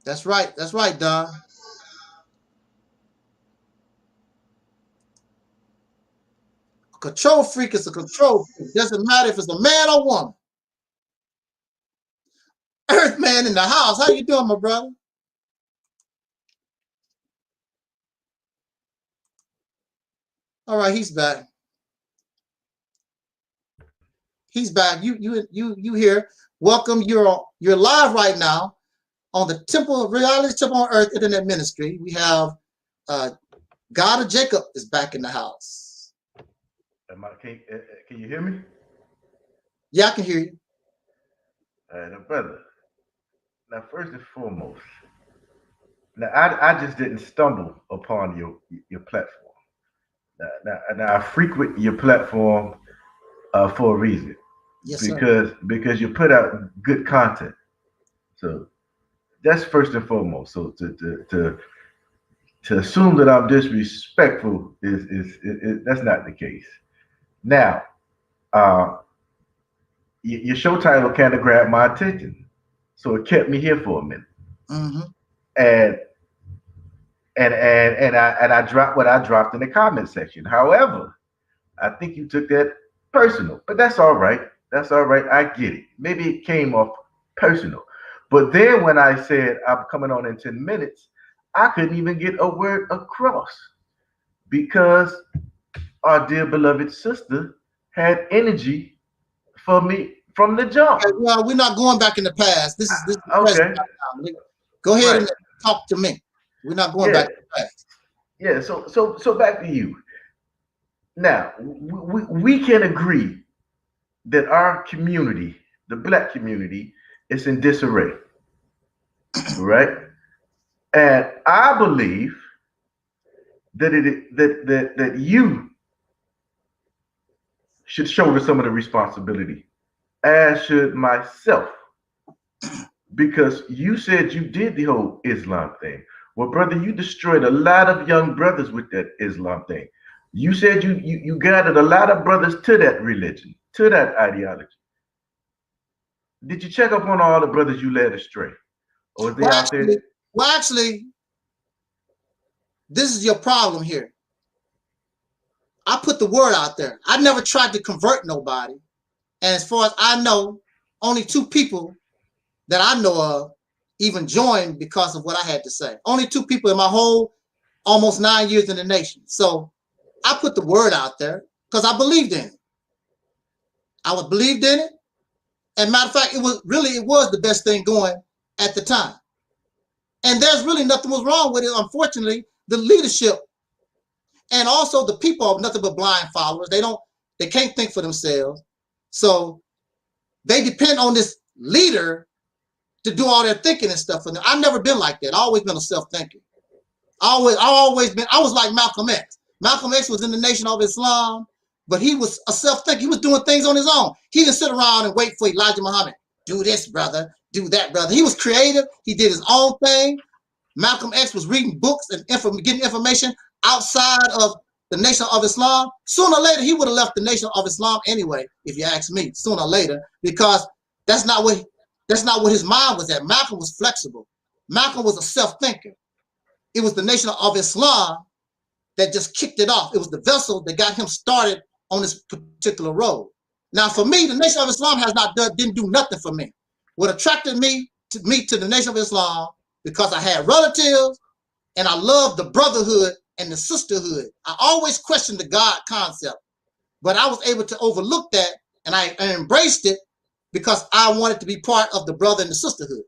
That's right. That's right, Don. A control freak is a control freak. Doesn't matter if it's a man or woman. Earthman in the house. How you doing, my brother? All right, he's back. He's back. You here? Welcome. You're live right now on the Reality Temple on Earth Internet Ministry. We have God of Jacob is back in the house.
Can you hear me?
Yeah, I can hear you.
Now, brother. Now, first and foremost, now I just didn't stumble upon your platform. Now I frequent your platform for a reason.
Yes,
because you put out good content. So that's first and foremost. So to assume that I'm disrespectful is that's not the case. Now, your show title kind of grabbed my attention, so it kept me here for a minute.
Mm-hmm.
And I dropped what I dropped in the comment section. However, I think you took that personal, but that's all right. That's all right. I get it. Maybe it came off personal. But then when I said I'm coming on in 10 minutes, I couldn't even get a word across because our dear beloved sister had energy for me from the jump.
Okay, well, we're not going back in the past. This is
okay.
Go ahead and talk to me. We're not going back to the past.
Yeah. So back to you. Now we can agree that our community, the Black community, is in disarray, right? And I believe that that you should shoulder some of the responsibility, as should myself, because you said you did the whole Islam thing. Well, brother, you destroyed a lot of young brothers with that Islam thing. You said you gathered a lot of brothers to that religion, to that ideology. Did you check up on all the brothers you led astray? Or is they out there?
Well, actually, this is your problem here. I put the word out there. I never tried to convert nobody. And as far as I know, only 2 people that I know of even joined because of what I had to say. Only 2 people in my whole almost 9 years in the nation. So I put the word out there because I believed in it. I believed in it. And matter of fact, it was the best thing going at the time. And there's really nothing was wrong with it. Unfortunately, the leadership and also the people are nothing but blind followers. They can't think for themselves. So they depend on this leader to do all their thinking and stuff for them. I've never been like that. I've always been a self-thinker. I was like Malcolm X. Malcolm X was in the Nation of Islam, but he was a self-thinker. He was doing things on his own. He didn't sit around and wait for Elijah Muhammad. Do this, brother. Do that, brother. He was creative. He did his own thing. Malcolm X was reading books and getting information outside of the Nation of Islam. Sooner or later, he would have left the Nation of Islam anyway, if you ask me, sooner or later, because that's not what his mind was at. Malcolm was flexible. Malcolm was a self-thinker. It was the Nation of Islam that just kicked it off. It was the vessel that got him started on this particular road. Now, for me, the Nation of Islam didn't do nothing for me. What attracted me to the Nation of Islam, because I had relatives and I loved the brotherhood and the sisterhood. I always questioned the God concept, but I was able to overlook that and I embraced it because I wanted to be part of the brother and the sisterhood.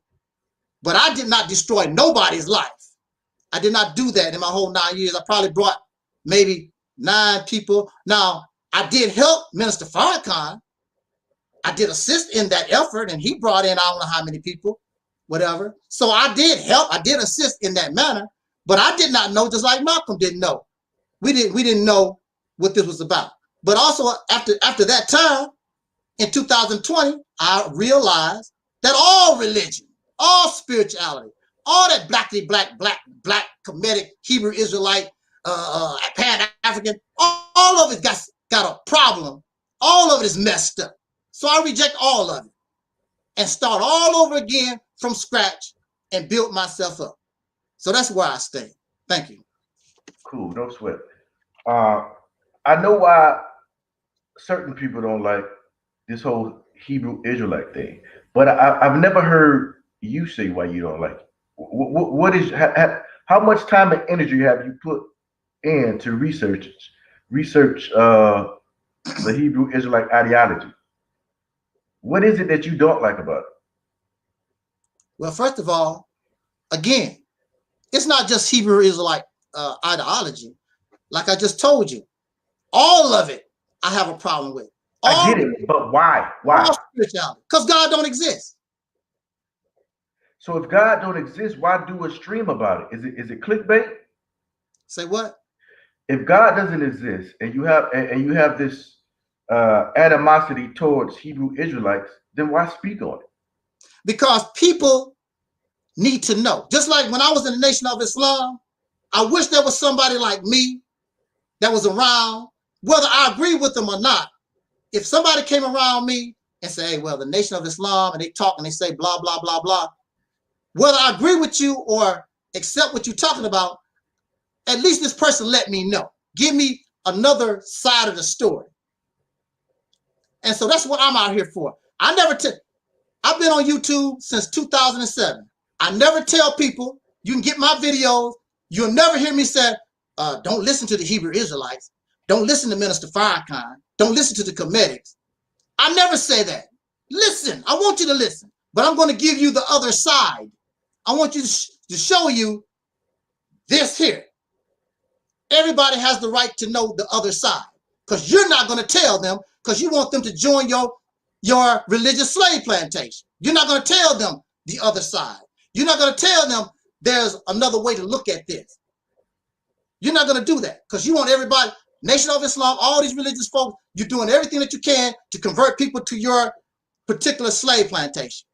But I did not destroy nobody's life. I did not do that in my whole 9 years. I probably brought maybe 9 people. Now, I did help Minister Farrakhan. I did assist in that effort, and he brought in I don't know how many people, whatever. So I did help. I did assist in that manner, but I did not know, just like Malcolm didn't know. We didn't know what this was about. But also after that time, in 2020, I realized that all religion, all spirituality, all that black, Kemetic, Hebrew Israelite, Pan-African, all of it got a problem. All of it is messed up. So I reject all of it and start all over again from scratch and build myself up. So that's where I stay. Thank you.
Cool, no sweat. I know why certain people don't like this whole Hebrew Israelite thing, but I've never heard you say why you don't like it. What is how much time and energy have you put in to research the Hebrew Israelite ideology? What is it that you don't like about it?
Well, first of all, again, it's not just Hebrew Israelite ideology. Like I just told you, all of it I have a problem with.
I get it, but why? Why?
Spirituality, because God don't exist.
So if God don't exist, why do a stream about it? Is it clickbait?
Say what?
If God doesn't exist and you have this animosity towards Hebrew Israelites, then why speak on it?
Because people need to know. Just like when I was in the Nation of Islam, I wish there was somebody like me that was around, whether I agree with them or not. If somebody came around me and say, hey, well, the Nation of Islam, and they talk and they say blah, blah, blah, blah, whether I agree with you or accept what you're talking about, at least this person let me know. Give me another side of the story. And so that's what I'm out here for. I've been on YouTube since 2007. I never tell people, you can get my videos. You'll never hear me say, don't listen to the Hebrew Israelites. Don't listen to Minister Farrakhan. Don't listen to the Kemetics. I never say that. Listen, I want you to listen, but I'm going to give you the other side. I want you to show you this here. Everybody has the right to know the other side because you're not going to tell them because you want them to join your religious slave plantation. You're not going to tell them the other side. You're not going to tell them there's another way to look at this. You're not going to do that because you want everybody, Nation of Islam, all these religious folks, you're doing everything that you can to convert people to your particular slave plantation.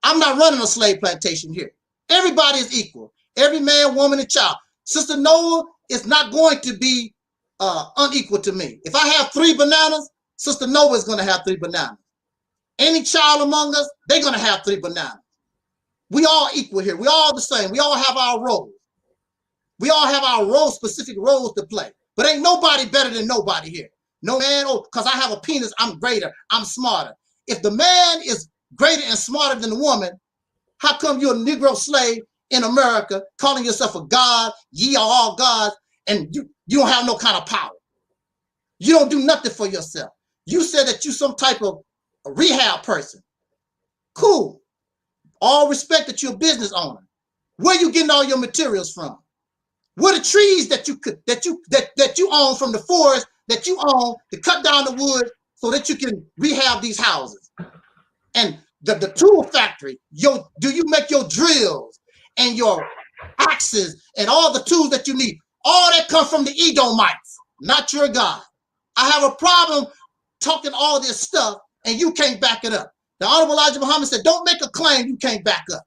I'm not running a slave plantation here. Everybody is equal. Every man, woman, and child. Sister Noah is not going to be unequal to me. If I have 3 bananas, Sister Noah is going to have 3 bananas. Any child among us, they're going to have 3 bananas. We all equal here. We all the same. We all have our roles. We all have our roles, specific roles to play. But ain't nobody better than nobody here. No man, oh, because I have a penis, I'm greater, I'm smarter. If the man is greater and smarter than the woman, how come you're a Negro slave in America calling yourself a god, ye are all gods, and you don't have no kind of power? You don't do nothing for yourself. You said that you some type of a rehab person. Cool. All respect that you're a business owner. Where you getting all your materials from? Where the trees that you own from the forest that you own to cut down the wood so that you can rehab these houses? And the tool factory, do you make your drills and your axes and all the tools that you need? All that come from the Edomites, not your God. I have a problem talking all this stuff and you can't back it up. The Honorable Elijah Muhammad said, don't make a claim you can't back up.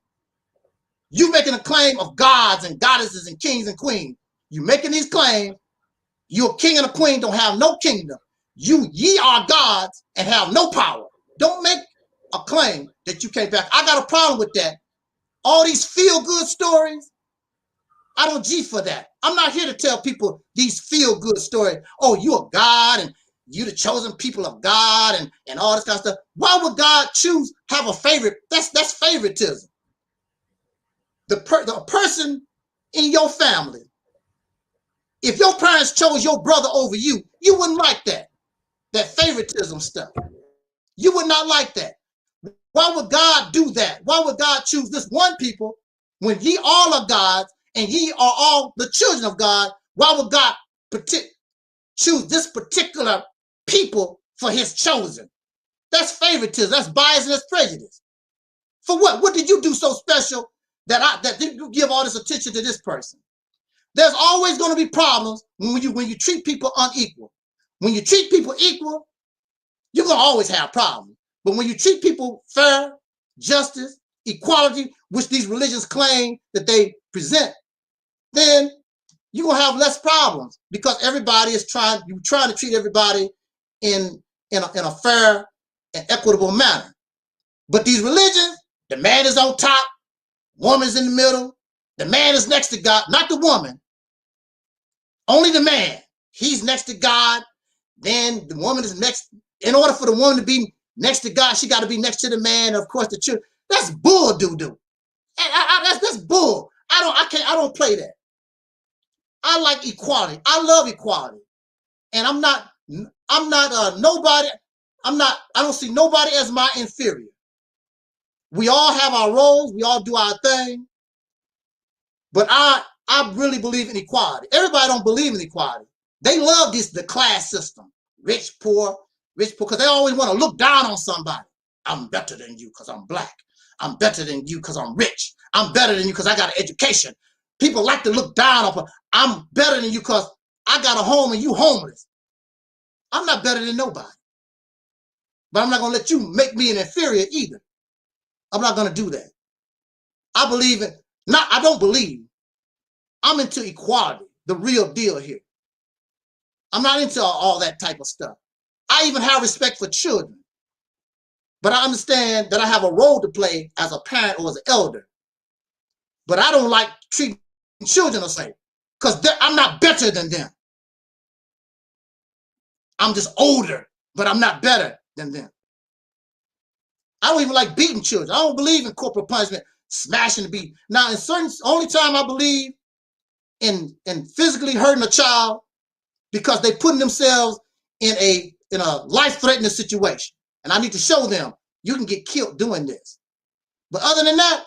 You making a claim of gods and goddesses and kings and queens. You making these claims. You a king and a queen don't have no kingdom. Ye are gods and have no power. Don't make a claim that you can't back. I got a problem with that. All these feel-good stories, I don't G for that. I'm not here to tell people these feel-good stories. Oh, you a god and you the chosen people of God and all this kind of stuff. Why would God choose, have a favorite? That's favoritism. The person in your family, if your parents chose your brother over you, you wouldn't like that favoritism stuff. You would not like that. Why would God do that? Why would God choose this one people when ye all are gods and ye are all the children of God? Why would God choose this particular people for his chosen? That's favoritism. That's bias and that's prejudice. For what? What did you do so special that you give all this attention to this person? There's always going to be problems when you treat people unequal. When you treat people equal, you're going to always have problems. But when you treat people fair, justice, equality, which these religions claim that they present, then you're going to have less problems because everybody is trying to treat everybody in a fair and equitable manner. But these religions, the man is on top, woman's in the middle, the man is next to God, not the woman, only the man. He's next to God, then the woman is next. In order for the woman to be next to God, she got to be next to the man, and of course the children. That's bull doo-doo. That's bull. I don't play that. I like equality. I love equality. And I don't see nobody as my inferior. We all have our roles, we all do our thing. But I really believe in equality. Everybody don't believe in equality. They love the class system. Rich, poor, because they always want to look down on somebody. I'm better than you because I'm black. I'm better than you because I'm rich. I'm better than you because I got an education. People like to look down on, I'm better than you because I got a home and you homeless. I'm not better than nobody. But I'm not going to let you make me an inferior either. I'm not going to do that. I don't believe. I'm into equality, the real deal here. I'm not into all that type of stuff. I even have respect for children. But I understand that I have a role to play as a parent or as an elder. But I don't like treating children the same because I'm not better than them. I'm just older, but I'm not better than them. I don't even like beating children. I don't believe in corporal punishment, smashing the beat. Now, only time I believe in physically hurting a child because they putting themselves in a life-threatening situation. And I need to show them you can get killed doing this. But other than that,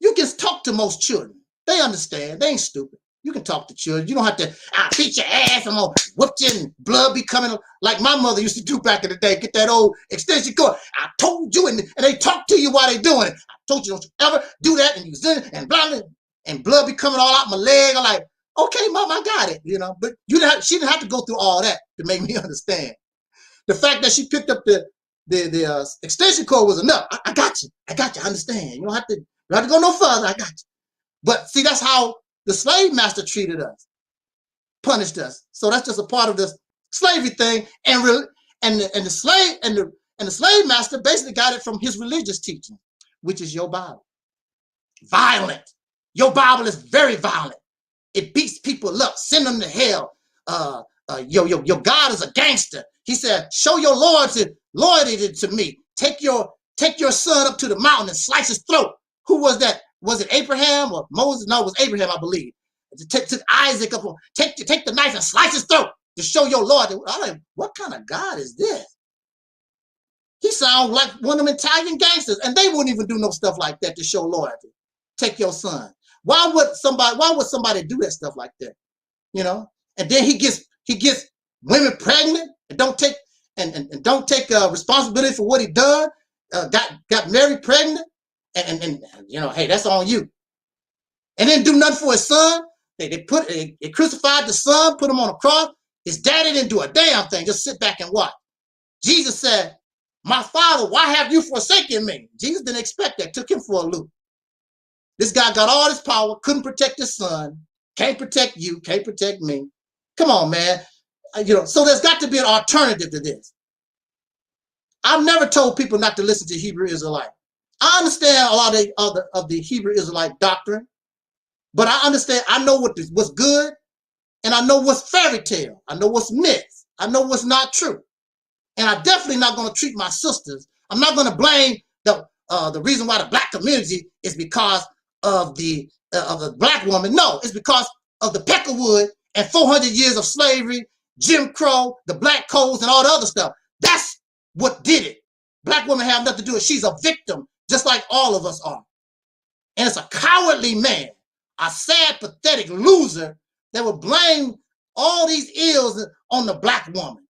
you can talk to most children. They understand. They ain't stupid. You can talk to children. You don't have to, I beat your ass, I'm gonna whoop you and blood be coming like my mother used to do back in the day. Get that old extension cord. I told you, and they talk to you while they doing it. I told you, don't you ever do that, and you and blah, and blood be coming all out my leg. I'm like, okay, mom, I got it, But she didn't have to go through all that to make me understand. The fact that she picked up the extension cord was enough. I got you. I understand. You don't have to go no further. I got you. But see, that's how the slave master treated us, punished us. So that's just a part of this slavery thing. And the slave and And the slave master basically got it from his religious teaching, which is your Bible. Violent. Your Bible is very violent. It beats people up, send them to hell. Your God is a gangster. He said, show your loyalty to me. Take your son up to the mountain and slice his throat. Who was that? Was it Abraham or Moses? No, it was Abraham, I believe. Took Isaac up, take the knife and slice his throat to show your loyalty. I'm like, what kind of God is this? He sounds like one of them Italian gangsters, and they wouldn't even do no stuff like that to show loyalty. Take your son. Why would somebody do that stuff like that? You know? And then he gets women pregnant and don't take responsibility for what he done. Got married pregnant, and you know, hey, that's on you. And didn't do nothing for his son. They crucified the son, put him on a cross. His daddy didn't do a damn thing. Just sit back and watch. Jesus said, "My Father, why have you forsaken me?" Jesus didn't expect that. Took him for a loop. This guy got all this power, couldn't protect his son, can't protect you, can't protect me. Come on, man. You know, so there's got to be an alternative to this. I've never told people not to listen to Hebrew Israelite. I understand a lot of the Hebrew Israelite doctrine, but I understand, I know what's good, and I know what's fairy tale. I know what's myth. I know what's not true. And I'm definitely not going to treat my sisters. I'm not going to blame the reason why the black community is because of the black woman. No, it's because of the Peckerwood and 400 years of slavery, Jim Crow, the black codes, and all the other stuff. That's what did it. Black women have nothing to do with it. She's a victim, just like all of us are. And it's a cowardly man, a sad, pathetic loser that would blame all these ills on the black woman.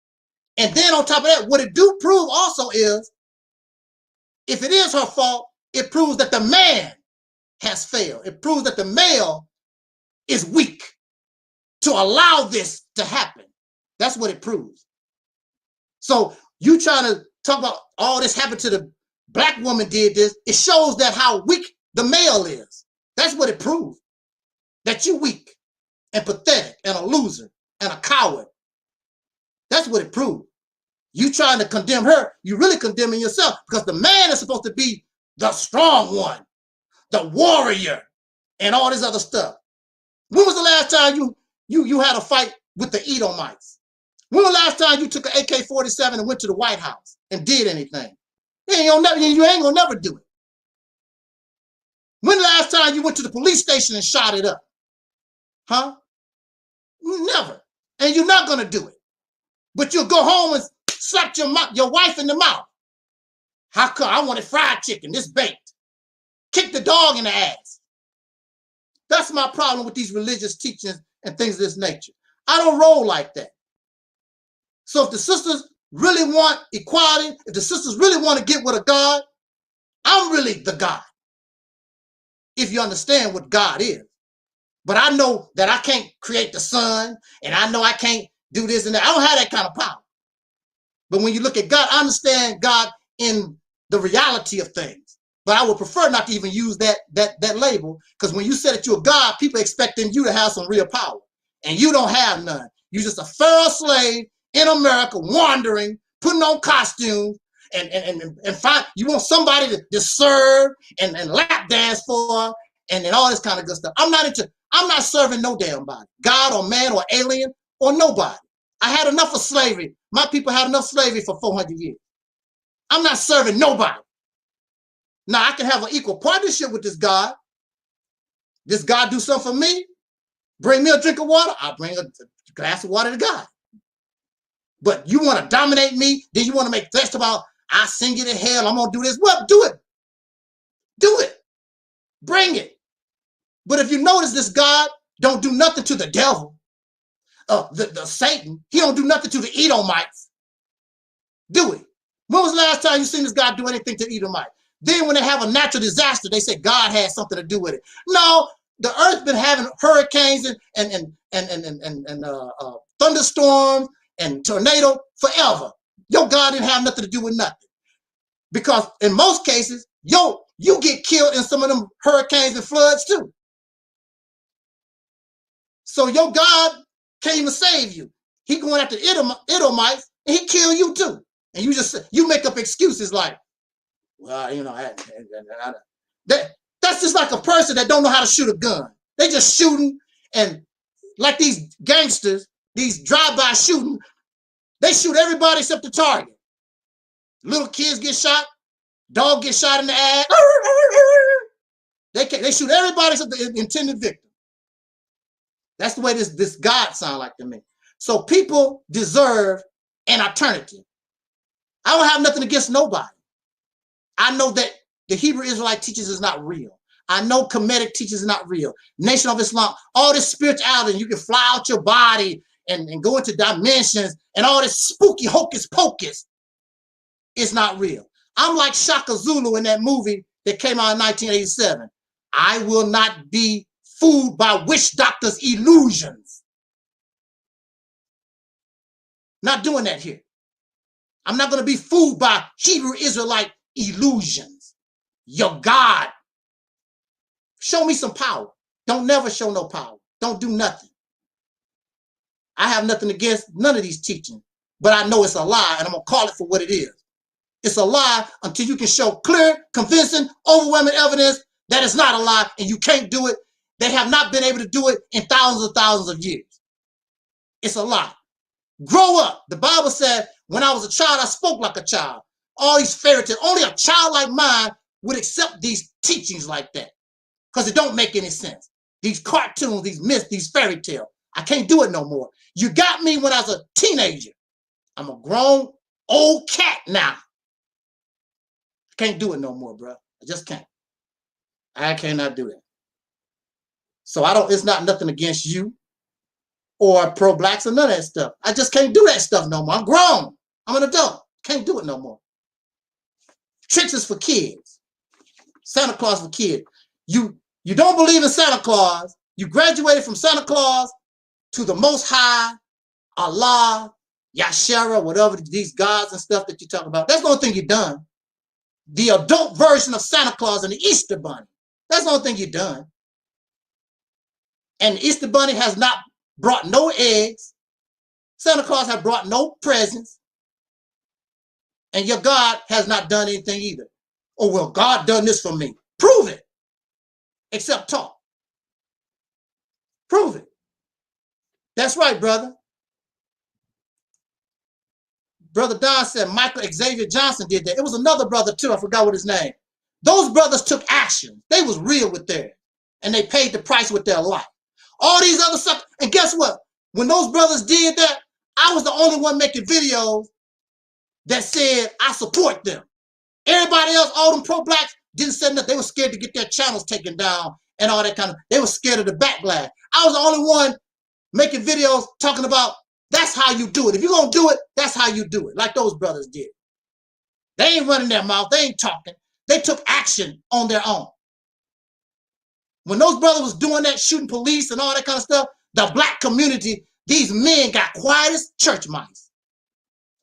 And then on top of that, what it do prove also is, if it is her fault, it proves that the man has failed. It proves that the male is weak to allow this to happen. That's what it proves. So you trying to talk about all this happened to the black woman did this, it shows that how weak the male is. That's what it proves. That you weak and pathetic and a loser and a coward. That's what it proves. You trying to condemn her, you really condemning yourself, because the man is supposed to be the strong one, the warrior, and all this other stuff. When was the last time you had a fight with the Edomites? When was the last time you took an AK-47 and went to the White House and did anything? You ain't gonna never do it. When the last time you went to the police station and shot it up? Huh? Never. And you're not gonna do it. But you'll go home and slap your wife in the mouth. How come? I wanted fried chicken, this baked. Kick the dog in the ass. That's my problem with these religious teachings and things of this nature. I don't roll like that. So if the sisters really want equality, if the sisters really want to get with a God, I'm really the God. If you understand what God is. But I know that I can't create the sun, and I know I can't do this and that. I don't have that kind of power. But when you look at God, I understand God in the reality of things. But I would prefer not to even use that label, because when you say that you're a God, people expecting you to have some real power. And you don't have none. You're just a Pharaoh slave in America, wandering, putting on costumes, and find you want somebody to serve and lap dance for, and all this kind of good stuff. I'm not serving no damn body, God or man or alien or nobody. I had enough of slavery. My people had enough slavery for 400 years. I'm not serving nobody. Now I can have an equal partnership with this God. This God do something for me, bring me a drink of water, I'll bring a glass of water to God. But you want to dominate me, then you want to make threats about, I send you to hell, I'm going to do this. Well, do it. Do it. Bring it. But if you notice, this God don't do nothing to the devil, the Satan. He don't do nothing to the Edomites. Do it. When was the last time you seen this God do anything to Edomites? Then when they have a natural disaster, they say God has something to do with it. No, the earth's been having hurricanes and thunderstorms and tornado forever. Your God didn't have nothing to do with nothing. Because in most cases, you get killed in some of them hurricanes and floods too. So your God can't even save you. He going after Edomites and he kill you too. And you make up excuses like, well, that's just like a person that don't know how to shoot a gun. They just shooting, and like these gangsters, these drive-by shooting, they shoot everybody except the target. Little kids get shot, dog get shot in the ass. They shoot everybody except the intended victim. That's the way this God sound like to me. So people deserve an alternative. I don't have nothing against nobody. I know that the Hebrew Israelite teachings is not real. I know Kemetic teachings is not real. Nation of Islam, all this spirituality, and you can fly out your body and go into dimensions, and all this spooky hocus pocus is not real. I'm like Shaka Zulu in that movie that came out in 1987. I will not be fooled by witch doctors' illusions. Not doing that here. I'm not going to be fooled by Hebrew Israelite illusions. Your God. Show me some power. Don't never show no power. Don't do nothing. I have nothing against none of these teachings, but I know it's a lie, and I'm going to call it for what it is. It's a lie until you can show clear, convincing, overwhelming evidence that it's not a lie, and you can't do it. They have not been able to do it in thousands of years. It's a lie. Grow up. The Bible said, when I was a child, I spoke like a child. All these fairy tales. Only a child like mine would accept these teachings like that, because it don't make any sense. These cartoons, these myths, these fairy tales. I can't do it no more. You got me when I was a teenager. I'm a grown old cat now. I can't do it no more, bro. I just can't. I cannot do it. So it's not nothing against you or pro-blacks or none of that stuff. I just can't do that stuff no more. I'm grown. I'm an adult. Can't do it no more. Tricks is for kids. Santa Claus for kids. You don't believe in Santa Claus. You graduated from Santa Claus to the Most High, Allah, Yashara, whatever these gods and stuff that you talk about. That's the only thing you've done. The adult version of Santa Claus and the Easter Bunny. That's the only thing you've done. And the Easter Bunny has not brought no eggs. Santa Claus has brought no presents. And your God has not done anything either. Oh, well, God done this for me. Prove it. Except talk. Prove it. That's right, brother. Brother Don said Michael Xavier Johnson did that. It was another brother too. I forgot what his name. Those brothers took action. They was real with theirs. And they paid the price with their life. All these other stuff. And guess what? When those brothers did that, I was the only one making videos that said I support them. Everybody else, all them pro-blacks, didn't say nothing. They were scared to get their channels taken down and all that kind of. They were scared of the backlash. I was the only one making videos talking about that's how you do it. If you're going to do it, that's how you do it. Like those brothers did. They ain't running their mouth. They ain't talking. They took action on their own. When those brothers was doing that, shooting police and all that kind of stuff, the black community, these men got quiet as church mice.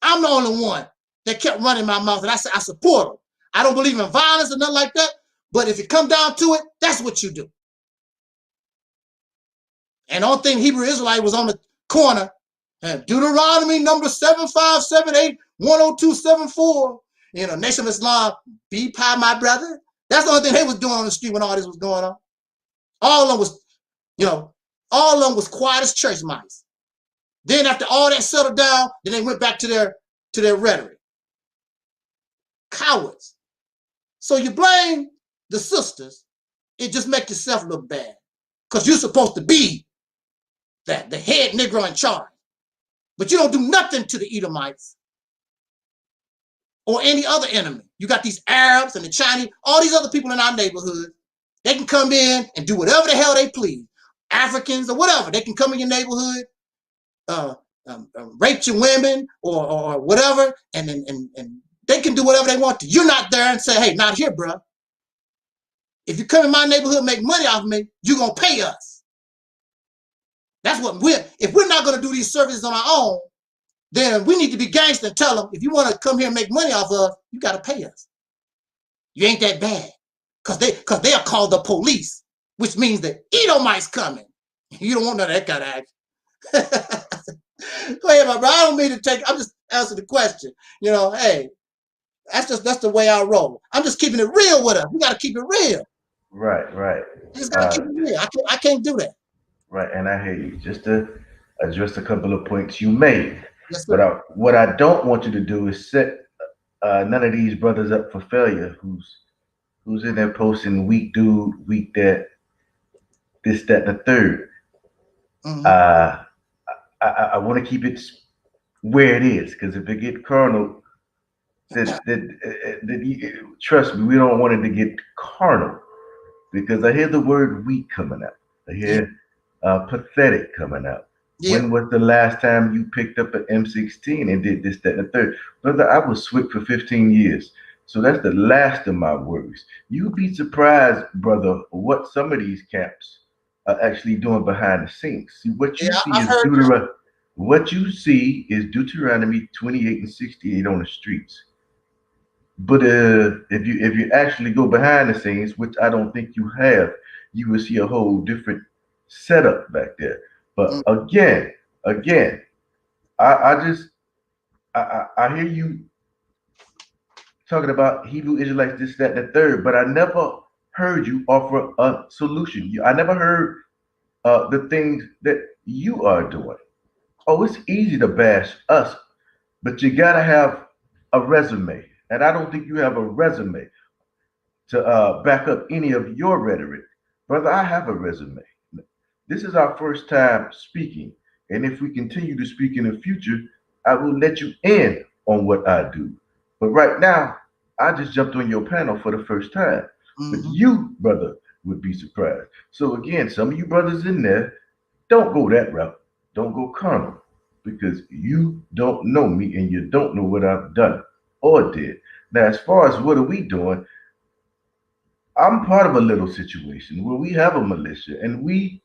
I'm the only one that kept running my mouth, and I said, I support them. I don't believe in violence or nothing like that, but if it come down to it, that's what you do. And the only thing Hebrew Israelite was on the corner, and Deuteronomy number 7578, 10274, Nation of Islam, be pie, my brother. That's the only thing they was doing on the street when all this was going on. All of them was, all of them was quiet as church mice. Then after all that settled down, then they went back to their rhetoric. Cowards. So you blame the sisters, it just makes yourself look bad. Because you're supposed to be the head Negro in charge. But you don't do nothing to the Edomites or any other enemy. You got these Arabs and the Chinese, all these other people in our neighborhood. They can come in and do whatever the hell they please. Africans or whatever. They can come in your neighborhood, rape your women or whatever, and they can do whatever they want to. You're not there and say, hey, not here, bro. If you come in my neighborhood and make money off of me, you're going to pay us. That's what if we're not going to do these services on our own, then we need to be gangster and tell them, if you want to come here and make money off of us, you got to pay us. You ain't that bad. Because they are called the police, which means the Edomites coming. You don't want none of that kind of action. Go ahead, my bro. I don't mean to take, answer the question. You know, hey, that's the way I roll. I'm just keeping it real with us. We got to keep it real.
Right, right.
You just got to keep it real. I can't do that.
Right, and I hear you. Just to address a couple of points you made.
Yes,
But
sir.
what I don't want you to do is set none of these brothers up for failure. Who's in there posting weak dude, weak that, this, that, and the third.
Mm-hmm.
I want to keep it where it is, because if it get carnal, trust me, we don't want it to get carnal. Because I hear the word weak coming out. I hear pathetic coming out.
Yeah.
When was the last time you picked up an M16 and did this, that, and the third? Brother, I was SWIC for 15 years. So that's the last of my worries. You'd be surprised, brother, what some of these camps are actually doing behind the scenes. See, what you see is Deuteronomy 28 and 68 on the streets. But if you actually go behind the scenes, which I don't think you have, you will see a whole different setup back there. But again, I hear you talking about Hebrew Israelites, this, that, and the third, but I never heard you offer a solution. I never heard the things that you are doing. Oh, it's easy to bash us, but you gotta have a resume. And I don't think you have a resume to back up any of your rhetoric. Brother, I have a resume. This is our first time speaking. And if we continue to speak in the future, I will let you in on what I do. But right now, I just jumped on your panel for the first time. But you, brother, would be surprised. So again, some of you brothers in there, don't go that route. Don't go carnal. Because you don't know me and you don't know what I've done or did. Now, as far as what are we doing, I'm part of a little situation where we have a militia and we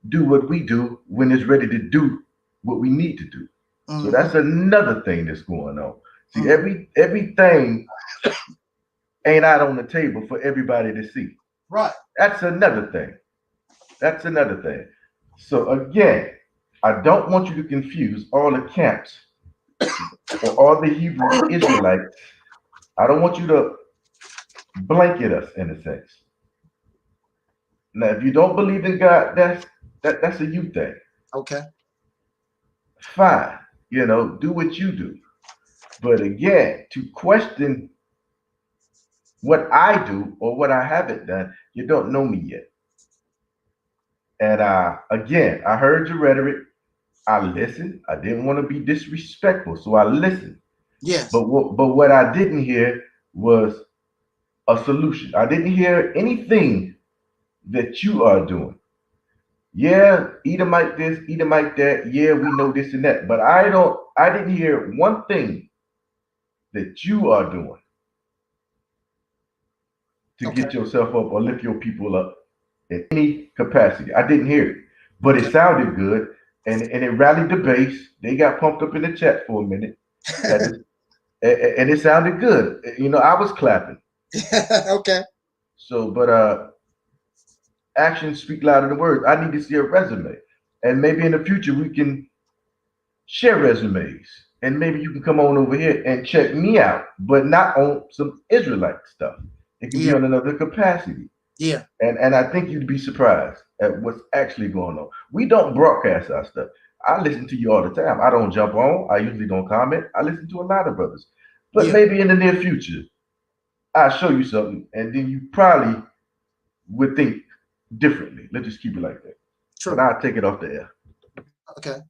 do what we do when it's ready to do what we need to do. So that's another thing that's going on. See, everything ain't out on the table for everybody to see.
Right.
That's another thing. So again, I don't want you to confuse all the camps or all the Hebrew Israelites. I don't want you to blanket us in a sense. Now, if you don't believe in God, that's a you thing.
Okay.
Fine. Do what you do. But again, to question what I do or what I haven't done, you don't know me yet. And again, I heard your rhetoric. I listened. I didn't want to be disrespectful, so I listened.
Yes.
But what I didn't hear was a solution. I didn't hear anything that you are doing. Yeah, Edomite this, Edomite that. Yeah, we know this and that. But I didn't hear one thing that you are doing to get yourself up or lift your people up in any capacity. I didn't hear it. But it sounded good. And it rallied the base. They got pumped up in the chat for a minute. And it sounded good. I was clapping.
Okay.
So, but actions speak louder than words. I need to see a resume. And maybe in the future we can share resumes. And maybe you can come on over here and check me out, but not on some Israelite stuff. It can be on another capacity.
Yeah.
And I think you'd be surprised at what's actually going on. We don't broadcast our stuff. I listen to you all the time. I don't jump on. I usually don't comment. I listen to a lot of brothers. But maybe in the near future, I'll show you something, and then you probably would think differently. Let's just keep it like that.
True.
But I'll take it off the air.
Okay.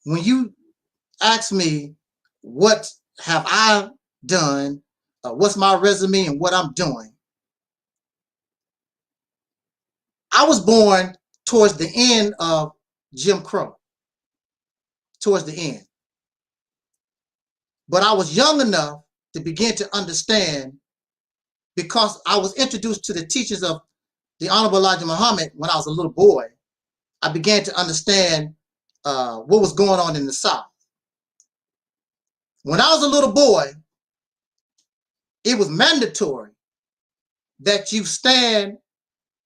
When you ask me what have I done, what's my resume and what I'm doing, I was born towards the end of Jim Crow, towards the end. But I was young enough to begin to understand, because I was introduced to the teachings of the Honorable Elijah Muhammad when I was a little boy. I began to understand what was going on in the South. When I was a little boy, it was mandatory that you stand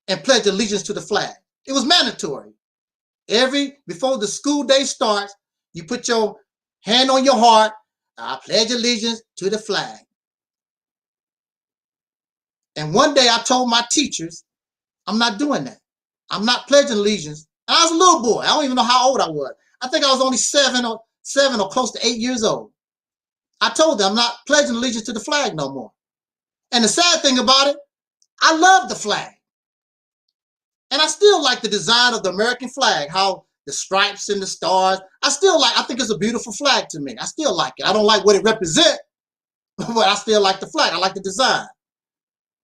and pledge allegiance to the flag. It was mandatory. Before the school day starts, you put your hand on your heart. I pledge allegiance to the flag. And one day I told my teachers, I'm not doing that. I'm not pledging allegiance. And I was a little boy. I don't even know how old I was. I think I was only seven or close to 8 years old. I told them I'm not pledging allegiance to the flag no more. And the sad thing about it, I love the flag. And I still like the design of the American flag, how the stripes and the stars. I think it's a beautiful flag to me. I still like it. I don't like what it represents, but I still like the flag. I like the design.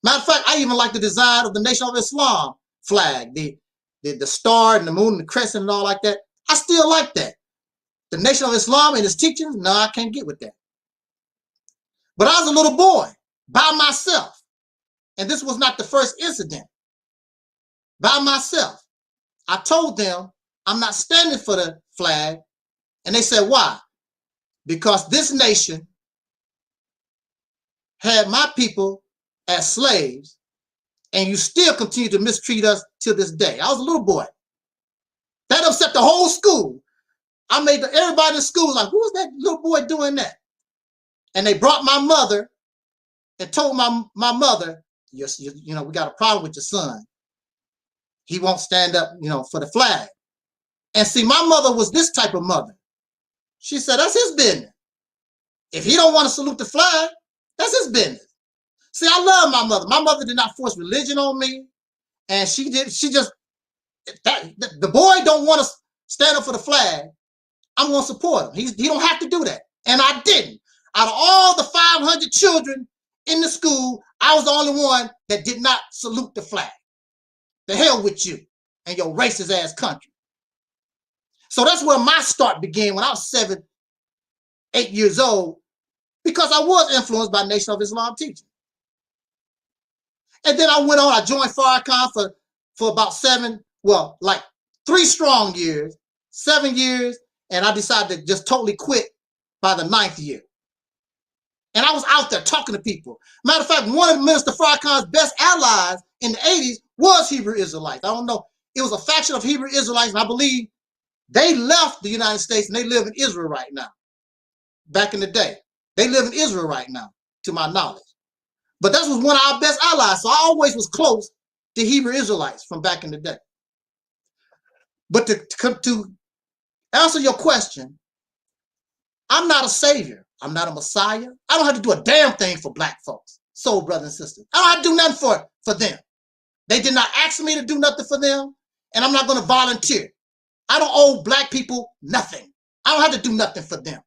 Matter of fact, I even like the design of the Nation of Islam flag, the star and the moon and the crescent and all like that. I still like that. The Nation of Islam and its teachings, no, I can't get with that. But I was a little boy by myself. And this was not the first incident. By myself. I told them I'm not standing for the flag. And they said, why? Because this nation had my people as slaves, and you still continue to mistreat us to this day. I was a little boy. That upset the whole school. I made everybody in the school like, who is that little boy doing that? And they brought my mother and told my mother, you know, we got a problem with your son. He won't stand up, you know, for the flag. And see, my mother was this type of mother. She said, that's his business. If he don't want to salute the flag, that's his business. See, I love my mother. My mother did not force religion on me. And the boy don't want to stand up for the flag. I'm going to support him. He don't have to do that. And I didn't. Out of all the 500 children in the school, I was the only one that did not salute the flag. The hell with you and your racist ass country. So that's where my start began when I was 7, 8 years old, because I was influenced by Nation of Islam teaching. And then I went on, I joined Farrakhan for about 3 strong years, 7 years, and I decided to just totally quit by the 9th year. And I was out there talking to people. Matter of fact, one of Minister Farrakhan's best allies in the 80s was Hebrew Israelites. I don't know. It was a faction of Hebrew Israelites, and I believe they left the United States and they live in Israel right now. Back in the day. They live in Israel right now, to my knowledge. But that was one of our best allies. So I always was close to Hebrew Israelites from back in the day. But to answer your question, I'm not a savior. I'm not a messiah. I don't have to do a damn thing for black folks, soul brothers and sisters. I don't have to do nothing for them. They did not ask me to do nothing for them, and I'm not going to volunteer. I don't owe black people nothing. I don't have to do nothing for them.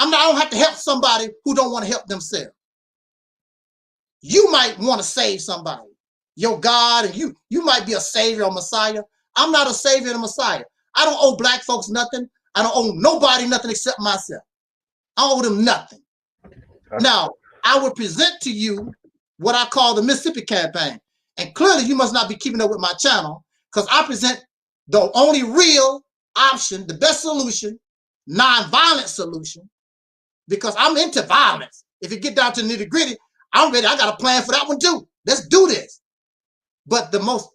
I don't have to help somebody who don't want to help themselves. You might want to save somebody, your God, and you might be a savior or messiah. I'm not a savior and a messiah. I don't owe black folks nothing. I don't owe nobody nothing except myself. I owe them nothing. Now, I will present to you what I call the Mississippi campaign. And clearly you must not be keeping up with my channel, because I present the only real option, the best solution, non-violent solution, because I'm into violence. If you get down to the nitty-gritty, I'm ready. I got a plan for that one too. Let's do this. But the most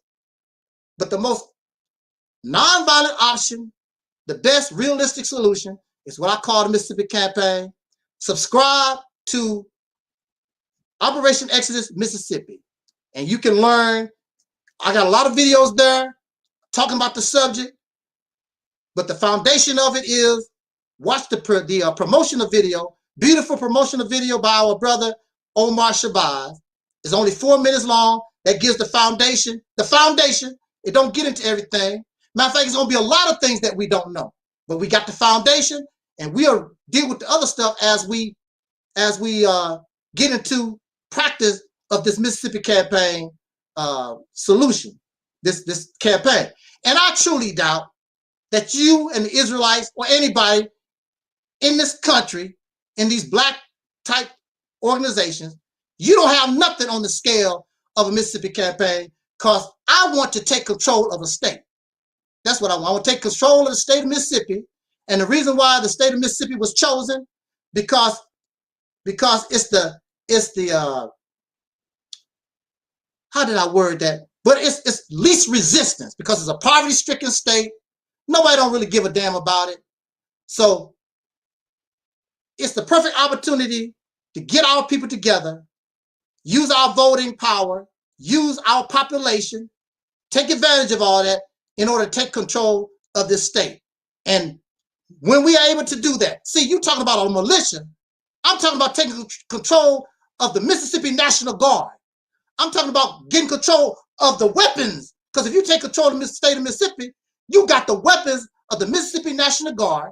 non-violent option, the best realistic solution, is what I call the Mississippi campaign. Subscribe to Operation Exodus Mississippi, and you can learn. I got a lot of videos there talking about the subject, but the foundation of it is watch the promotional video, beautiful promotional video by our brother Omar Shabazz. It's only 4 minutes long. That gives the foundation. The foundation. It don't get into everything. Matter of fact, it's gonna be a lot of things that we don't know, but we got the foundation, and we'll deal with the other stuff as we get into practice of this Mississippi campaign solution, this campaign. And I truly doubt that you and the Israelites or anybody in this country, in these black type organizations, you don't have nothing on the scale of a Mississippi campaign, because I want to take control of a state. That's what I want. I want to take control of the state of Mississippi. And the reason why the state of Mississippi was chosen, because it's the how did I word that? but it's least resistance because it's a poverty-stricken state. Nobody don't really give a damn about it. So it's the perfect opportunity to get our people together, use our voting power, use our population, take advantage of all that in order to take control of this state. And when we are able to do that, see, you talking about a militia, I'm talking about taking control of the Mississippi National Guard. I'm talking about getting control of the weapons. Because if you take control of the state of Mississippi, you got the weapons of the Mississippi National Guard.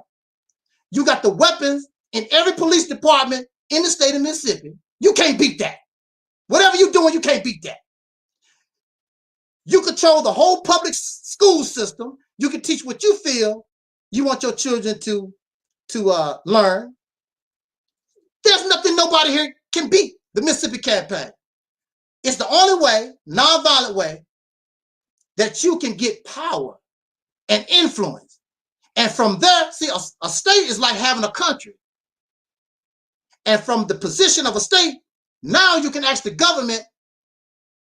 You got the weapons in every police department in the state of Mississippi. You can't beat that. Whatever you're doing, you can't beat that. You control the whole public school system. You can teach what you feel you want your children to learn. There's nothing nobody here can beat the Mississippi campaign. It's the only way, nonviolent way, that you can get power and influence. And from there, see, a state is like having a country. And from the position of a state, now you can ask the government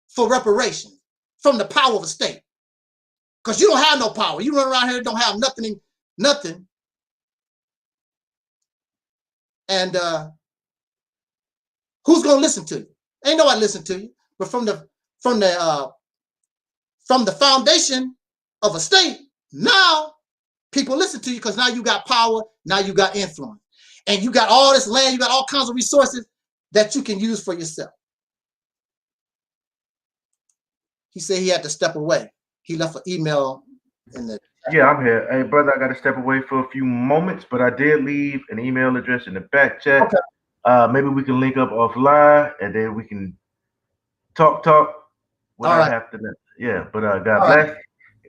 for reparations from the power of a state. Because you don't have no power. You run around here and don't have nothing. And who's gonna listen to you? Ain't nobody listen to you. But from the foundation of a state, now people listen to you because now you got power, now you got influence. And you got all this land, you got all kinds of resources that you can use for yourself. He said he had to step away. He left an email in the...
Yeah, I'm here. Hey, brother, I got to step away for a few moments, but I did leave an email address in the back chat. Okay. Maybe we can link up offline, and then we can talk without after that. Yeah, but God bless. Right.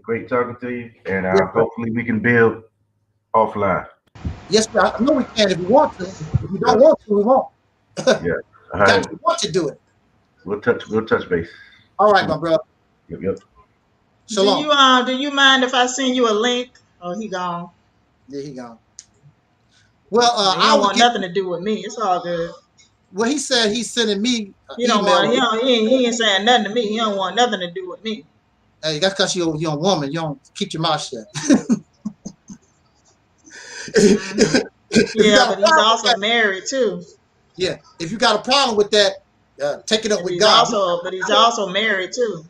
Great talking to you, and hopefully we can build offline.
Yes, I know we can if we want to. If we don't want to, we won't.
Yeah. All right.
We want to do it.
We'll touch base.
All right, my brother.
Yep.
Shalom. Do you mind if I send you a link? Oh, he gone.
Yeah, he gone. Well,
I don't want nothing to do with me. It's all good.
Well, he said he's sending me.
He ain't saying nothing to me. He don't want nothing to do with me.
Hey, that's because you're a woman. You don't keep your mouth shut.
Yeah, but he's also married too.
Yeah, if you got a problem with that, take it up with God.
But he's also married too.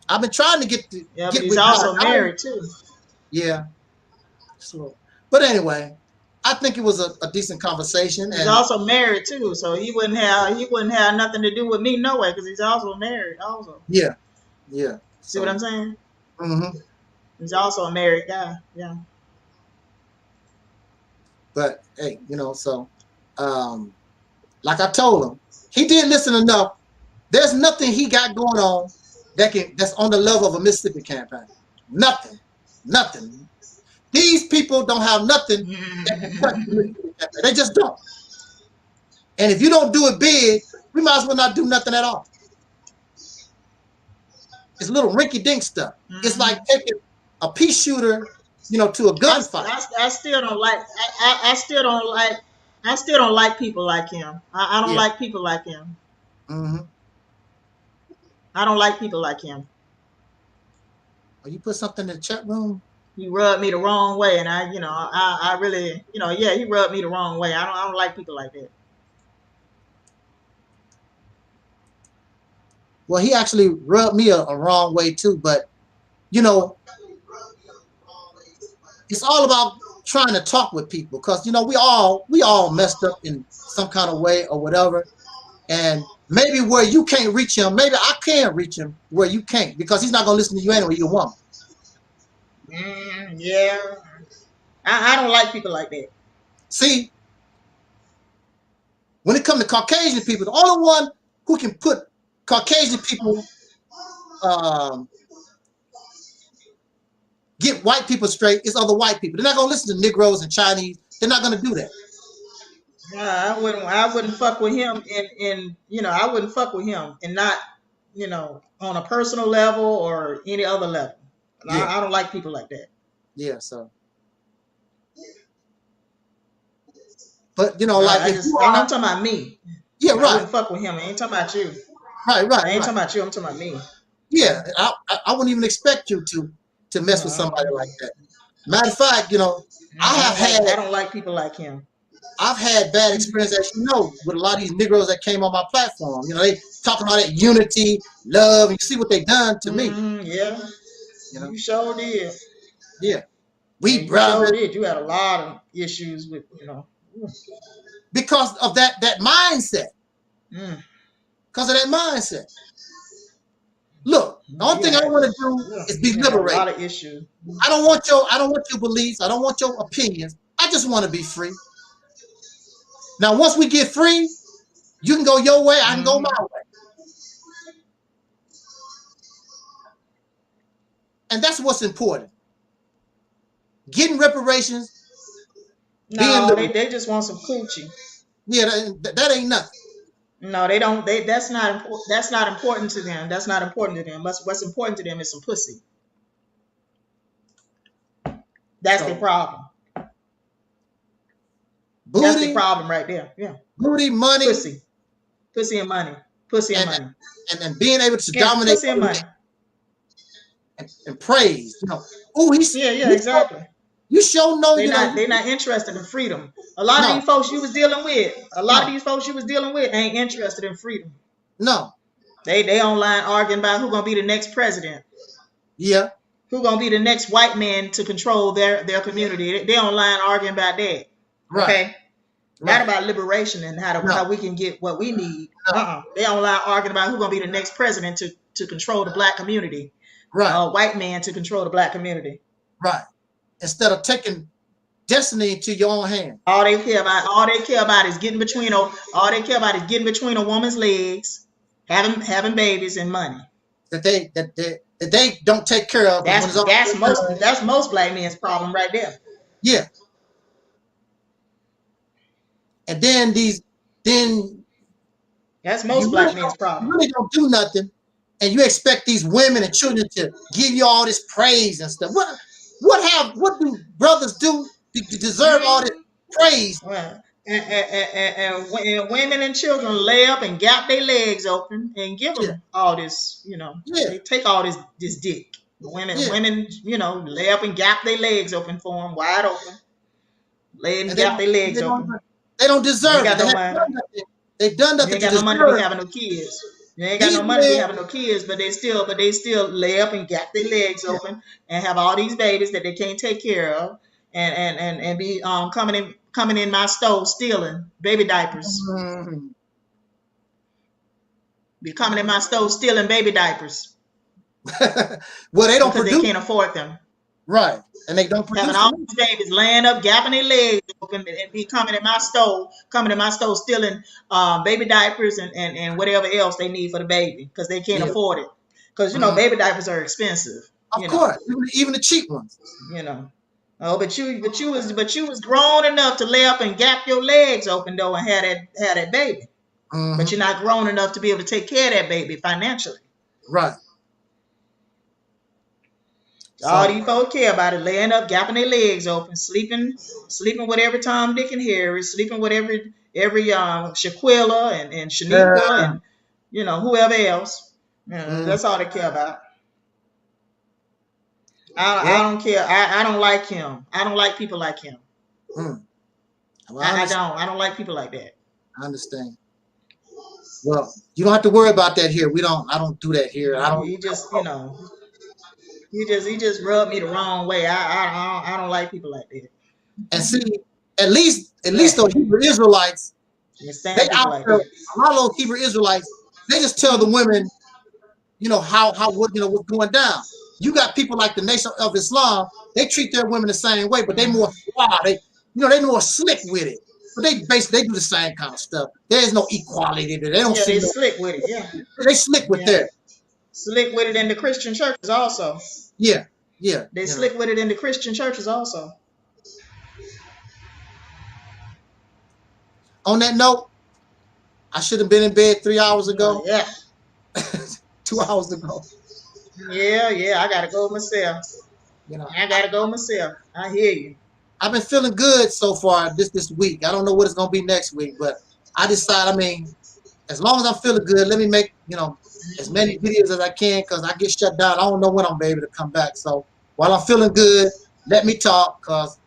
I've been trying to get
but he's also married too.
Yeah. So, but anyway, I think it was a decent conversation.
He's also married too, so he wouldn't have nothing to do with me no way because he's also married also.
Yeah.
See what I'm saying?
Mm-hmm.
He's also a married guy. Yeah.
But hey, so like I told him, he did listen enough. There's nothing he got going on that's on the level of a Mississippi campaign. Nothing. These people don't have nothing that can touch the Mississippi campaign. They just don't. And if you don't do it big, we might as well not do nothing at all. It's little rinky-dink stuff. Mm-hmm. It's like taking a pea shooter, to a gunfight.
I still don't like. I still don't like people like him. I don't like people like him.
Mm-hmm.
I don't like people like him.
Oh, you put something in the chat room?
He rubbed me the wrong way, and I really, he rubbed me the wrong way. I don't like people like that.
Well, he actually rubbed me a wrong way too, but it's all about trying to talk with people because we all messed up in some kind of way or whatever, and maybe where you can't reach him, maybe I can reach him where you can't because he's not gonna listen to you anyway. You're a woman.
Yeah, I don't like people like that.
See, when it comes to Caucasian people, the only one who can put Caucasian people get white people straight is other white people. They're not gonna listen to Negroes and Chinese. They're not gonna do that.
I wouldn't fuck with him I wouldn't fuck with him and not, on a personal level or any other level. Yeah. I don't like people like that.
Yeah, so. But I'm
talking about me.
Yeah, right.
I wouldn't fuck with him. I ain't talking about you.
Right.
I ain't talking about you. I'm talking about me.
Yeah, I wouldn't even expect you to mess with somebody like that. Matter of fact, you know,
I don't like people like him.
I've had bad experience, as you know, with a lot of these Negroes that came on my platform. You know, they talking about that unity, love, and you see what they done to me.
Yeah,
You know,
you sure did.
yeah, we
You
brothers.
sure did. You had a lot of issues with, you know,
Because of that mindset. Because of that mindset. Look, the only thing I want to do is be liberated.
A lot of issues.
I don't want your beliefs. I don't want your opinions. I just want to be free. Now, once we get free, you can go your way, I can go my way. And that's what's important. Getting reparations.
No, they just want some coochie.
Yeah, that ain't nothing.
No, they don't. That's not important. That's not important to them. That's not important to them. What's important to them is some pussy. That's the problem.
Booty,
that's the problem right there. Yeah.
Booty, money,
pussy and money, pussy and money,
and being able to dominate
pussy and money
and praise. You know, oh,
exactly.
You sure know
they're not interested in freedom. A lot of these folks you was dealing with, ain't interested in freedom.
No.
They online arguing about who's gonna be the next president.
Yeah.
Who's gonna be the next white man to control their community. They online arguing about that.
Right.
Okay.
Right.
Not about liberation and how we can get what we need. They online arguing about who's gonna be the next president to control the black community.
Right.
White man to control the black community.
Right. Instead of taking destiny into your own hand.
All they care about is getting between a woman's legs, having babies and money. That
they don't take care of.
That's most black men's problem right there.
Yeah. And then
that's most black men's problem.
You really don't do nothing, and you expect these women and children to give you all this praise and stuff. What do brothers do to deserve all this praise?
Well, and women and children lay up and gap their legs open and give them all this, you know. Yeah. They take all this dick. Women, you know, lay up and gap their legs open for them, wide open. Lay and gap their legs open.
They don't deserve it. They've done nothing.
You ain't got no money to be having no kids. You ain't got no money to be having no kids, but they still lay up and gap their legs open and have all these babies that they can't take care of, and be coming in my stove stealing baby diapers. Mm-hmm. Be coming in my stove stealing baby diapers.
Well, they don't
because they can't afford them.
Right. And they don't produce
having all these babies laying up, gapping their legs open, and be coming in my stove stealing baby diapers and whatever else they need for the baby because they can't afford it. Because you know baby diapers are expensive.
Of course, even the cheap ones.
You know. Oh, but you was grown enough to lay up and gap your legs open though and have that baby. Mm-hmm. But you're not grown enough to be able to take care of that baby financially.
Right.
All these folks care about it, laying up, gapping their legs open, sleeping with every Tom, Dick, and Harry, sleeping with every Shaquilla and Shaniqua and you know whoever else. You know, that's all they care about. I don't care. I don't like him. I don't like people like him. Well, I don't like people like that.
I understand. Well, you don't have to worry about that here. I don't do that here.
He just, you know. He just rubbed me the wrong way. I don't like people like that.
And see, at least those Hebrew Israelites, they out there, a lot of those Hebrew Israelites, they just tell the women, you know, what's going down. You got people like the Nation of Islam, they treat their women the same way, but they more fly. They more slick with it. But they do the same kind of stuff. There is no equality there. They don't
they slick with it, yeah.
They slick with that.
Slick with it in the Christian churches also.
Yeah.
They slick with it in the Christian churches also.
On that note, I should have been in bed 3 hours ago.
Yeah.
2 hours ago.
Yeah, I gotta go myself. You know, I gotta go myself. I hear you.
I've been feeling good so far this week. I don't know what it's gonna be next week, but I decide, as long as I'm feeling good, let me make, as many videos as I can because I get shut down. I don't know when I'm able to come back. So while I'm feeling good, let me talk because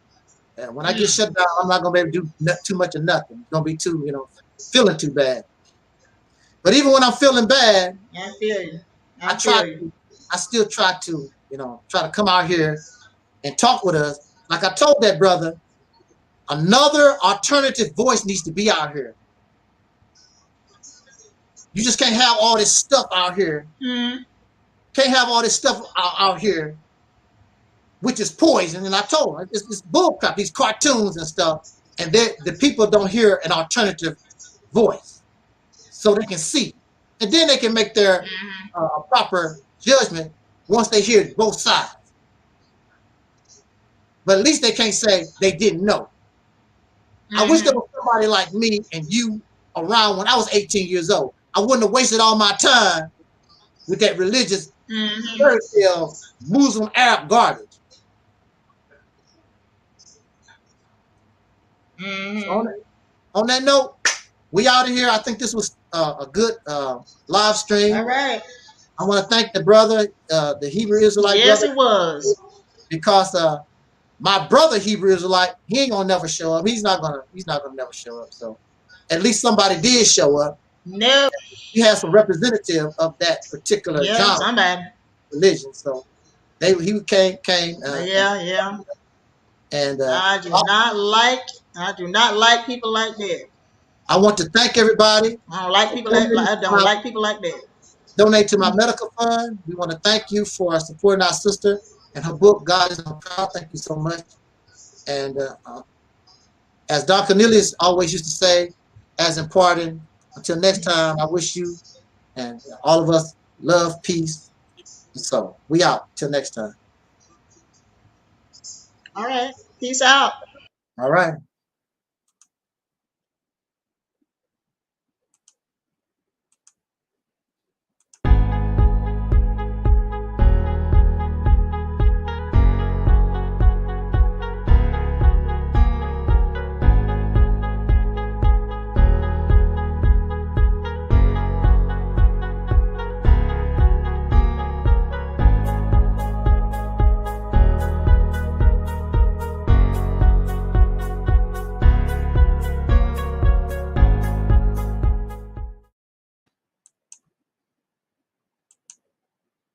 when I get shut down, I'm not going to be able to do too much of nothing. It's going to be too, feeling too bad. But even when I'm feeling bad,
I feel you.
I still try to, try to come out here and talk with us. Like I told that brother, another alternative voice needs to be out here. You just can't have all this stuff out here. Can't have all this stuff out here, which is poison. And I told him, it's bullcrap, these cartoons and stuff. And the people don't hear an alternative voice so they can see. And then they can make their proper judgment once they hear both sides. But at least they can't say they didn't know. I wish there was somebody like me and you around when I was 18 years old. I wouldn't have wasted all my time with that religious fairy tale Muslim Arab garbage. So on that note, we out of here. I think this was a good live stream.
All right.
I want to thank the brother, the Hebrew Israelite
yes,
brother.
It was.
Because my brother Hebrew Israelite, he ain't gonna never show up. He's not gonna never show up. So at least somebody did show up.
No.
He has a representative of that particular genre, religion. So he came. And
I do not like people like that.
I want to thank everybody.
I don't like people like that.
Donate to my medical fund. We want to thank you for supporting our sister and her book, God is on Trial. Thank you so much. And as Don Cornelius always used to say, as important, until next time, I wish you and all of us love, peace, and so we out. Till next time.
All right. Peace out.
All right.